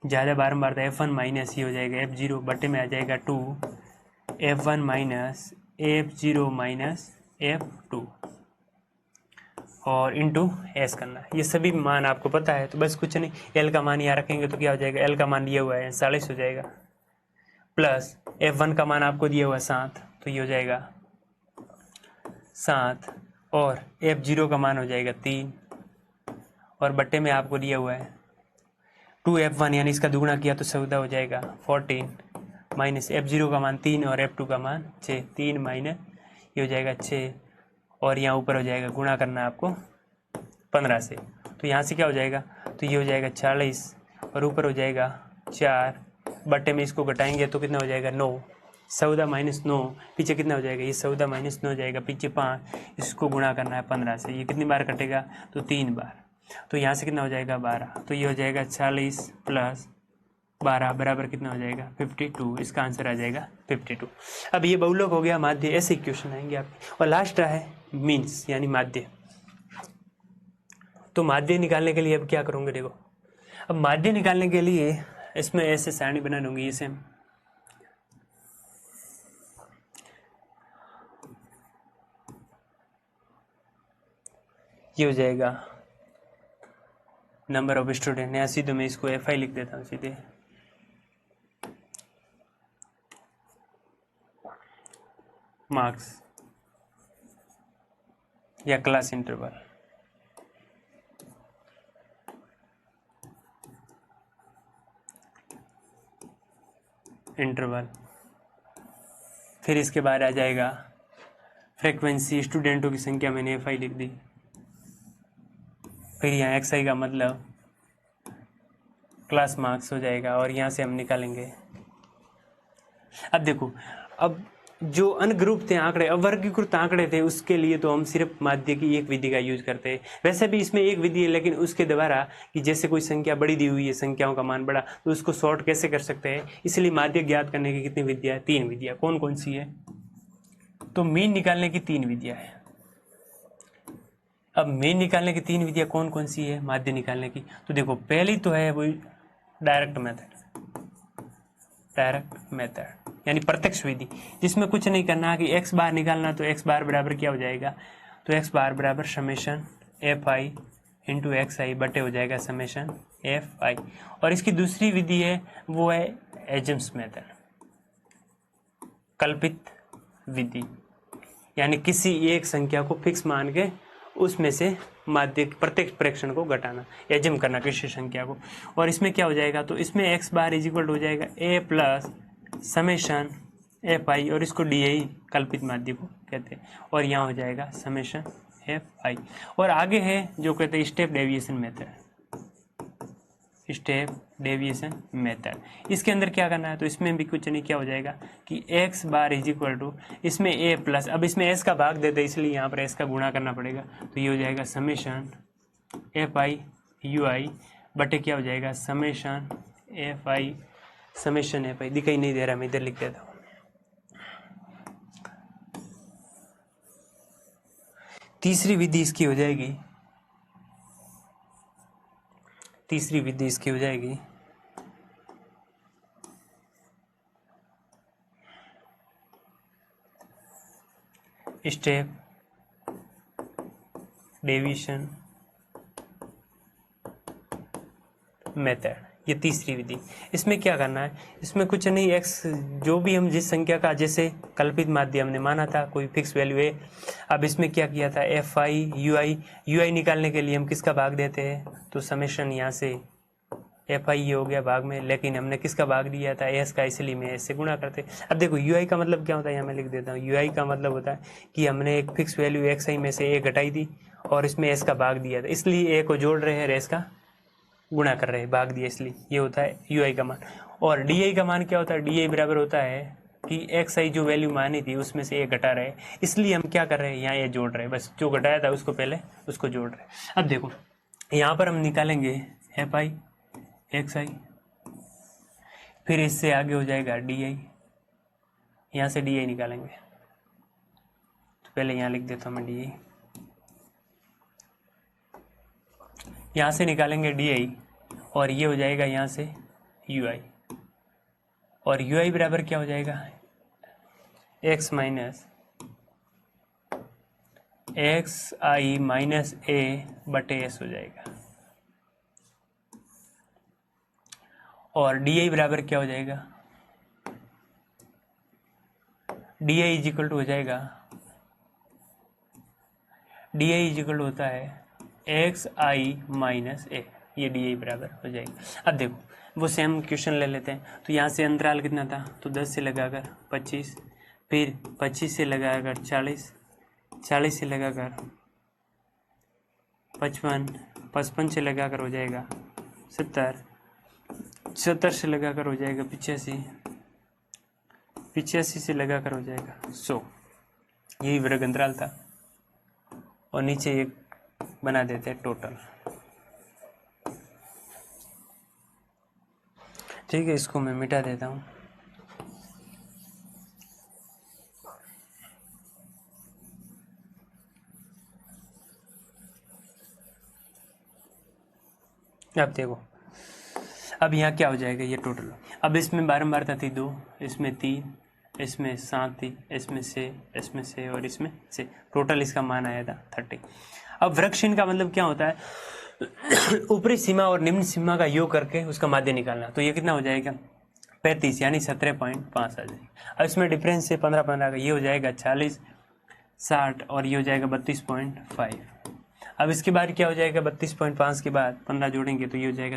ज़्यादा बारंबारता F1 माइनस ये हो जाएगा F0 बटे में आ जाएगा 2 F1 minus F0 minus F2 और इंटू S करना। ये सभी मान आपको पता है, तो बस कुछ नहीं, L का मान यहाँ रखेंगे तो क्या हो जाएगा, L का मान दिया हुआ है 40 हो जाएगा प्लस F1 का मान आपको दिया हुआ है 7, तो ये हो जाएगा 7 और F0 का मान हो जाएगा 3 और बट्टे में आपको दिया हुआ है 2F1 यानी इसका दुगुना किया तो 14 हो जाएगा 14 माइनस F0 का मान 3 और F2 का मान 6, 3 माइनस ये हो जाएगा 6 और यहाँ ऊपर हो जाएगा गुणा करना है आपको 15 से, तो यहाँ से क्या हो जाएगा, तो ये हो जाएगा 40 और ऊपर हो जाएगा 4 बट्टे में इसको घटाएंगे तो कितना हो जाएगा 9, 14 माइनस 9 पीछे कितना हो जाएगा, ये 14 माइनस 9 हो जाएगा पीछे 5, इसको गुणा करना है 15 से, ये कितनी बार कटेगा तो 3 बार, तो यहाँ से कितना हो जाएगा 12, तो ये हो जाएगा 40 प्लस 12 बराबर कितना हो जाएगा 52, इसका आंसर आ जाएगा 52। अब ये बहुलक हो गया माध्य, ऐसे इक्वेशन आएंगे आपके। और लास्ट है मीन्स यानी माध्य। तो माध्य निकालने के लिए अब क्या करूँगे, देखो अब माध्य निकालने के लिए इसमें ऐसे सारणी बना दूंगी, ये सेम ये हो जाएगा नंबर ऑफ स्टूडेंट, या सीधे मैं इसको FI लिख देता हूँ सीधे, मार्क्स या क्लास इंटरवल, फिर इसके बाद आ जाएगा फ्रीक्वेंसी, स्टूडेंटों की संख्या मैंने FI लिख दी, फिर यहाँ XI का मतलब क्लास मार्क्स हो जाएगा और यहाँ से हम निकालेंगे। अब देखो, अब जो अनग्रुप थे आंकड़े, अवर्गीकृत आंकड़े थे, उसके लिए तो हम सिर्फ माध्य की एक विधि का यूज करते हैं। वैसे भी इसमें एक विधि है, लेकिन उसके द्वारा कि जैसे कोई संख्या बड़ी दी हुई है, संख्याओं का मान बड़ा, तो उसको शॉर्ट कैसे कर सकते हैं, इसलिए माध्य ज्ञात करने की कितनी विधियां है? 3 विधियां। कौन कौन सी है? तो मीन निकालने की 3 विधियां है। अब मीन निकालने की 3 विधियां कौन कौन सी है माध्य निकालने की? तो देखो, पहली तो है वही डायरेक्ट मेथड यानी प्रत्यक्ष विधि, जिसमें कुछ नहीं करना कि एक्स बार निकालना, तो एक्स बार बराबर क्या हो जाएगा? तो एक्स बार बराबर summation f I into x i बटे हो जाएगा समेशन एफ आई। और इसकी दूसरी विधि है वो है एजम्स मेथड, कल्पित विधि, यानी किसी एक संख्या को फिक्स मान के उसमें से माध्य प्रत्येक प्रेक्षण को घटाना, एजम करना किसी संख्या को। और इसमें क्या हो जाएगा? तो इसमें एक्स बार इज इक्वल हो जाएगा ए प्लस समेशन एफ आई, और इसको डी आई कल्पित माध्य को कहते हैं, और यहाँ हो जाएगा समेशन एफ आई। और आगे है जो कहते हैं स्टेप डेविएशन मेथड। इसके अंदर क्या करना है? तो इसमें भी कुछ नहीं, क्या हो जाएगा कि X bar is equal to इसमें ए प्लस, अब इसमें एस का भाग देते हैं इसलिए यहाँ पर एस का गुणा करना पड़ेगा, तो ये हो जाएगा समेशन एफ आई यू आई बटे क्या हो जाएगा समेशन एफ आई दिखाई नहीं दे रहा, मैं इधर लिख देता हूँ। तीसरी विधि इसकी हो जाएगी स्टेप डेविएशन मेथड, ये तीसरी विधि। इसमें क्या करना है? इसमें कुछ नहीं, एक्स जो भी हम जिस संख्या का जैसे कल्पित माध्य हमने माना था, कोई फिक्स वैल्यू है। अब इसमें क्या किया था? एफ आई यू आई निकालने के लिए हम किसका भाग देते हैं? तो समेशन यहाँ से एफ आई हो गया भाग में, लेकिन हमने किसका भाग दिया था? एस का, इसलिए मैं एस से गुणा करते। अब देखो यू आई का मतलब क्या होता है, यहाँ मैं लिख देता हूँ। यू आई का मतलब होता है कि हमने एक फिक्स वैल्यू एक्स आई में से ए घटाई दी और इसमें एस का भाग दिया था, इसलिए ए को जोड़ रहे हैं, एस का गुणा कर रहे हैं, भाग दिया, इसलिए ये होता है यू आई का मान। और डी आई का मान क्या होता है? डी आई बराबर होता है कि एक्स आई जो वैल्यू मानी थी उसमें से ए घटा रहे, इसलिए हम क्या कर रहे हैं? यहाँ ये जोड़ रहे हैं, बस जो घटाया था उसको पहले उसको जोड़ रहे हैं। अब देखो यहाँ पर हम निकालेंगे एफ आई एक्स आई, फिर इससे आगे हो जाएगा डी आई, यहाँ से डी आई निकालेंगे, तो पहले यहाँ लिख देता हूँ मैं डी आई, यहाँ से निकालेंगे डी आई, और ये हो जाएगा यहाँ से यू आई, और यू आई बराबर क्या हो जाएगा? एक्स माइनस एक्स आई माइनस ए बटे एस हो जाएगा, और डी आई बराबर क्या हो जाएगा? D I is equal to हो जाएगा, D I is equal to होता है एक्स आई माइनस ए, ये डी आई बराबर हो जाएगा। अब देखो वो सेम क्वेश्चन ले लेते हैं। तो यहाँ से अंतराल कितना था? तो 10 से लगाकर 25, फिर 25 से लगाकर 40, 40 से लगाकर 55, 55 से लगाकर हो जाएगा 70, 70 से लगाकर हो जाएगा 85, 85 से लगाकर हो जाएगा 100। यही वर्ग अंतराल था, और नीचे एक बना देते हैं टोटल। ठीक है, इसको मैं मिटा देता हूँ। अब देखो, अब यहाँ क्या हो जाएगा? ये टोटल। अब इसमें बारंबारता थी 2, इसमें 3, इसमें 7 थी, इसमें से और इसमें से, टोटल इसका मान आया था 30। अब वृक्षहीन का मतलब क्या होता है? ऊपरी सीमा और निम्न सीमा का योग करके उसका माध्य निकालना। तो ये कितना हो जाएगा? 35 यानी 17.5 आ जाएगा। अब इसमें डिफरेंस से 15 का, ये हो जाएगा 40, 60, और ये हो जाएगा 32.5। अब इसके बाद क्या हो जाएगा? 32.5 के बाद 15 जोड़ेंगे तो ये हो जाएगा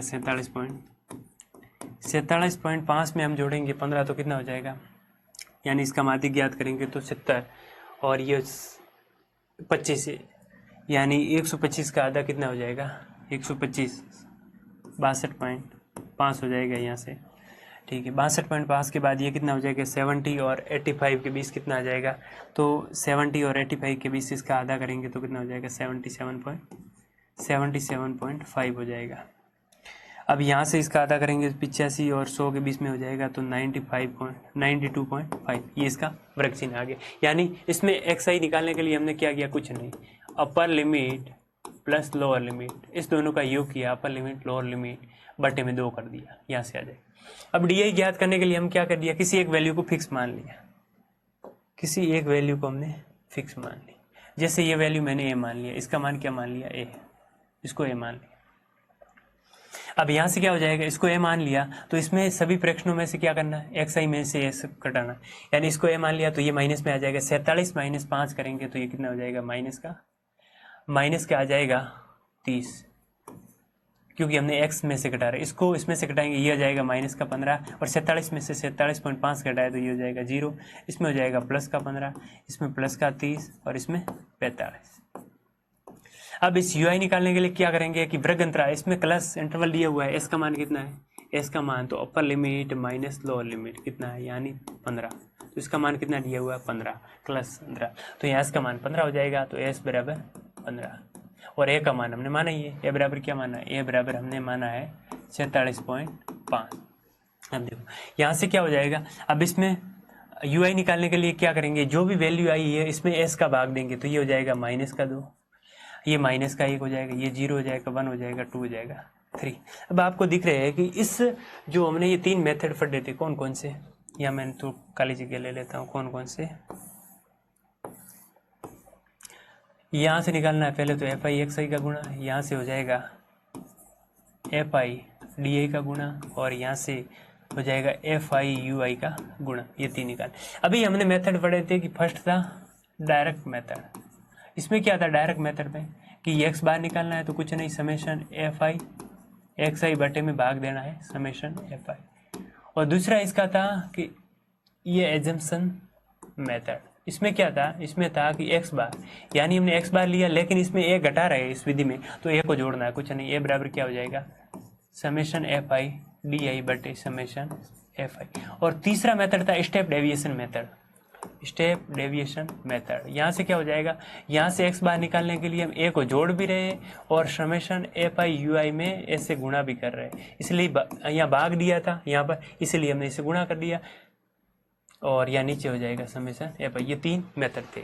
47.5 में हम जोड़ेंगे 15 तो कितना हो जाएगा? यानी इसका माध्य ज्ञात करेंगे तो 70, और ये 25 यानी 125 का आधा कितना हो जाएगा? 125, 62.5 5 हो जाएगा यहाँ से, ठीक है। 62.5 के बाद ये कितना हो जाएगा 70 और 85 के बीच कितना आ जाएगा, तो 70 और 85 के बीच इसका आधा करेंगे तो कितना हो जाएगा 77.5 हो जाएगा। अब यहाँ से इसका आधा करेंगे 85 और 100 के बीच में हो जाएगा तो 92.5 ये इसका वर्ग चिन्ह आ गया। यानी इसमें XI निकालने के लिए हमने क्या किया, कुछ नहीं, upper limit plus lower limit इस दोनों का योग किया, अपर लिमिट लोअर लिमिट बटे में 2 कर दिया, यहाँ से आ जाएगा। अब DI ज्ञात करने के लिए हम क्या कर दिया, किसी एक वैल्यू को फिक्स मान लिया, किसी एक वैल्यू को हमने फिक्स मान ली। जैसे ये वैल्यू मैंने A मान लिया, इसका मान क्या मान लिया A, इसको A मान लिया। अब यहाँ से क्या हो जाएगा, इसको A मान लिया तो इसमें सभी फ्रैक्शनों में से क्या करना है, XI में से S कटाना, यानी इसको A मान लिया तो ये माइनस में आ जाएगा। 47 माइनस 5 करेंगे तो ये कितना हो जाएगा, माइनस का आ जाएगा 30, क्योंकि हमने X में से कटा रहे, इसको इसमें से कटाएंगे ये आ जाएगा माइनस का 15 और 47 में से 47.5 कटाए तो ये हो जाएगा 0, इसमें हो जाएगा प्लस का 15, इसमें प्लस का 30 और इसमें 45। अब इस UI निकालने के लिए क्या करेंगे कि वर्ग अंतराल, इसमें क्लास इंटरवल दिया हुआ है, S का मान कितना है, S का मान तो upper limit minus lower limit कितना है यानी 15, तो इसका मान कितना दिया हुआ है 15 क्लास अंतराल, तो यहाँ S का मान 15 हो जाएगा, तो S बराबर 15 और A का मान हमने माना ही है, A बराबर क्या माना है, A बराबर हमने माना है 46.5। अब देखो यहाँ से क्या हो जाएगा, अब इसमें UI निकालने के लिए क्या करेंगे, जो भी वैल्यू आई है इसमें S का भाग देंगे तो ये हो जाएगा माइनस का 2, ये माइनस का 1 हो जाएगा, ये 0 हो जाएगा, 1 हो जाएगा, 2 हो जाएगा, 3। अब आपको दिख रहे हैं कि इस जो हमने ये 3 मेथड पढ़े थे कौन कौन से, या मैं तो काली जगह ले लेता हूँ, कौन कौन से यहाँ से निकालना है। पहले तो FI XI का गुणा, यहाँ से हो जाएगा FI DI का गुणा और यहाँ से हो जाएगा FI UI का गुणा, ये 3 निकाल। अभी हमने मेथड पढ़े थे कि फर्स्ट था डायरेक्ट मेथड, इसमें क्या था डायरेक्ट मेथड में कि x बार निकालना है तो कुछ नहीं, समेशन FI XI बटे में भाग देना है समेशन FI। और दूसरा इसका था कि ये एजम्पशन मेथड, इसमें क्या था, इसमें था कि x बार, यानी हमने x बार लिया लेकिन इसमें a घटा रहे हैं इस विधि में तो a को जोड़ना है, कुछ नहीं, a बराबर क्या हो जाएगा समेशन FI DI बटे समेशन FI। और तीसरा मेथड था step deviation method, step deviation method. यहाँ से क्या हो जाएगा, यहाँ से x बार निकालने के लिए हम a को जोड़ भी रहे हैं और समेशन FI UI में a से गुणा भी कर रहे हैं, इसलिए यहाँ भाग दिया था यहाँ पर, इसलिए हमने इसे गुणा कर दिया और यहाँ नीचे हो जाएगा समेशन FI। ये 3 मेथड थे।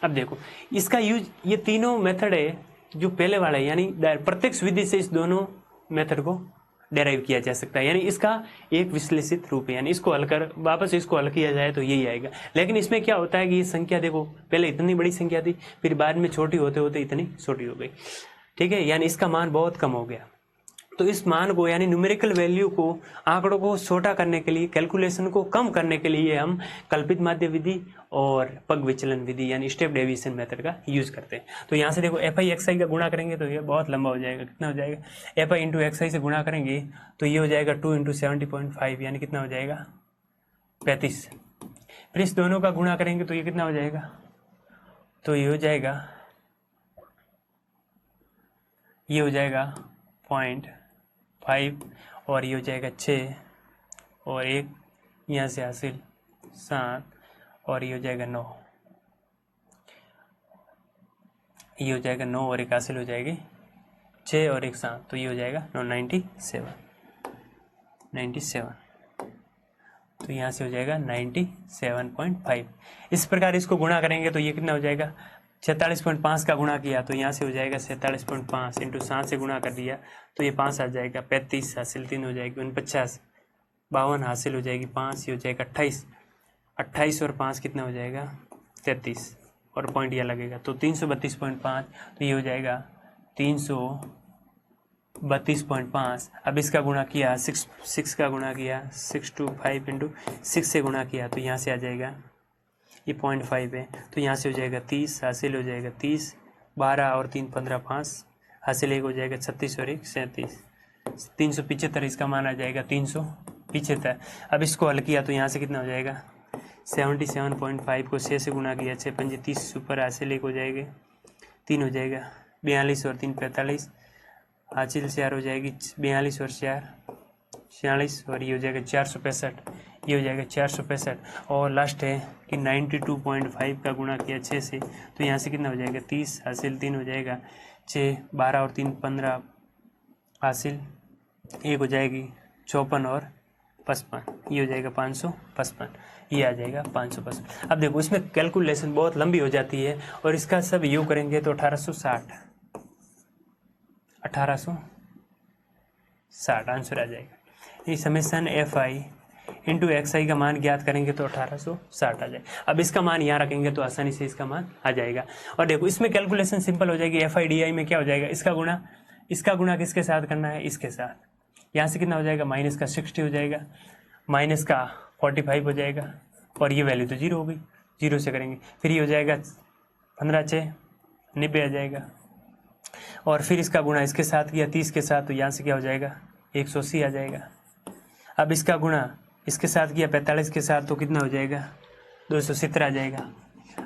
अब देखो इसका यूज, ये तीनों मेथड है जो पहले वाला है, यानी प्रत्यक्ष विधि से इस दोनों मेथड को डेराइव किया जा सकता है, यानी इसका एक विश्लेषित रूप है, यानी इसको हल कर वापस इसको हल किया जाए तो यही आएगा। लेकिन इसमें क्या होता है कि ये संख्या देखो पहले इतनी बड़ी संख्या थी, फिर बाद में छोटी होते होते इतनी छोटी हो गई, ठीक है, यानी इसका मान बहुत कम हो गया। तो इस मान को यानी न्यूमेरिकल वैल्यू को, आंकड़ों को छोटा करने के लिए, कैलकुलेशन को कम करने के लिए हम कल्पित माध्य विधि और पग विचलन विधि यानी स्टेप डेविएशन मेथड का यूज करते हैं। तो यहाँ से देखो FI XI का गुणा करेंगे तो ये बहुत लंबा हो जाएगा, कितना हो जाएगा, FI इंटू XI से गुणा करेंगे तो ये हो जाएगा 2 इंटू 70.5 यानी कितना हो जाएगा 35। फिर इस दोनों का गुणा करेंगे तो ये कितना हो जाएगा, तो ये हो जाएगा 0.5 और ये हो जाएगा 6 और 1 यहाँ से हासिल 7 और ये हो जाएगा 9, ये हो जाएगा 9 और 1 हासिल हो जाएगी 6 और 1 7, तो ये हो जाएगा 97। तो यहाँ से हो जाएगा 97.5। इस प्रकार इसको गुणा करेंगे तो ये कितना हो जाएगा, 46.5 का गुणा किया तो यहाँ से हो जाएगा 47.5 इंटू 7 से गुणा कर दिया तो ये 5 आ जाएगा, 35 हासिल 3 हो जाएगी 49, 52 हासिल हो जाएगी 5, ये हो जाएगा 28 और 5 कितना हो जाएगा 33 और पॉइंट यह लगेगा तो 332.5, तो ये हो जाएगा 332.5। अब इसका गुणा किया 6 का गुणा किया 6 to 5 इंटू 6 से गुणा किया तो यहाँ से आ जाएगा ये 0.5 है तो यहाँ से हो जाएगा 30 हासिल हो जाएगा 30, 12 और 3 15 5 हासिल 1 हो जाएगा 36 और 1 37, 375 इसका मान आ जाएगा 375। अब इसको हल किया तो यहाँ से कितना हो जाएगा 77.5 को 6 से गुणा किया 6 5 30 ऊपर हासिल 1 हो जाएगा 3 हो जाएगा 42 और 3 45 हासिल 4 हो जाएगी 42 और 4 46 और ये हो जाएगा 465, ये हो जाएगा 465 और लास्ट है कि 92.5 का गुणा किया 6 से, तो यहाँ से कितना हो जाएगा 30 हासिल 3 हो जाएगा 6, 12 और 3 15 हासिल 1 हो जाएगी 54 और 55, ये हो जाएगा 555, ये आ जाएगा 555। अब देखो इसमें कैलकुलेशन बहुत लंबी हो जाती है और इसका सब योग करेंगे तो 1860 आंसर आ जाएगा। ये summation F I into x I का मान ज्ञात करेंगे तो 1860 आ जाए। अब इसका मान यहाँ रखेंगे तो आसानी से इसका मान आ जाएगा। और देखो इसमें कैलकुलेशन सिंपल हो जाएगी। एफ आई डी आई में क्या हो जाएगा, इसका गुणा किसके साथ करना है, इसके साथ। यहाँ से कितना हो जाएगा, माइनस का 60 हो जाएगा, माइनस का 45 हो जाएगा और ये वैल्यू तो 0 हो गई, 0 से करेंगे। फिर ये हो जाएगा 15 6 90 आ जाएगा और फिर इसका गुणा इसके साथ किया 30 के साथ, तो यहाँ से क्या हो जाएगा 180 आ जाएगा। अब इसका गुणा इसके साथ किया 45 के साथ, तो कितना हो जाएगा 270 आ जाएगा।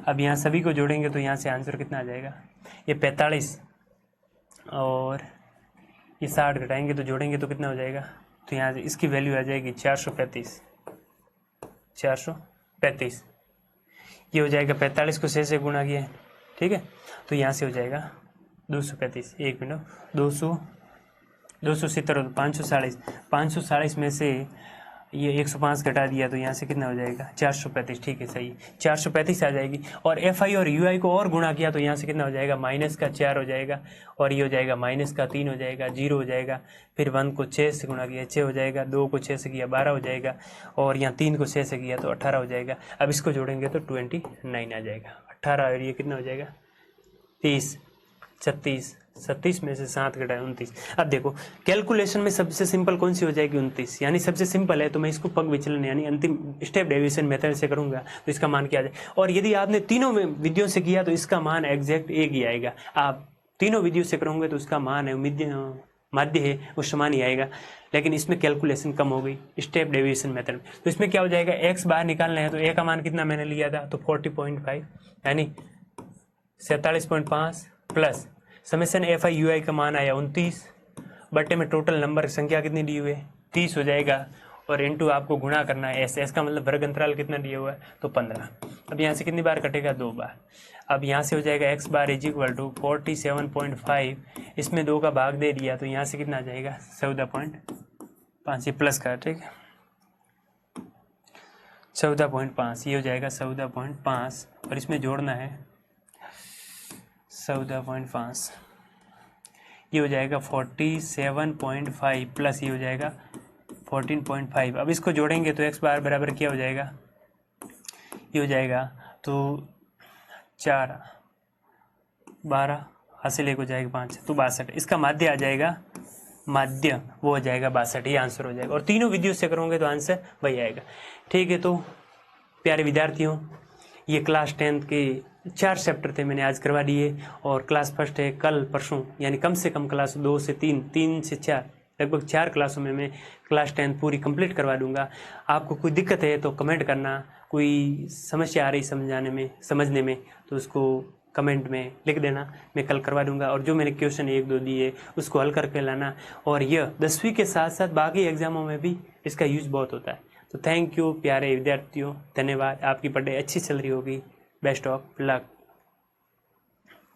अब यहाँ सभी को जोड़ेंगे तो यहाँ से आंसर कितना आ जाएगा, ये 45 और ये 60 घटाएंगे तो जोड़ेंगे तो कितना हो जाएगा, तो यहाँ से इसकी वैल्यू आ जाएगी 435। ये हो जाएगा 45 को 6 से गुणा किया है, ठीक है, तो यहाँ से हो जाएगा 235। 1 मिनट 270 और 540 में से ये 105 घटा दिया तो यहाँ से कितना हो जाएगा 435, ठीक है सही 435 आ जाएगी। और एफ आई और यू आई को और गुणा किया तो यहाँ से कितना हो जाएगा, माइनस का 4 हो जाएगा और ये हो जाएगा माइनस का 3 हो जाएगा, 0 हो जाएगा। फिर 1 को 6 से गुणा किया 6 हो जाएगा, 2 को 6 से किया 12 हो जाएगा और यहाँ 3 को 6 से किया तो 18 हो जाएगा। अब इसको जोड़ेंगे तो 29 आ जाएगा। 18 और ये कितना हो जाएगा 30, 36, 37 में से 7 घटाए 29। अब देखो कैलकुलेशन में सबसे सिंपल कौन सी हो जाएगी 29, यानी सबसे सिंपल है तो मैं इसको पग विचलन यानी अंतिम स्टेप डेविएशन मेथड से करूंगा तो इसका मान क्या आ जाए। और यदि आपने तीनों में विधियों से किया तो इसका मान एग्जैक्ट एक ही आएगा। आप तीनों विधियों से करोगे तो उसका मान है माध्य है वो समान ही आएगा, लेकिन इसमें कैलकुलेशन कम हो गई स्टेप डेविएशन मेथड। तो इसमें क्या हो जाएगा, एक्स बाहर निकालना है तो ए का मान कितना मैंने लिया था तो 40.5 यानी 47.5 plus summation F I U I का मान आया 29 बट्टे में टोटल नंबर संख्या कितनी दी हुई है 30 हो जाएगा और इनटू आपको गुणा करना है एस का मतलब वर्ग अंतराल कितना दिया हुआ है तो 15। अब यहाँ से कितनी बार कटेगा 2 बार। अब यहाँ से हो जाएगा X bar is equal to 47.5, इसमें 2 का भाग दे दिया तो यहाँ से कितना आ जाएगा 14.5, ये प्लस का ठीक है 14.5, ये हो जाएगा 14.5 और इसमें जोड़ना है 14.5, ये हो जाएगा 47.5 प्लस ये हो जाएगा 14.5। अब इसको जोड़ेंगे तो एक्स बार बराबर क्या हो जाएगा, ये हो जाएगा तो 4 12 हासिल 1 हो जाएगा 5 तो 62। इसका माध्य आ जाएगा, माध्य वो हो जाएगा 62, ये आंसर हो जाएगा। और तीनों विधियों से करोगे तो आंसर वही आएगा। ठीक है, तो प्यारे विद्यार्थियों ये क्लास 10 के 4 चैप्टर थे मैंने आज करवा दिए और क्लास फर्स्ट है कल परसों, यानी कम से कम क्लास 2 से 3 से 4 लगभग 4 क्लासों में मैं क्लास 10 पूरी कंप्लीट करवा दूंगा। आपको कोई दिक्कत है तो कमेंट करना, कोई समस्या आ रही समझने में तो उसको कमेंट में लिख देना, मैं कल करवा दूंगा। और जो मैंने क्वेश्चन 1-2 दिए उसको हल करके लाना। और यह 10वीं के साथ साथ बाकी एग्जामों में भी इसका यूज बहुत होता है। तो थैंक यू प्यारे विद्यार्थियों, धन्यवाद। आपकी पढ़ाई अच्छी चल रही होगी। Best of luck.